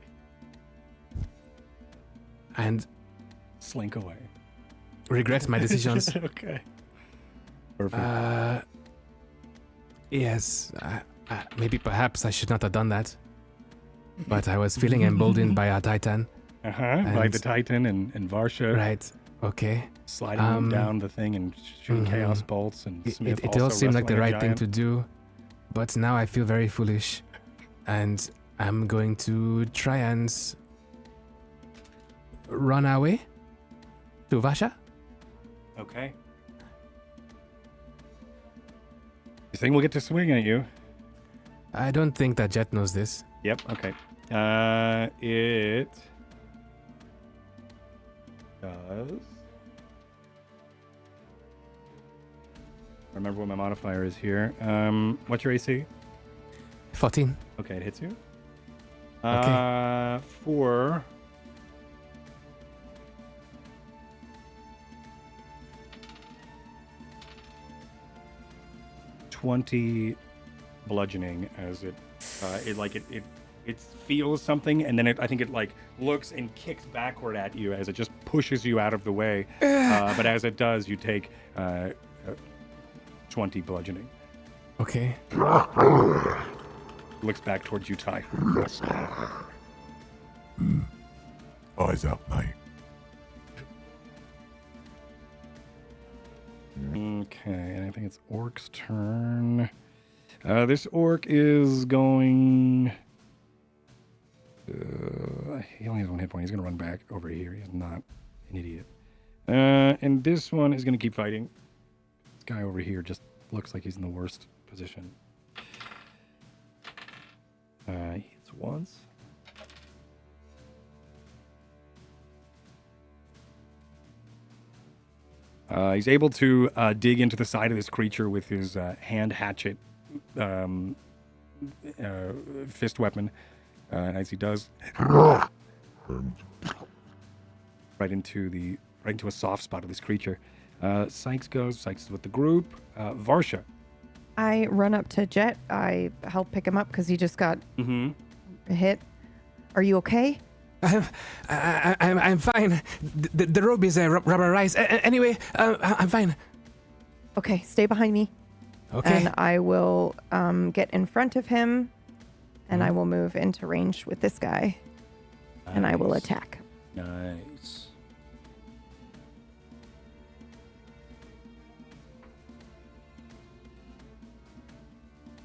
And slink away. Regret my decisions. Okay. Perfect. Yes. Maybe perhaps I should not have done that. But I was feeling emboldened by our Titan. By the Titan and Varsha. Right. Okay. Sliding him down the thing and shooting chaos bolts. And Smith it all seemed like the right thing giant. to do. But now I feel very foolish. And I'm going to try and run away to Vasha. Okay. You think we'll get to swing at you? I don't think that Jet knows this. Yep, okay. It does. Remember what my modifier is here. What's your AC? 14. Okay, it hits you. Okay. For... 20 bludgeoning as it feels something, and then I think it like looks and kicks backward at you as it just pushes you out of the way. But as it does, you take 20 bludgeoning. Okay. Looks back towards you, Ty. Eyes up, mate. Okay, and I think it's Orc's turn. This Orc is going... he only has 1 hit point. He's going to run back over here. He's not an idiot. And this one is going to keep fighting. This guy over here just looks like he's in the worst position. He hits once. He's able to dig into the side of this creature with his hand hatchet fist weapon. And as he does, right into a soft spot of this creature. Sykes goes. Sykes is with the group. Varsha. I run up to Jet. I help pick him up because he just got hit. Are you okay? I'm fine. The robe is rubberized. Anyway, I'm fine. Okay, stay behind me. Okay. And I will get in front of him, and I will move into range with this guy, and I will attack. Nice.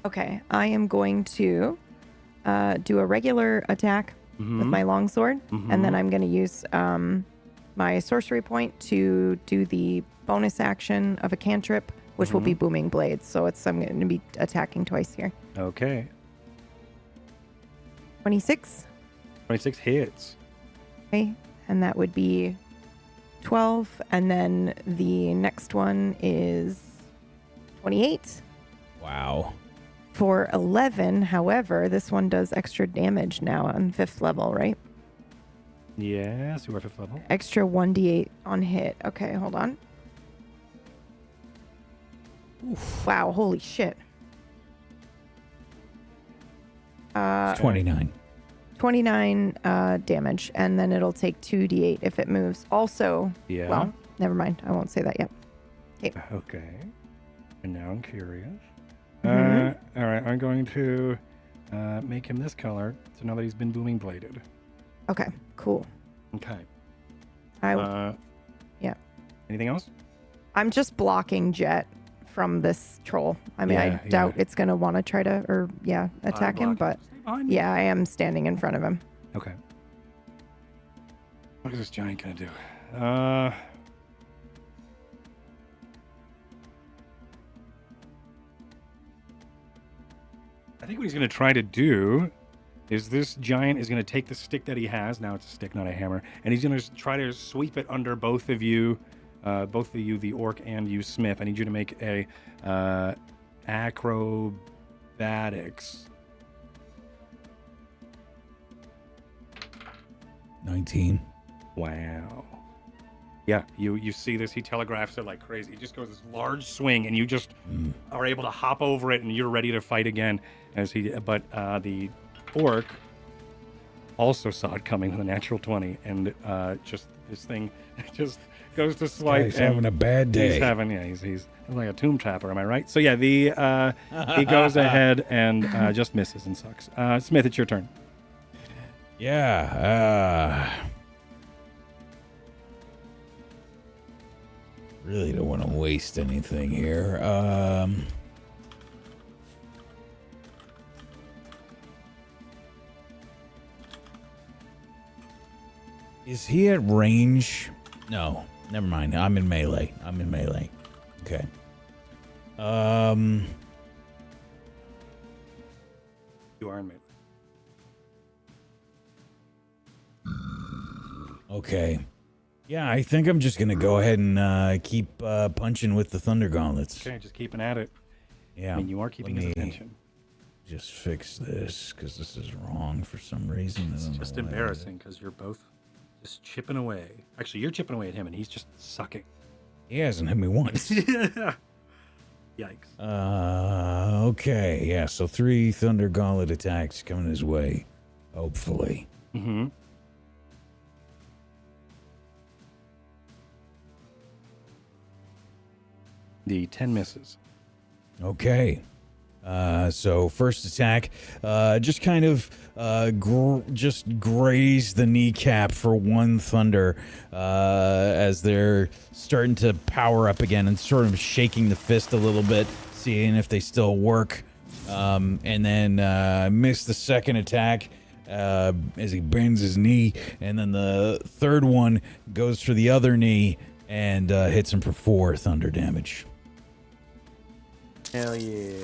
Okay, I am going to do a regular attack with my longsword, and then I'm going to use my sorcery point to do the bonus action of a cantrip, which will be booming blades. So I'm going to be attacking twice here. Okay. 26. 26 hits. Okay, and that would be 12, and then the next one is 28. Wow. For 11, however, this one does extra damage now on 5th level, right? Yes, you are 5th level. Extra 1d8 on hit. Okay, hold on. Oof. Wow, holy shit. 29. 29 damage, and then it'll take 2d8 if it moves. Also, Yeah. well, never mind. I won't say that yet. Okay. And now I'm curious. Mhm. All right, I'm going to make him this color to know that he's been booming bladed. Okay, cool. Okay. Yeah. Anything else? I'm just blocking Jet from this troll. I mean, Yeah, I doubt yeah. it's going to want to try to, attack him, but yeah, I am standing in front of him. Okay. What is this giant going to do? I think what he's going to try to do is this giant is going to take the stick that he has. Now it's a stick, not a hammer. And he's going to try to sweep it under both of you, the orc and you, Smith. I need you to make a acrobatics. 19. Wow. Yeah, you see this. He telegraphs it like crazy. He just goes this large swing, and you just are able to hop over it, and you're ready to fight again. But the orc also saw it coming with a natural 20, and just this thing just goes to swipe. He's having a bad day. He's like a tomb trapper. Am I right? So yeah, he goes ahead and just misses and sucks. Smith, it's your turn. Yeah. Really don't want to waste anything here. Is he at range? No, never mind. I'm in melee. Okay. You are in melee. Okay. Yeah, I think I'm just gonna go ahead and keep punching with the thunder gauntlets. Okay, just keeping at it. Yeah. I mean, you are keeping his attention. Just fix this because this is wrong for some reason. It's just embarrassing because you're both just chipping away. Actually, you're chipping away at him, and he's just sucking. He hasn't hit me once. Yikes. Okay, yeah, so 3 Thunder Gauntlet attacks coming his way. Hopefully. Mm-hmm. The 10 misses. Okay. So first attack, just kind of just graze the kneecap for 1 Thunder as they're starting to power up again and sort of shaking the fist a little bit, seeing if they still work. And then miss the second attack as he bends his knee, and then the third one goes for the other knee and hits him for 4 thunder damage. Hell yeah.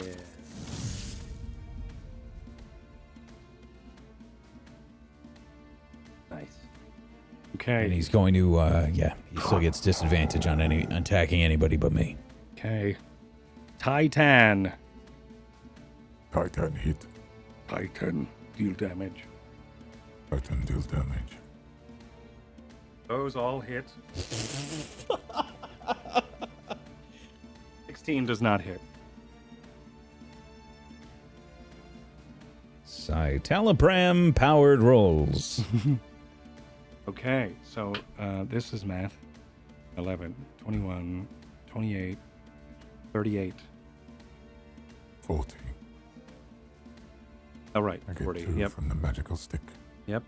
Nice. Okay. And he's going to, he still gets disadvantage on attacking anybody but me. Okay. Titan. Titan hit. Titan. Deal damage. Titan deals damage. Those all hit. 16 does not hit. Citalopram powered rolls. Okay, so this is math. 11, 21, 28, 38. 40. Oh, right, I get 40. 2 Yep, from the magical stick. yep.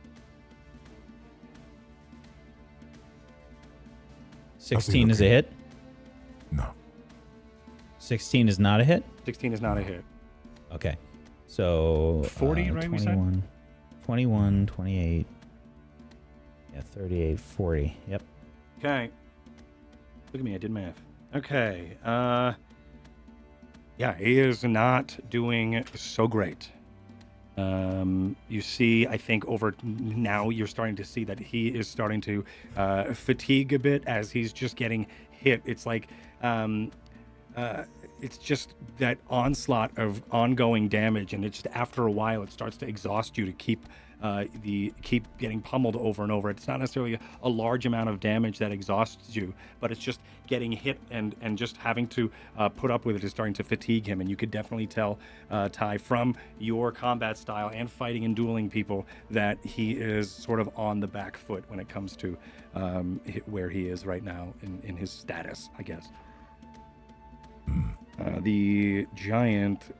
16 is a hit. No. 16 is not a hit. 16 is not a hit. Okay. So 40, right, we said? 21, 28. Yeah, 38, 40. Yep. Okay. Look at me, I did math. Okay. Yeah, he is not doing so great. You see, I think over now you're starting to see that he is starting to fatigue a bit as he's just getting hit. It's like it's just that onslaught of ongoing damage, and it's just after a while it starts to exhaust you to keep getting pummeled over and over. It's not necessarily a large amount of damage that exhausts you, but it's just getting hit and just having to put up with it is starting to fatigue him. And you could definitely tell, Ty, from your combat style and fighting and dueling people, that he is sort of on the back foot when it comes to where he is right now in his status, I guess. The giant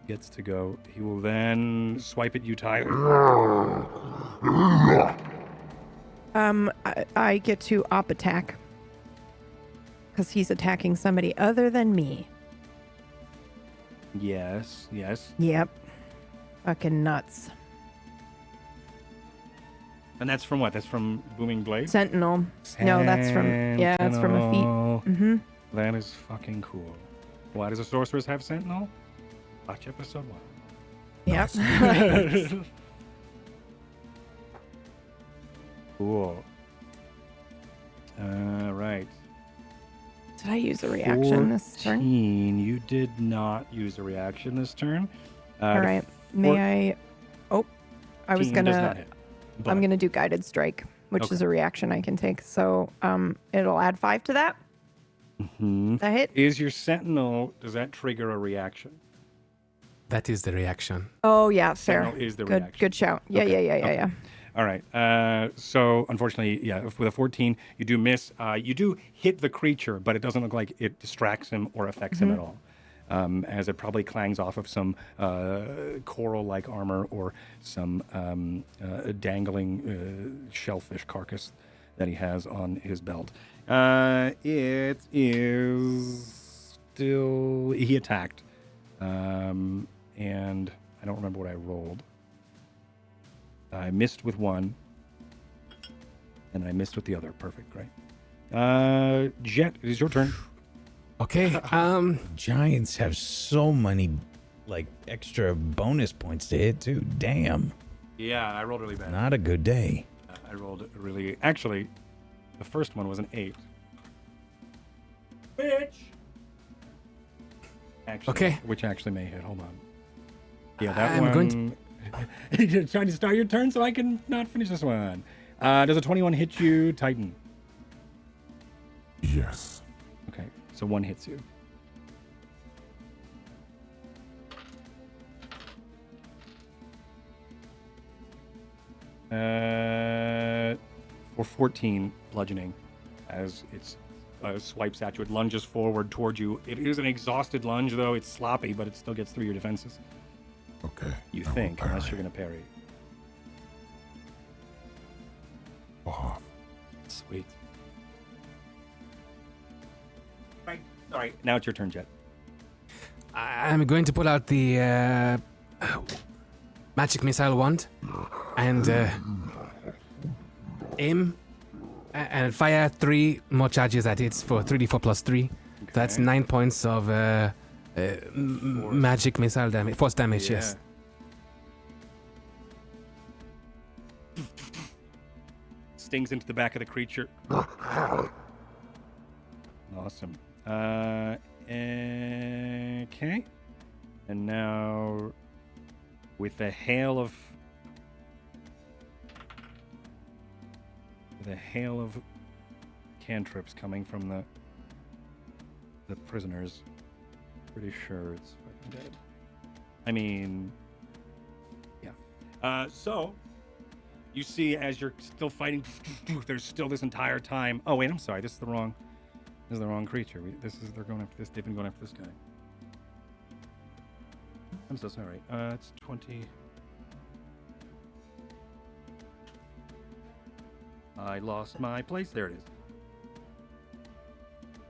gets to go. He will then swipe at you, Ty. I get to op attack because he's attacking somebody other than me. Yes. Yep. Fucking nuts. And that's from what? That's from Booming Blade? Sentinel. No, that's from that's from a feat. Mm-hmm. That is fucking cool. Why does a sorceress have Sentinel? Watch episode 1. Yep. Cool. Right. Did I use a reaction this turn? 14. You did not use a reaction this turn. All right. May I? Oh, I was 14 does not gonna. hit, I'm but- gonna do guided strike, which Okay. is a reaction I can take. So it'll add 5 to that. Mhm. That hit. Is your Sentinel, does that trigger a reaction? That is the reaction. Oh yeah, fair. Sentinel is the Good. reaction. Good shout. Yeah, Okay, yeah. okay. All right. So unfortunately, yeah, with a 14, you do miss. You do hit the creature, but it doesn't look like it distracts him or affects him at all, as it probably clangs off of some coral-like armor or some dangling shellfish carcass that he has on his belt. It is still... He attacked. And I don't remember what I rolled. I missed with one, and I missed with the other. Perfect, great. Jet, it is your turn. Okay. Giants have so many, like, extra bonus points to hit, too. Damn. Yeah, I rolled really bad. Not a good day. I rolled really... Actually, the first one was an 8. Bitch! Actually, Okay. Which actually may hit. Hold on. Yeah, that I'm one... going You're trying to start your turn so I can not finish this one. Does a 21 hit you, Titan? Yes. Okay, so 1 hits you. For 14 bludgeoning, as it's swipes at you. It lunges forward towards you. It is an exhausted lunge, though. It's sloppy, but it still gets through your defenses. Okay. You I will think, unless parry. you're going to parry. Oh, Sweet. Right. Sorry. Now it's your turn, Jet. I'm going to pull out the magic missile wand and aim and fire 3 more charges at it for 3d4 plus 3. That's 9 points of magic missile damage, force damage, yes. Stings into the back of the creature. Awesome. Okay. And now, with a hail of cantrips coming from the prisoners, pretty sure it's fucking dead. I mean, yeah. So you see, as you're still fighting, there's still this entire time. Oh wait, I'm sorry. This is the wrong creature. They're going after this. They've been going after this guy. I'm so sorry. It's 20. I lost my place. There it is.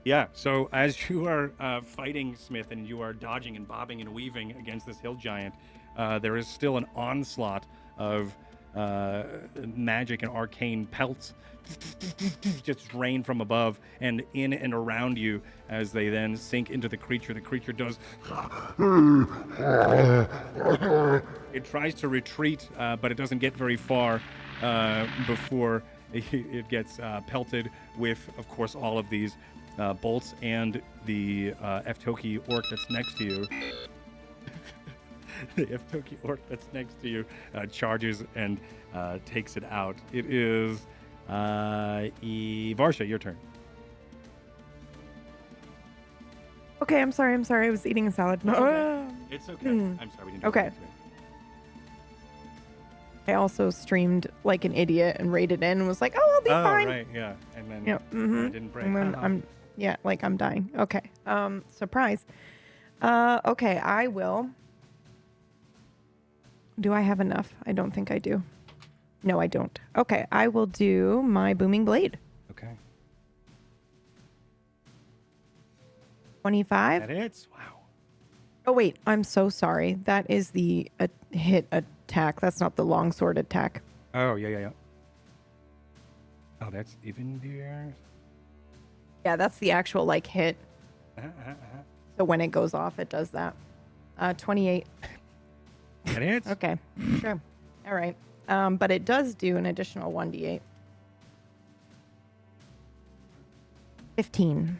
Yeah, so as you are fighting Smith and you are dodging and bobbing and weaving against this hill giant, there is still an onslaught of magic and arcane pelts just rain from above and in and around you as they then sink into the creature. The creature does... It tries to retreat, but it doesn't get very far before it gets pelted with, of course, all of these bolts, and the Eftoki orc that's next to you. The Eftoki orc that's next to you charges and takes it out. It is Varsha, your turn. Okay, I'm sorry. I was eating a salad. It's okay. I'm sorry, we didn't do Okay. that today. I also streamed like an idiot and raided in and was like, "Oh, I'll be fine." Right, yeah. And then Yeah. it didn't break. And then I'm dying. Okay. Surprise. Okay, I will. Do I have enough? I don't think I do. No, I don't. Okay, I will do my booming blade. Okay. 25. That hits. Wow. Oh wait, I'm so sorry. That is the hit attack. That's not the longsword attack. Oh, yeah. Oh, that's even there. Yeah, that's the actual like hit. So when it goes off, it does that. 28. That hits. Okay, sure. All right. But it does do an additional 1d8. 15.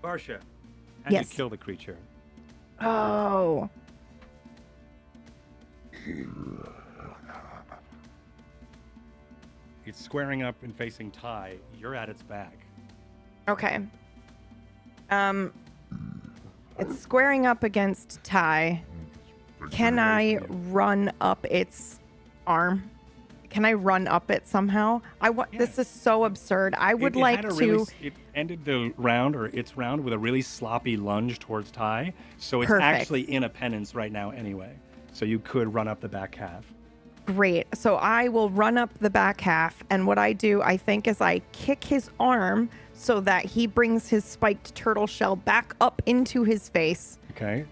Varsha, how do you Yes. kill the creature? Oh. It's squaring up and facing Ty. You're at its back. Okay. It's squaring up against Ty. Can I run up its arm? Can I run up it somehow? This is so absurd. I would like to. It ended the round, or its round, with a really sloppy lunge towards Ty. So it's Perfect. actually in a penance right now anyway. So you could run up the back half. Great. So I will run up the back half, and what I do, I think, is I kick his arm so that he brings his spiked turtle shell back up into his face, Okay.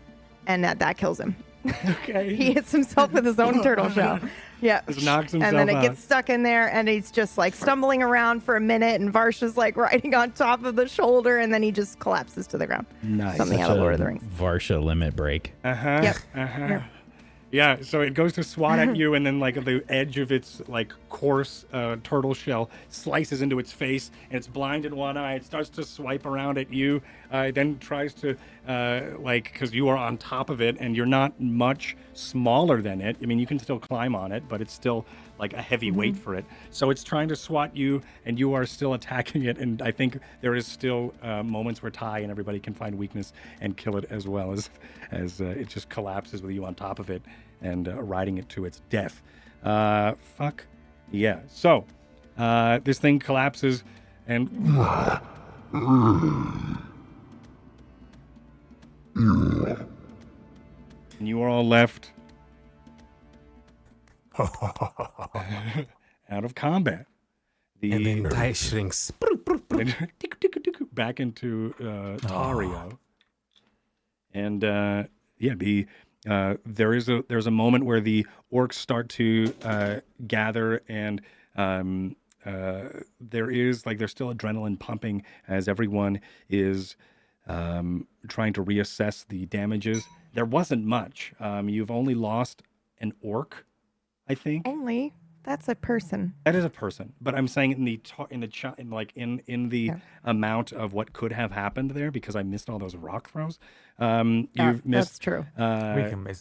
and that kills him. Okay. He hits himself with his own turtle shell. Yeah. Just knocks And himself then it out. gets stuck in there, and he's just like stumbling around for a minute, and Varsha's like riding on top of the shoulder, and then he just collapses to the ground. Nice. Something out of Lord of the Rings. Varsha limit break. Uh-huh. Yep. Uh-huh. Yep. Yeah, so it goes to swat at you, and then like the edge of its like coarse turtle shell slices into its face, and it's blind in one eye. It starts to swipe around at you, then tries to because you are on top of it, and you're not much smaller than it. I mean, you can still climb on it, but it's still like a heavy weight for it. So it's trying to swat you, and you are still attacking it. And I think there is still moments where Ty and everybody can find weakness and kill it, as well as it just collapses with you on top of it. and riding it to its death. Fuck yeah. So this thing collapses and you are all left out of combat. And then Ty shrinks. Back into Tario. And there's a moment where the orcs start to gather, and there's still adrenaline pumping as everyone is trying to reassess the damages. There wasn't much. You've only lost an orc, I think. Only that's a person. That is a person, but I'm saying in the amount of what could have happened there, because I missed all those rock throws. You've missed. That's true.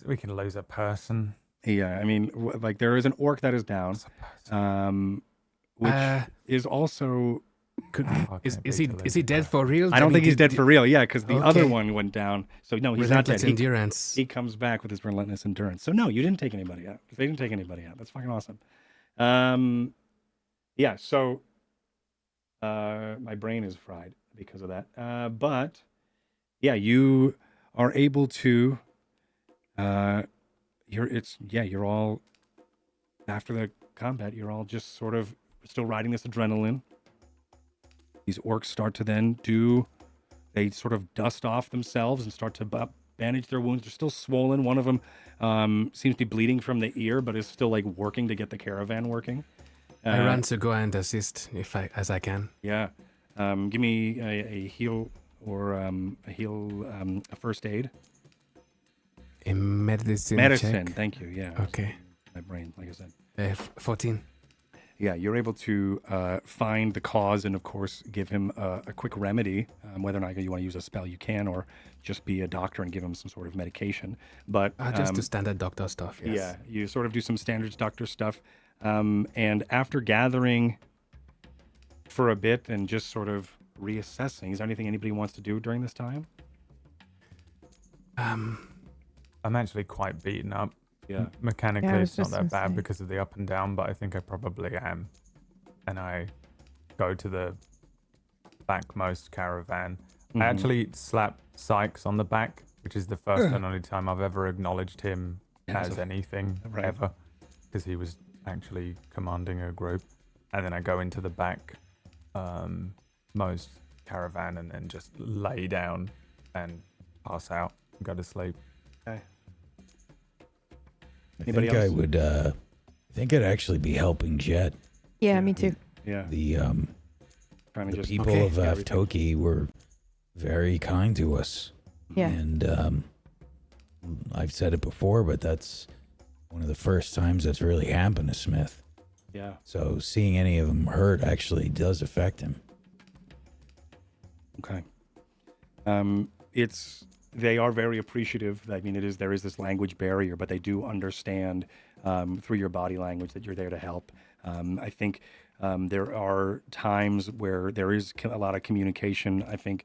We can lose a person. Yeah, I mean, there is an orc that is down, which is also. Is he dead for real? I don't think he's dead for real. Yeah, because the other one went down. So no, he's not dead. Endurance. He comes back with his relentless endurance. So no, you didn't take anybody out. They didn't take anybody out. That's fucking awesome. Yeah. So my brain is fried because of that. But yeah, you are able to. You're all after the combat. You're all just sort of still riding this adrenaline. These orcs start to then they sort of dust off themselves and start to bandage their wounds. They're still swollen. One of them seems to be bleeding from the ear, but is still working to get the caravan working. I run to go and assist as I can. Yeah. Give me a heal or a first aid. A medicine check. Thank you. Yeah. Okay. My brain, like I said. 14. Yeah, you're able to find the cause and, of course, give him a quick remedy. Whether or not you want to use a spell, you can, or just be a doctor and give him some sort of medication. But just do standard doctor stuff, yes. Yeah, you sort of do some standard doctor stuff. And after gathering for a bit and just sort of reassessing, is there anything anybody wants to do during this time? I'm actually quite beaten up. Yeah. Mechanically, Yeah, it's not that bad because of the up and down, but I think I probably am. And I go to the backmost caravan. I actually slap Sykes on the back, which is the first and only time I've ever acknowledged him as anything ever, because he was actually commanding a group. And then I go into the back most caravan and then just lay down and pass out and go to sleep. Okay. Anybody else? I think I'd actually be helping Jet. Yeah, me too. Yeah. The people of Avtoki were very kind to us. Yeah. And I've said it before, but that's one of the first times that's really happened to Smith. Yeah. So seeing any of them hurt actually does affect him. Okay. They are very appreciative. I mean, there is this language barrier, but they do understand through your body language that you're there to help. I think there are times where there is a lot of communication, I think,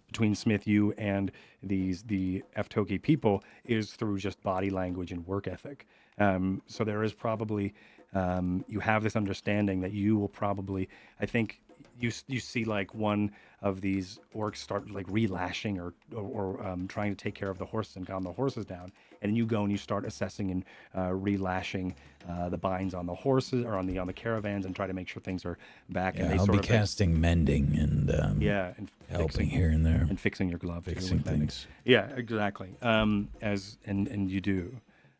between Smith, you, and the Avtoki people is through just body language and work ethic. So there is probably, you have this understanding that you will probably, I think, you see one of these orcs start relashing or trying to take care of the horses and calm the horses down, and then you go and you start assessing and relashing the binds on the horses or on the caravans and try to make sure things are back. Yeah, and I'll be casting mending and and helping fixing, here and there and fixing your glove, fixing things. Yeah, exactly. And you do.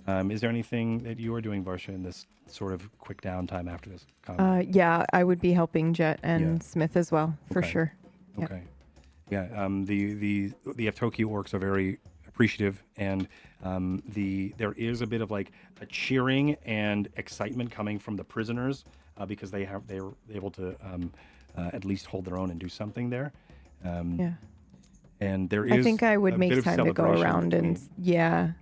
Is there anything that you are doing, Varsha, in this sort of quick downtime after this combat? Yeah, I would be helping Jet and Smith as well, for sure. Yep. Okay. Yeah. The Avtoki orcs are very appreciative, and there is a bit of a cheering and excitement coming from the prisoners because they're able to at least hold their own and do something there. Yeah. And there is. I think I would make time to go around and Yeah.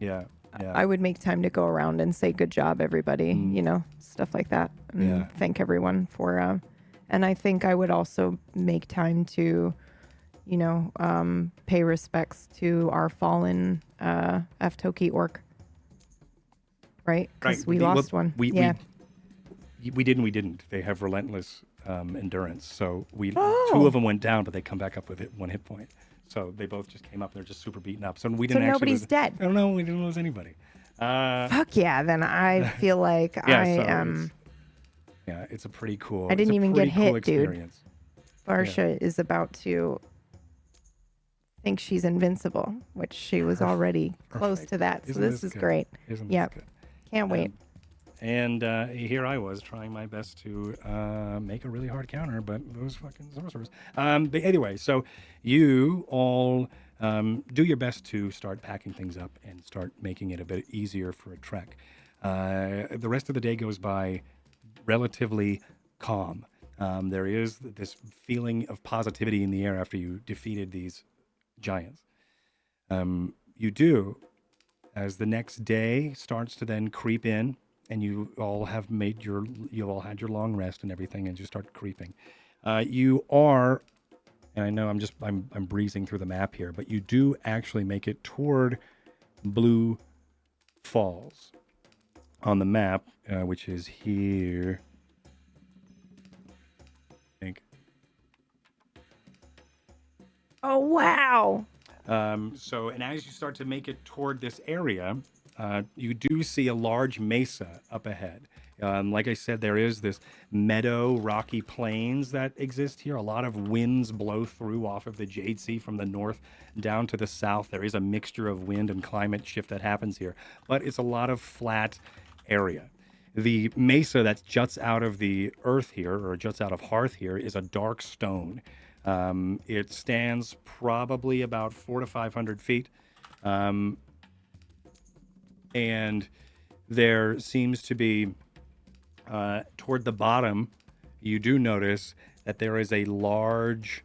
I would make time to go around and say good job, everybody, stuff like that. And thank everyone for, and I think I would also make time to, pay respects to our fallen Avtoki orc. right? Because Right. we lost one. We didn't. They have relentless endurance. So two of them went down, but they come back up with 1 hit point. So they both just came up. They're just super beaten up. So we didn't. So nobody's actually lose, dead. I don't know. We didn't lose anybody. Fuck yeah! Then I feel like Yeah. I So am. it's a pretty cool. I didn't even get cool hit, dude. experience. Barsha is about to think she's invincible, which she was already close to that. So Isn't this is good? great. Isn't this Yep. good? Can't wait. And here I was trying my best to make a really hard counter, but those fucking sorcerers. But anyway, so you all do your best to start packing things up and start making it a bit easier for a trek. The rest of the day goes by relatively calm. There is this feeling of positivity in the air after you defeated these giants. You do, as the next day starts to then creep in, and you all had your long rest and everything, and you start creeping. You are, and I know I'm breezing through the map here, but you do actually make it toward Blue Falls on the map, which is here. I think. Oh wow! And as you start to make it toward this area, you do see a large mesa up ahead. Like I said, there is this meadow, rocky plains that exist here. A lot of winds blow through off of the Jade Sea from the north down to the south. There is a mixture of wind and climate shift that happens here, but it's a lot of flat area. The mesa that juts out of the earth here, or juts out of hearth here, is a dark stone. It stands probably about 400 to 500 feet. And there seems to be, toward the bottom, you do notice that there is a large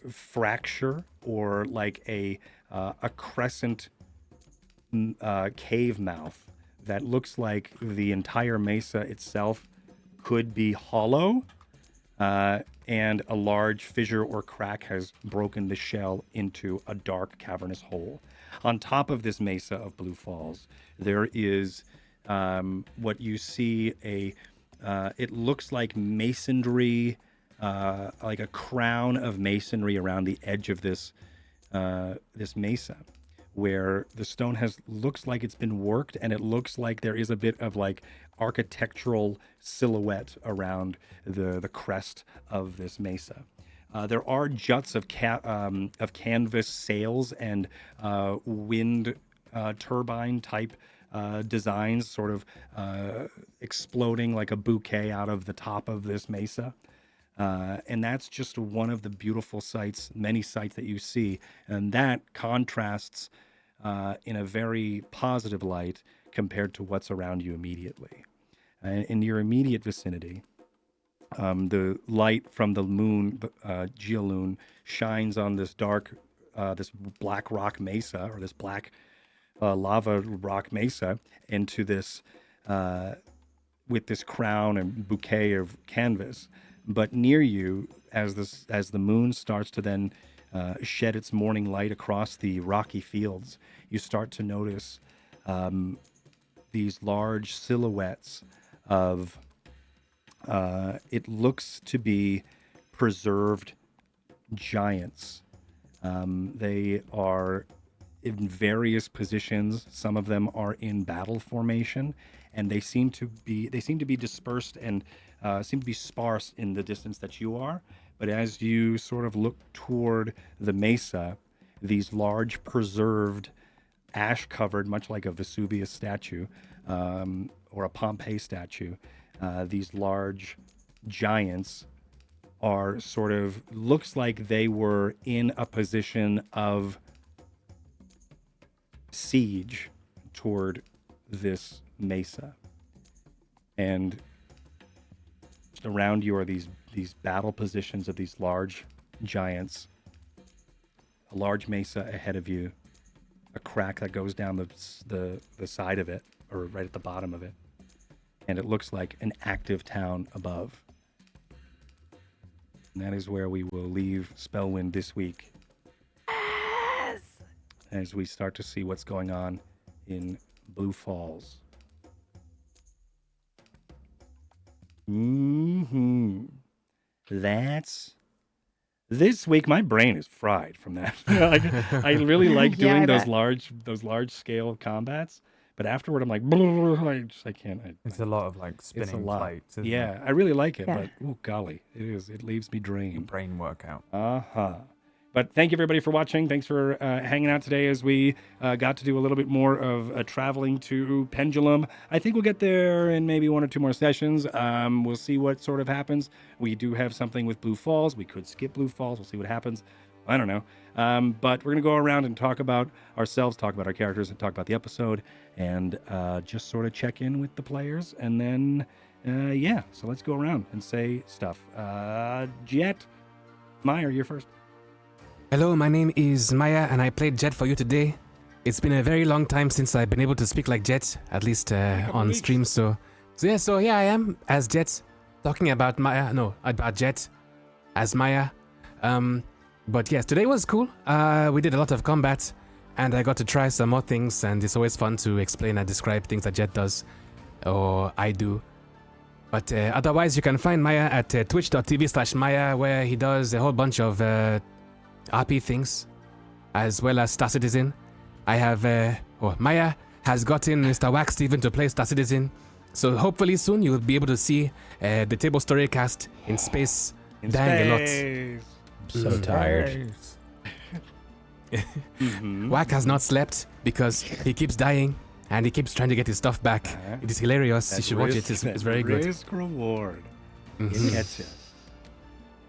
fracture, or like a crescent cave mouth that looks like the entire mesa itself could be hollow. And a large fissure or crack has broken the shell into a dark cavernous hole. On top of this mesa of Blue Falls, there is what you see it looks like masonry, like a crown of masonry around the edge of this mesa, where the stone looks like it's been worked, and it looks like there is a bit of like architectural silhouette around the crest of this mesa. There are juts of canvas sails and wind turbine type designs, sort of exploding like a bouquet out of the top of this mesa. And that's just one of the beautiful many sights that you see. And that contrasts in a very positive light compared to what's around you immediately. In your immediate vicinity, the light from the moon, geolune, shines on this this black rock mesa, or this black lava rock mesa, into this, with this crown and bouquet of canvas. But near you, as the moon starts to then shed its morning light across the rocky fields, you start to notice these large silhouettes of, it looks to be preserved giants. They are in various positions. Some of them are in battle formation, and they seem to be dispersed and seem to be sparse in the distance that you are. But as you sort of look toward the mesa, these large preserved, ash-covered, much like a Vesuvius statue or a Pompeii statue, these large giants are sort of, looks like they were in a position of siege toward this mesa. And around you are these battle positions of these large giants, a large mesa ahead of you, a crack that goes down the side of it, or right at the bottom of it, and it looks like an active town above. And that is where we will leave Spellwind this week. Yes. As we start to see what's going on in Blue Falls. Mm-hmm. That's this week. My brain is fried from that. I really like Yeah, doing I those bet. large scale combats, but afterward I'm like, I can't. It's a lot of like It's a spinning lot. plates, isn't Yeah, it? I really like it, Yeah. but oh golly, it is. It leaves me Your drained. brain workout. But thank you everybody for watching. Thanks for hanging out today as we got to do a little bit more of traveling to Pendulum. I think we'll get there in maybe 1 or 2 more sessions. We'll see what sort of happens. We do have something with Blue Falls. We could skip Blue Falls. We'll see what happens. I don't know. But we're going to go around and talk about ourselves, talk about our characters, and talk about the episode, and just sort of check in with the players. And then, yeah, so let's go around and say stuff. Jet, Meyer, you're first. Hello, my name is Maya, and I played Jet for you today. It's been a very long time since I've been able to speak like Jet, at least on stream. So here I am as Jet, talking about about Jet as Maya. But yes, today was cool. We did a lot of combat, and I got to try some more things, and it's always fun to explain and describe things that Jet does, or I do. But otherwise, you can find Maya at twitch.tv/Maya, where he does a whole bunch of RP things, as well as Star Citizen. I have, Maya has gotten Mr. Wax Steven to play Star Citizen, so hopefully soon you'll be able to see the Table Story cast in space dying a lot. I'm so tired. Wack has not slept because he keeps dying and he keeps trying to get his stuff back. It is hilarious. You should watch it. It's very good. Risk reward. It gets you.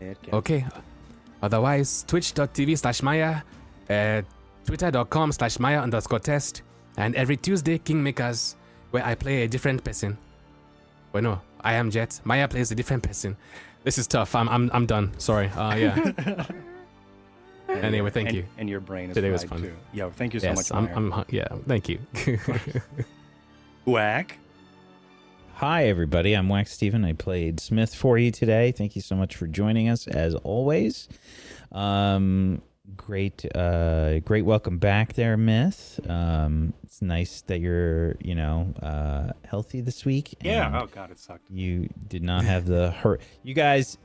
It gets Okay. Otherwise, twitch.tv/Maya, twitter.com/Maya_test, and every Tuesday, Kingmakers, where I play a different person. Well, no, I am Jet. Maya plays a different person. This is tough. I'm done. Sorry. Yeah. Anyway, thank you. And your brain is Today was fried fun. too. Yo, thank you so Yes, much. Meyer. yeah. Thank you. Whack. Hi, everybody. I'm Wax Steven. I played Smith for you today. Thank you so much for joining us, as always. Great welcome back there, Myth. It's nice that you're, healthy this week. Yeah. Oh God, it sucked. You did not have the hurt. You guys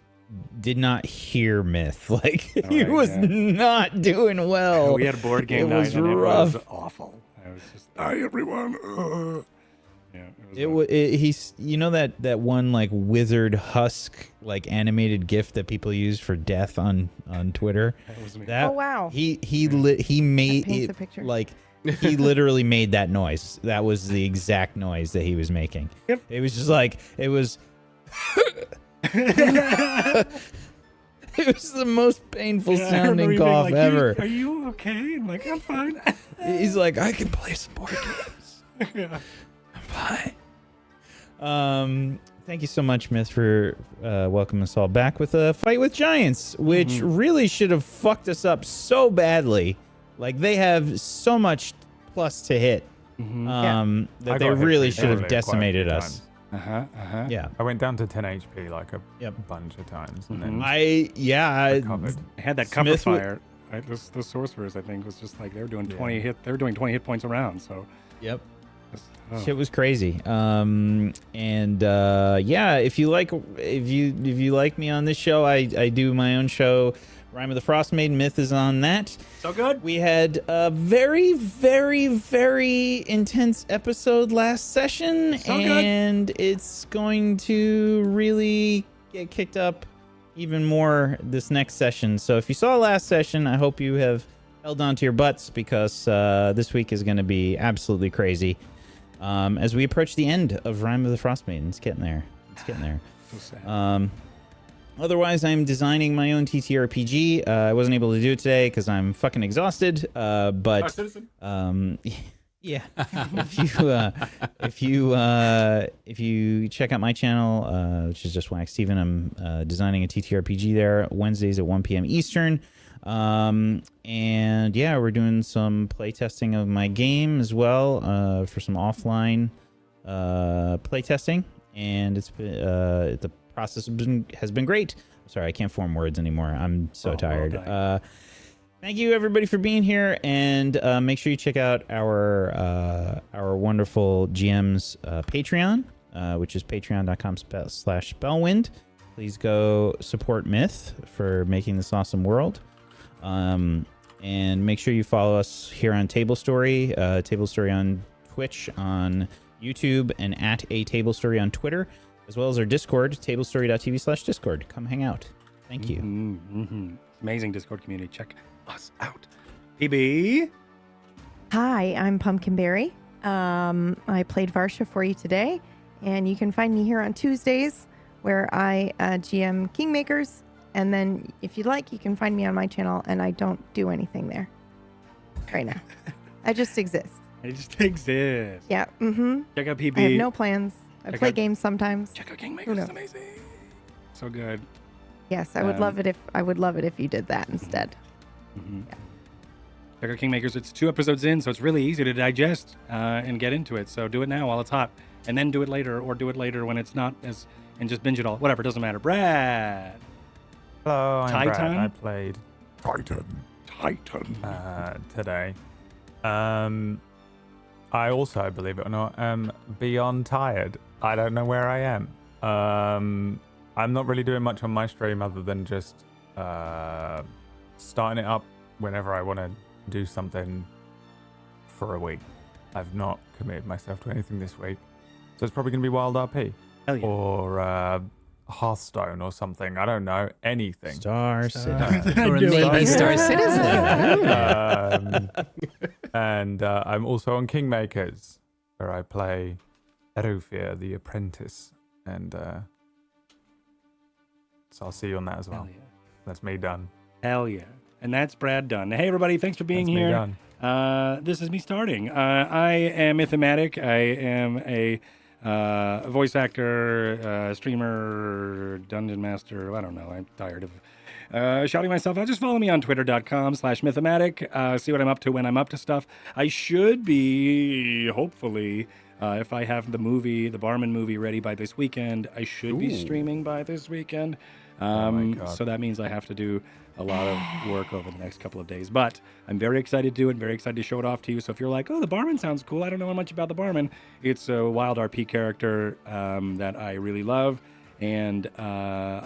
did not hear Myth. Like, he was not doing well. We had a board game It night was and rough. it was awful. I was just, hi everyone. Yeah, he's that one like wizard husk like animated GIF that people use for death on Twitter. That was me. Oh, wow. He made paints it a picture. like he literally made that noise. That was the exact noise that he was making. Yep. It was just like it was. It was the most painful I remember sounding you being cough like, ever. Are you okay? I'm like, I'm fine. He's like, I can play some board games. Yeah. I'm fine. Thank you so much, Myth, for welcoming us all back with a fight with giants, which really should have fucked us up so badly. Like, they have so much plus to hit that I they got hit really pretty should have badly quite a few decimated us. times. Yeah. I went down to 10 HP like a Yep. bunch of times, and then I recovered. I had that cover Smith fire. The sorcerers, I think, was just like they were doing 20 hit. They were doing 20 hit points around. So Yep. oh. Shit was crazy. If you like me on this show, I do my own show, Rime of the Frostmaiden. Myth is on that. So good. We had a very, very, very intense episode last session, So good. and it's going to really get kicked up even more this next session. So if you saw last session, I hope you have held on to your butts, because this week is going to be absolutely crazy. As we approach the end of Rime of the Frostmaiden. It's getting there. So sad. Otherwise, I'm designing my own TTRPG. I wasn't able to do it today because I'm fucking exhausted. But yeah, if you check out my channel, which is just Wax Steven, I'm designing a TTRPG there Wednesdays at 1 p.m. Eastern. And yeah, we're doing some playtesting of my game as well, for some offline playtesting, and it's been the process has been great. Sorry, I can't form words anymore. I'm so tired. Thank you everybody for being here, and make sure you check out our wonderful GM's Patreon, which is patreon.com/Spellwind. Please go support Myth for making this awesome world. And make sure you follow us here on Table Story on Twitch, on YouTube, and at A Table Story on Twitter, as well as our Discord, tablestory.tv/Discord. Come hang out. Thank you. Amazing Discord community. Check us out. PB. Hi, I'm Pumpkinberry. I played Varsha for you today, and you can find me here on Tuesdays, where I GM Kingmakers. And then, if you'd like, you can find me on my channel, and I don't do anything there right now. I just exist. It just exists. Yeah. Check out PB. I have no plans. I play games sometimes. Check out Kingmakers. It's amazing. So good. Yes, I would love it if you did that instead. Yeah. Check out Kingmakers. It's 2 episodes in, so it's really easy to digest and get into it. So do it now while it's hot, and then do it later, or do it later when it's not as, and just binge it all. Whatever, doesn't matter. Brad. Hello, I'm Titan? Brad. I played Titan. today. I also, believe it or not, am beyond tired. I don't know where I am. I'm not really doing much on my stream other than just starting it up whenever I want to do something for a week. I've not committed myself to anything this week. So it's probably going to be Wild RP. Hell yeah. Or Hearthstone or something. I don't know. Anything. Star Citizen. Or a maybe Star Citizen. And I'm also on Kingmakers, where I play Erufia, the apprentice. And so I'll see you on that as well. Hell yeah. That's me done. Hell yeah. And that's Brad done. Hey, everybody. Thanks for being That's me here. done. This is me starting. I am Mythomatic. I am a voice actor, streamer, dungeon master. I don't know. I'm tired of shouting myself out. Just follow me on twitter.com/Mythomatic. See what I'm up to when I'm up to stuff. I should be, hopefully, if I have the Barman movie ready by this weekend, I should be streaming by this weekend. my God. So that means I have to do a lot of work over the next couple of days. But I'm very excited to do it, very excited to show it off to you. So if you're like, oh, the Barman sounds cool, I don't know much about the Barman. It's a wild RP character that I really love. And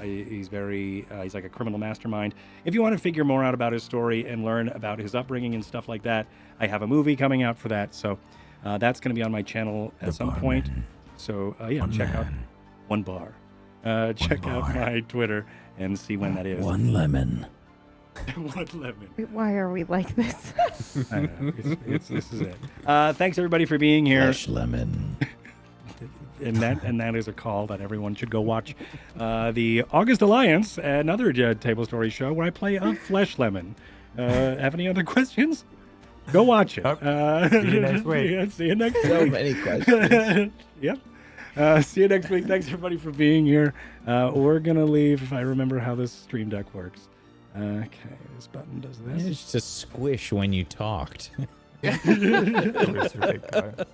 he's like a criminal mastermind. If you want to figure more out about his story and learn about his upbringing and stuff like that, I have a movie coming out for that. So that's going to be on my channel at some point. So check out One Bar. Check out my Twitter and see when that is. One lemon. One lemon. Why are we like this? I know. This is it. Thanks everybody for being here. Fresh lemon. And that is a call that everyone should go watch. The August Alliance, another Table Story show where I play a flesh lemon. Have any other questions? Go watch it. See you next week. Yeah, see you next So week. many questions. Yep. See you next week. Thanks everybody for being here. We're gonna leave if I remember how this stream deck works. Okay, this button does this. It's just squish when you talked. It was ridiculous.